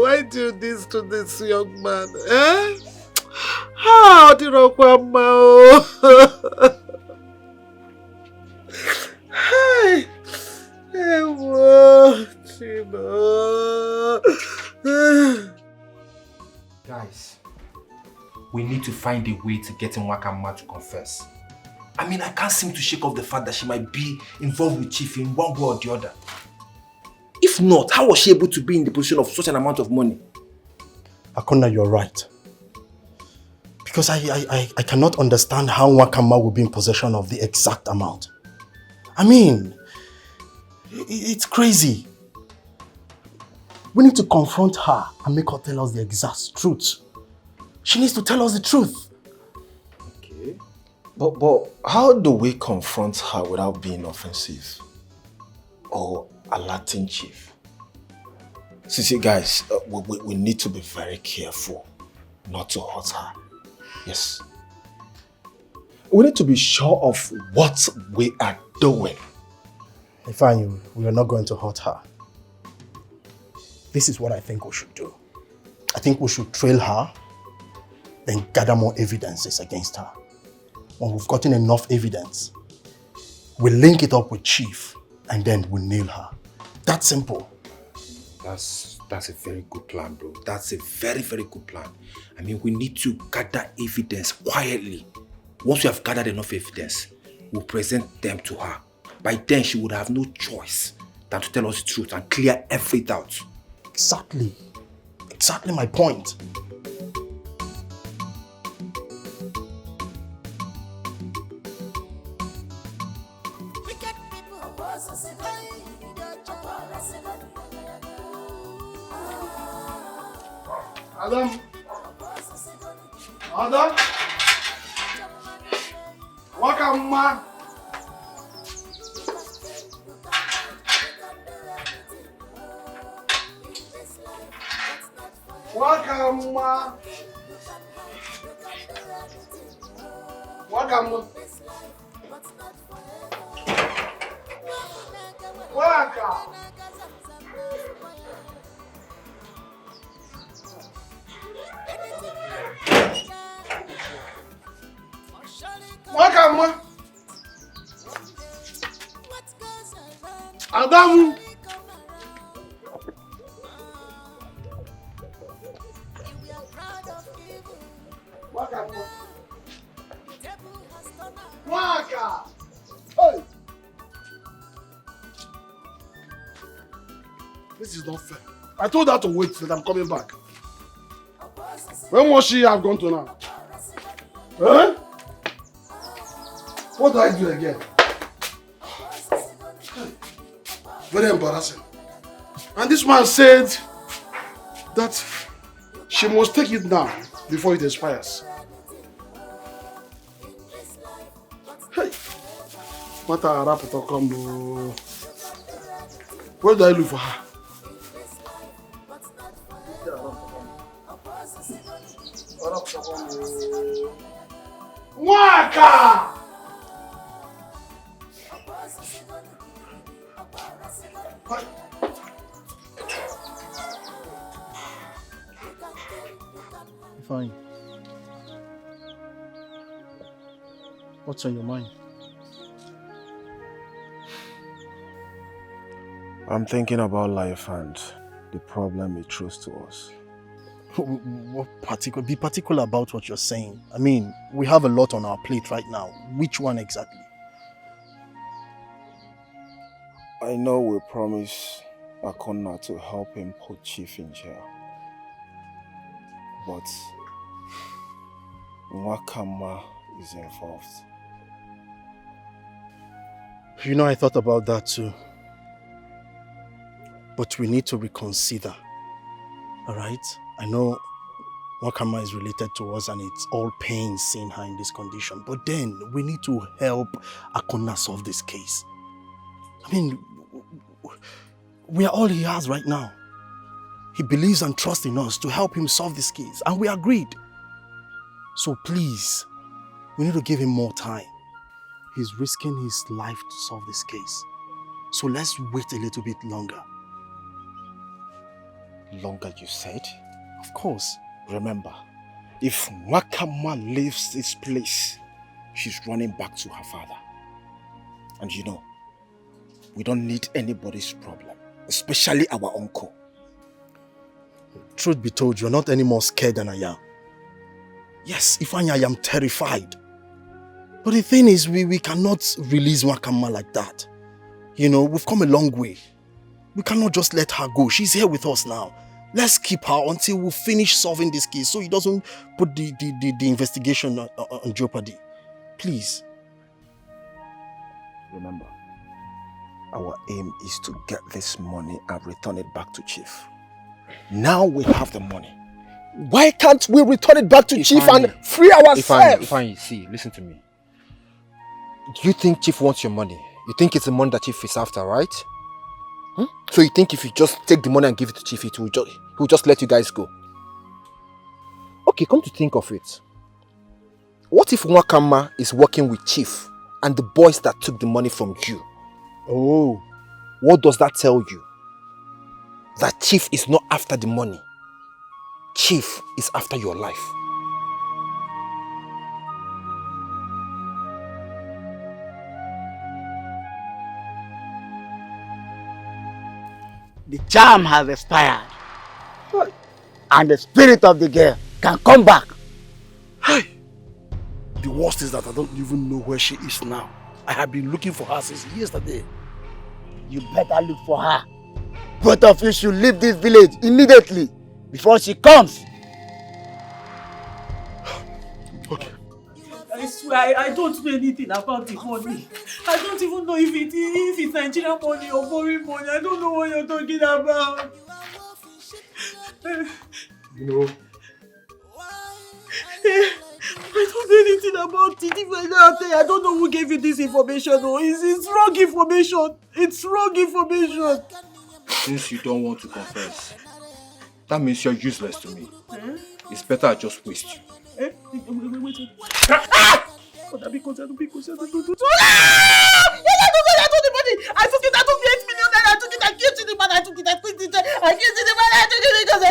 Why do this to this young man? Eh? How did I Hey! Hey, what? Guys, we need to find a way to get Nwakama to confess. I mean, I can't seem to shake off the fact that she might be involved with Chief in one way or the other. If not, how was she able to be in the position of such an amount of money? Akona, you're right. Because I cannot understand how Nwakama will be in possession of the exact amount. I mean, it's crazy. We need to confront her and make her tell us the exact truth. She needs to tell us the truth. Okay. But how do we confront her without being offensive? Or alerting Chief? See guys, we need to be very careful not to hurt her. Yes. We need to be sure of what we are doing. Ifeanyi, we are not going to hurt her. This is what I think we should do. I think we should trail her, then gather more evidences against her. When we've gotten enough evidence, we link it up with Chief, and then we nail her. That's simple. That's a very good plan, bro. That's a very, very good plan. I mean, we need to gather evidence quietly. Once we have gathered enough evidence, we'll present them to her. By then, she would have no choice than to tell us the truth and clear every doubt. Exactly. Exactly my point. Adam. Adam. Wakama. Wakama. Wakama. Waka. Wakama. Adamu. Wakama. Waka. Hey. This is not fair. I told her to wait till I'm coming back. When was she have gone to now? Huh? What do I do again? Very embarrassing. And this man said that she must take it now before it expires. Hey, what a rap to come. Where do I look for her? Waka! Fine. What's on your mind? I'm thinking about life and the problem it throws to us. Be particular about what you're saying. I mean, we have a lot on our plate right now. Which one exactly? I know we promised Akonna to help him put Chief in jail. But Nwakama is involved. You know, I thought about that too. But we need to reconsider. Alright? I know Wakama is related to us and it's all pain seeing her in this condition. But then we need to help Akuna solve this case. I mean, we are all he has right now. He believes and trusts in us to help him solve this case. And we agreed. So please, we need to give him more time. He's risking his life to solve this case. So let's wait a little bit longer. Longer, you said? Of course. Remember, if Wakama leaves this place, she's running back to her father. And you know, we don't need anybody's problem, especially our uncle. Truth be told, you're not any more scared than I am. Yes, Ifeanyi, I am terrified. But the thing is, we cannot release Wakama like that. You know, we've come a long way. We cannot just let her go. She's here with us now. Let's keep her until we finish solving this case so it doesn't put the investigation on jeopardy. Please. Remember, our aim is to get this money and return it back to Chief. Now we have the money. Why can't we return it back to Chief and free ourselves? Ifeanyi, see, listen to me. Do you think Chief wants your money? You think it's the money that Chief is after, right? So you think if you just take the money and give it to Chief, he will just let you guys go? Okay, come to think of it. What if Wakama is working with Chief and the boys that took the money from you? Oh, what does that tell you? That Chief is not after the money. Chief is after your life. The charm has expired. And the spirit of the girl can come back. Hey! The worst is that I don't even know where she is now. I have been looking for her since yesterday. You better look for her. Both of you should leave this village immediately before she comes. Okay. I swear, I don't know anything about the money. I don't even know if it's Nigerian money or foreign money. I don't know what you're talking about. You know, I don't know anything about it. If I don't know who gave you this information. It's wrong information. It's wrong information. Since you don't want to confess, that means you're useless to me. It's better I just waste you. Wait. Because I don't. I took the money. I took it. I took the 8 million. I took it. I gave to the man. I took it. I quit it. I gave to the man. I took it because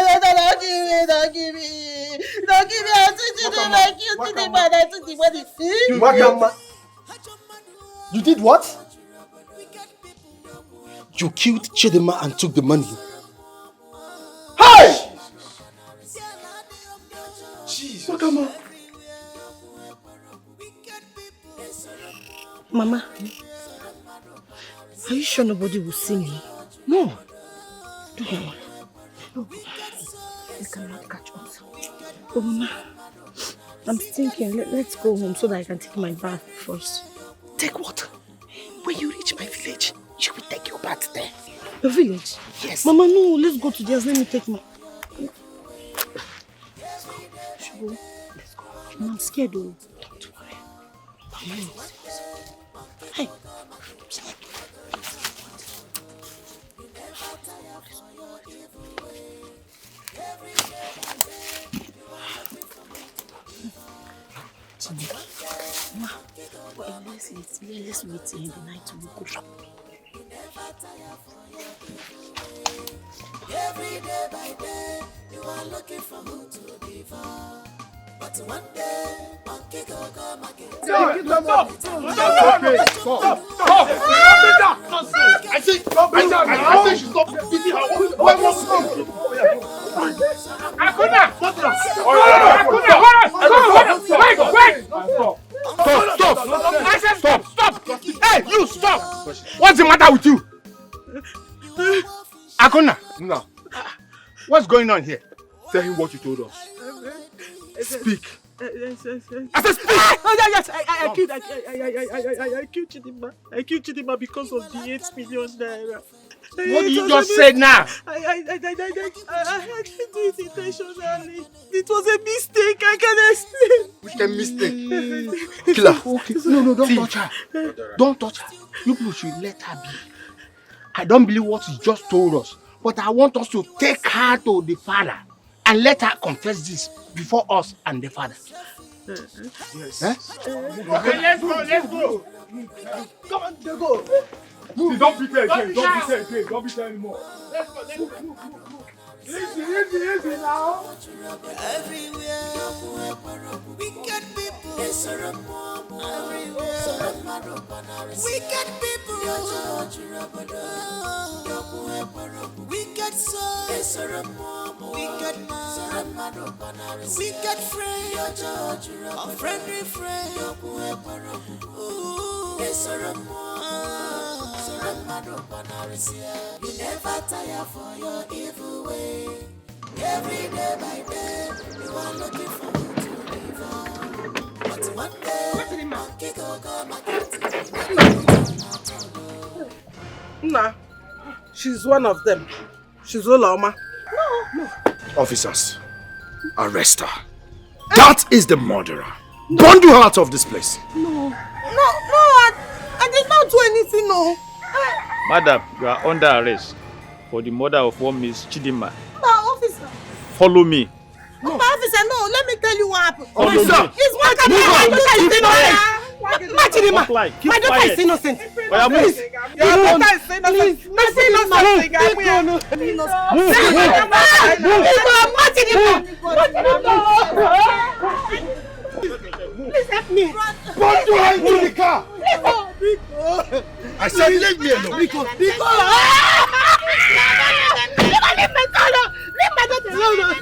don't give me. Don't give me. I took it. I gave to the man. I took the money. Wakama. You did what? You killed Chidima and took the money. Hey! Jesus. Wakama. Mama, are you sure nobody will see me? No. No, Mama. No. I cannot catch us. Oh, Mama, I'm thinking, let's go home so that I can take my bath first. Take what? When you reach my village, you will take your bath there. Your village? Yes. Mama, no, let's go to theirs. Let me take my... Let's go. Should go. Let's go. Mama, I'm scared though. Don't worry. Mama. Hey. Mama, let's wait in the night to go shop. Every day by day, you are looking for who to be for. But one day, monkey go market. Stop! I say stop! I say stop beating her. Stop! Hey, you stop! What's the matter with you? Akuna, what's going on here? Tell him what you told us. Speak. Yes. I said speak! Yes, I killed Chidima. I killed Chidima because of the 8 million naira. What did you just say now? I didn't do it intentionally. It was a mistake. I can explain. Which kind of mistake? Kill her. Okay. No, don't touch her. Don't touch her. You people should let her be. I don't believe what he just told us, but I want us to take her to the father and let her confess this before us and the father. Yes. Okay, let's go. Come on, go. See, don't beat her again. Don't beat her anymore. Let's go. Easy now. Everywhere, wicked people. Everywhere, wicked people. Wicked soul, wicked man, wicked friend, unfriendly friend. You never tire for your evil way. Every day by day, you are looking forward to live on. But one day, monkey go Nah, she's one of them. She's Oloma. No. Officers, arrest her. That is the murderer. Bundle her out of this place. No, I did not do anything, no. Madam, you are under arrest for the murder of one Miss Chidima. No, officer. Follow me. No, officer, no, let me tell you what happened. Officer! It's one My daughter is innocent. My daughter is innocent. Your daughter is innocent. Please help me. Bundle her into the car. I said leave me alone. Leave my daughter alone. Please leave my daughter alone.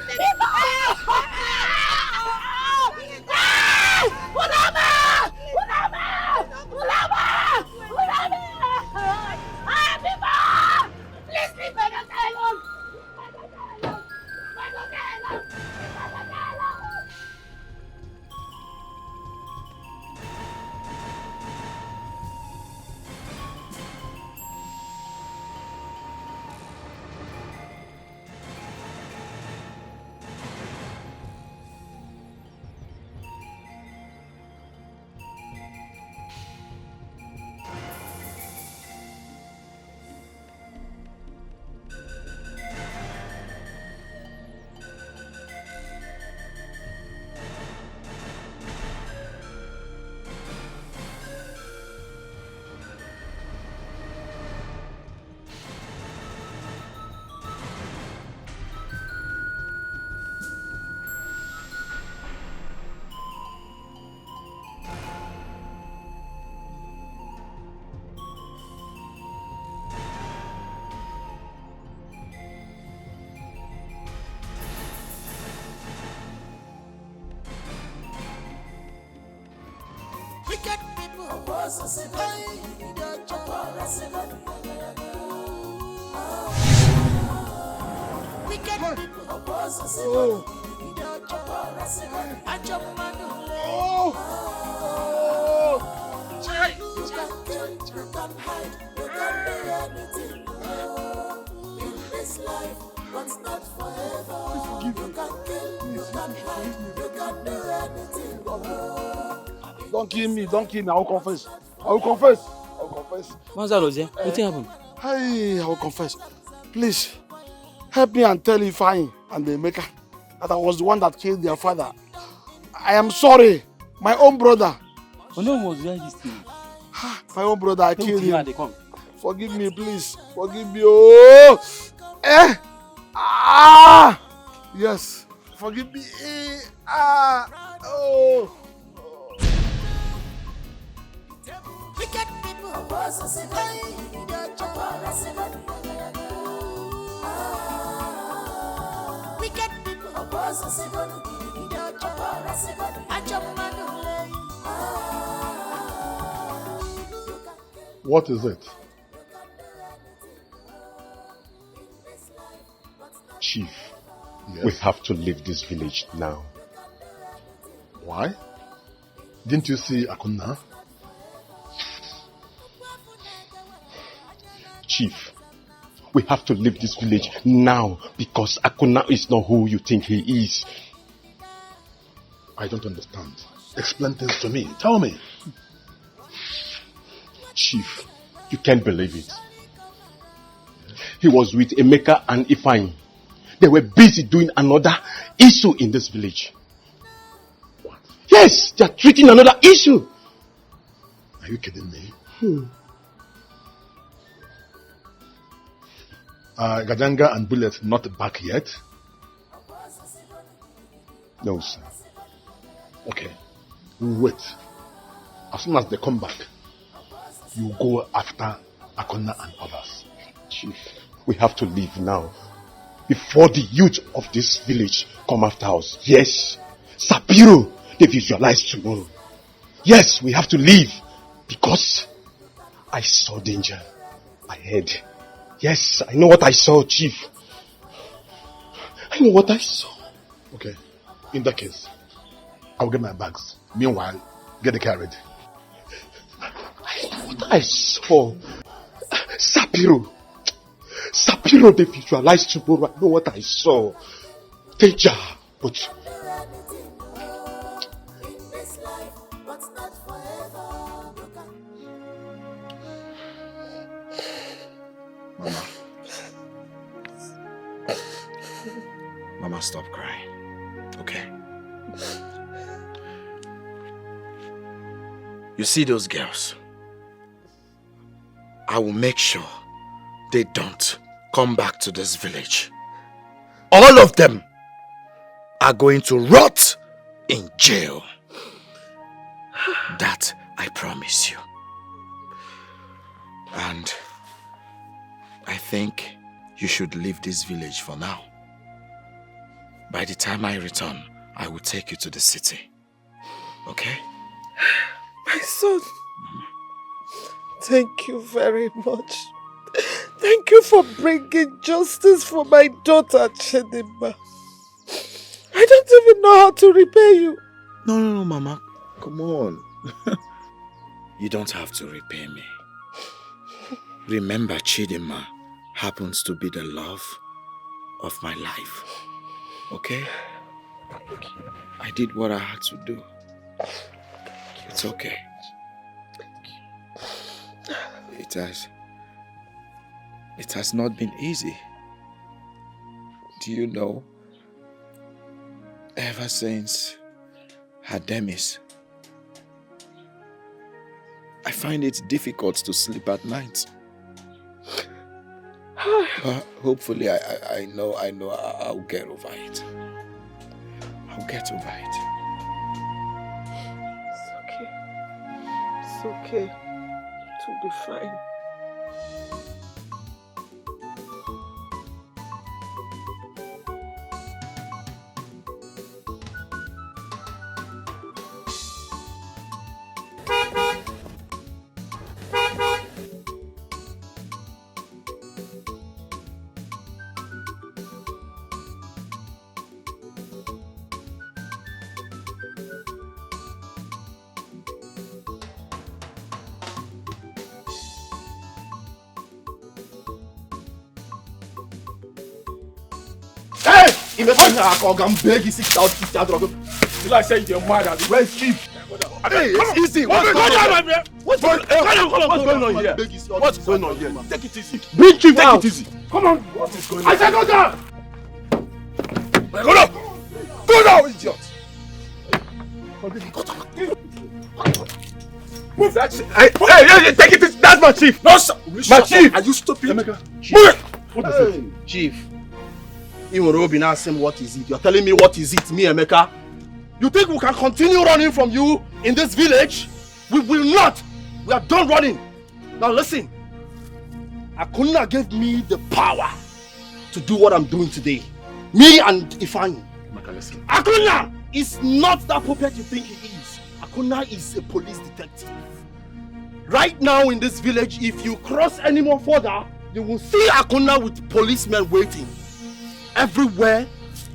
Wicked people, but not forever. You can kill, you can hide, you can do anything. Don't kill me. I will confess. Manzaloze, what happened? Hey, I will confess. Please, help me and tell Ifeanyi and the maker that I was the one that killed their father. I am sorry. My own brother. No was doing this thing. My own brother, I killed him. Come. Forgive me, please. Forgive me. Oh! Yes. Forgive me. Oh! Wicked people, wicked people, What is it? Chief, we have to leave this village now. Why? Didn't you see Akuna? Chief, we have to leave this village now because Akuna is not who you think he is. I don't understand. Explain things to me. Tell me. Chief, you can't believe it. He was with Emeka and Ifeanyi. They were busy doing another issue in this village. What? Yes, they are treating another issue. Are you kidding me? Gajanga and Bullet not back yet? No, sir. Okay, wait. As soon as they come back, you go after Akona and others. Chief, we have to leave now before the youth of this village come after us. Yes, Sapiro, they visualize tomorrow. Yes, we have to leave because I saw danger ahead. Yes, I know what I saw, Chief. I know what I saw. Okay, in that case, I'll get my bags. Meanwhile, get the car ready. I know what I saw. Sapiro, they visualize tomorrow. I know what I saw. Danger, but... Mama, stop crying. Okay? You see those girls? I will make sure they don't come back to this village. All of them are going to rot in jail. That I promise you. And I think you should leave this village for now. By the time I return, I will take you to the city. Okay? My son, thank you very much. Thank you for bringing justice for my daughter, Chedima. I don't even know how to repay you. No, Mama. Come on. You don't have to repay me. Remember, Chidima happens to be the love of my life. Okay? I did what I had to do. It's okay. It has not been easy. Do you know? Ever since her demise, I find it difficult to sleep at night. But hopefully I know I'll get over it. I'll get over it. It's okay. It will be fine. I'm begging 6,000. Till I say you're mad at the where's Chief? Hey, it's easy. What's going on here? What's going on here? Take it easy. Bring Chief out. Take it easy. Come on. What is going on? I said go down. Go down. Go down, idiot. Move that shit. Hey, take it easy. That's my chief. No, sir. My chief. Are you stupid? Move it. What is it? Chief. What is it? You're telling me what is it, me, Emeka? You think we can continue running from you in this village? We will not. We are done running. Now listen. Akuna gave me the power to do what I'm doing today. Me and Ifeanyi. Listen. Akuna is not that puppet you think he is. Akuna is a police detective. Right now in this village, if you cross any more further, you will see Akuna with policemen waiting. Everywhere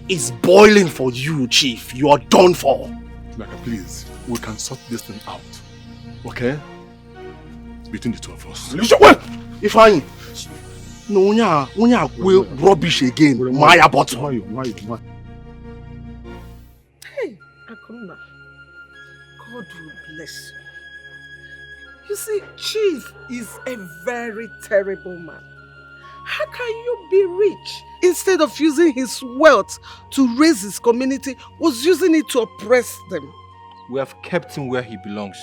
is boiling for you, Chief. You are done for. Maka, please, we can sort this thing out. Okay? Between the two of us. What? If I no will rubbish again. My bottom. Why? Hey, Akuna. God will bless you. You see, Chief is a very terrible man. How can you be rich? Instead of using his wealth to raise his community, was using it to oppress them. We have kept him where he belongs.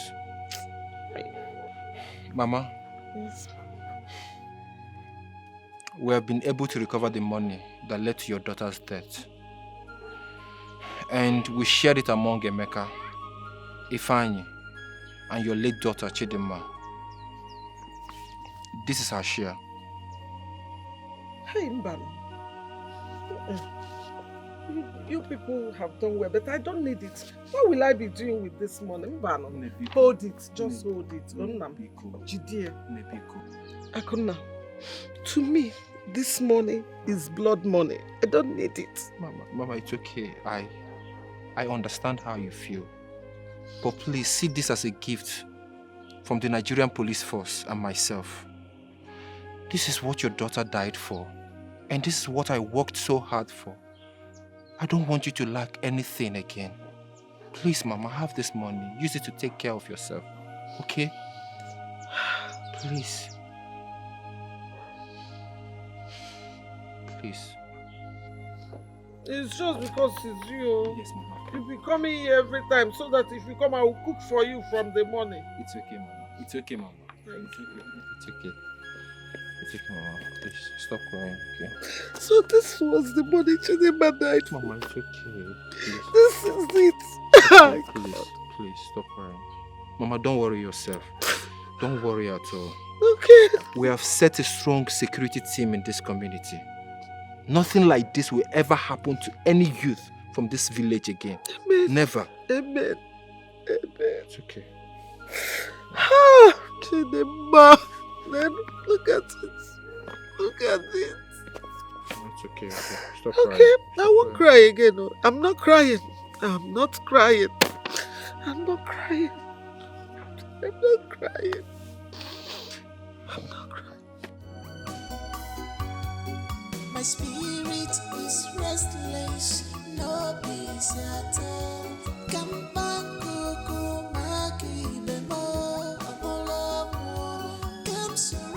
Mama, Yes. we have been able to recover the money that led to your daughter's death. And we shared it among Emeka, Ifeanyi, and your late daughter Chidinma. This is our share. Hey, Mbano. You people have done well, but I don't need it. What will I be doing with this money? Mbano, hold it. Just hold it. Jidie. Akuna, to me, this money is blood money. I don't need it. Mama, it's okay. I understand how you feel. But please see this as a gift from the Nigerian police force and myself. This is what your daughter died for. And this is what I worked so hard for. I don't want you to lack anything again. Please, Mama, have this money. Use it to take care of yourself. Okay? Please. Please. It's just because it's you. Yes, Mama. You'll be coming here every time so that if you come, I will cook for you from the morning. It's okay, Mama. It's okay, Mama. It's okay. It's okay, Mama. Please, stop crying, okay? So this was the money Chidinma died for. Mama, it's okay. Please. This is it. Please, stop crying. Mama, don't worry yourself. Don't worry at all. Okay. We have set a strong security team in this community. Nothing like this will ever happen to any youth from this village again. Amen. Never. Amen. It's okay. Chidinma. Then look at it. Look at it. It's okay. Stop Okay, crying. I won't cry again. No. I'm not crying. I'm not crying. I'm not crying. I'm not crying. I'm not crying. My spirit is restless, no peace at all. Come back, Coco, Maki, Bemo, Apollo, come soon.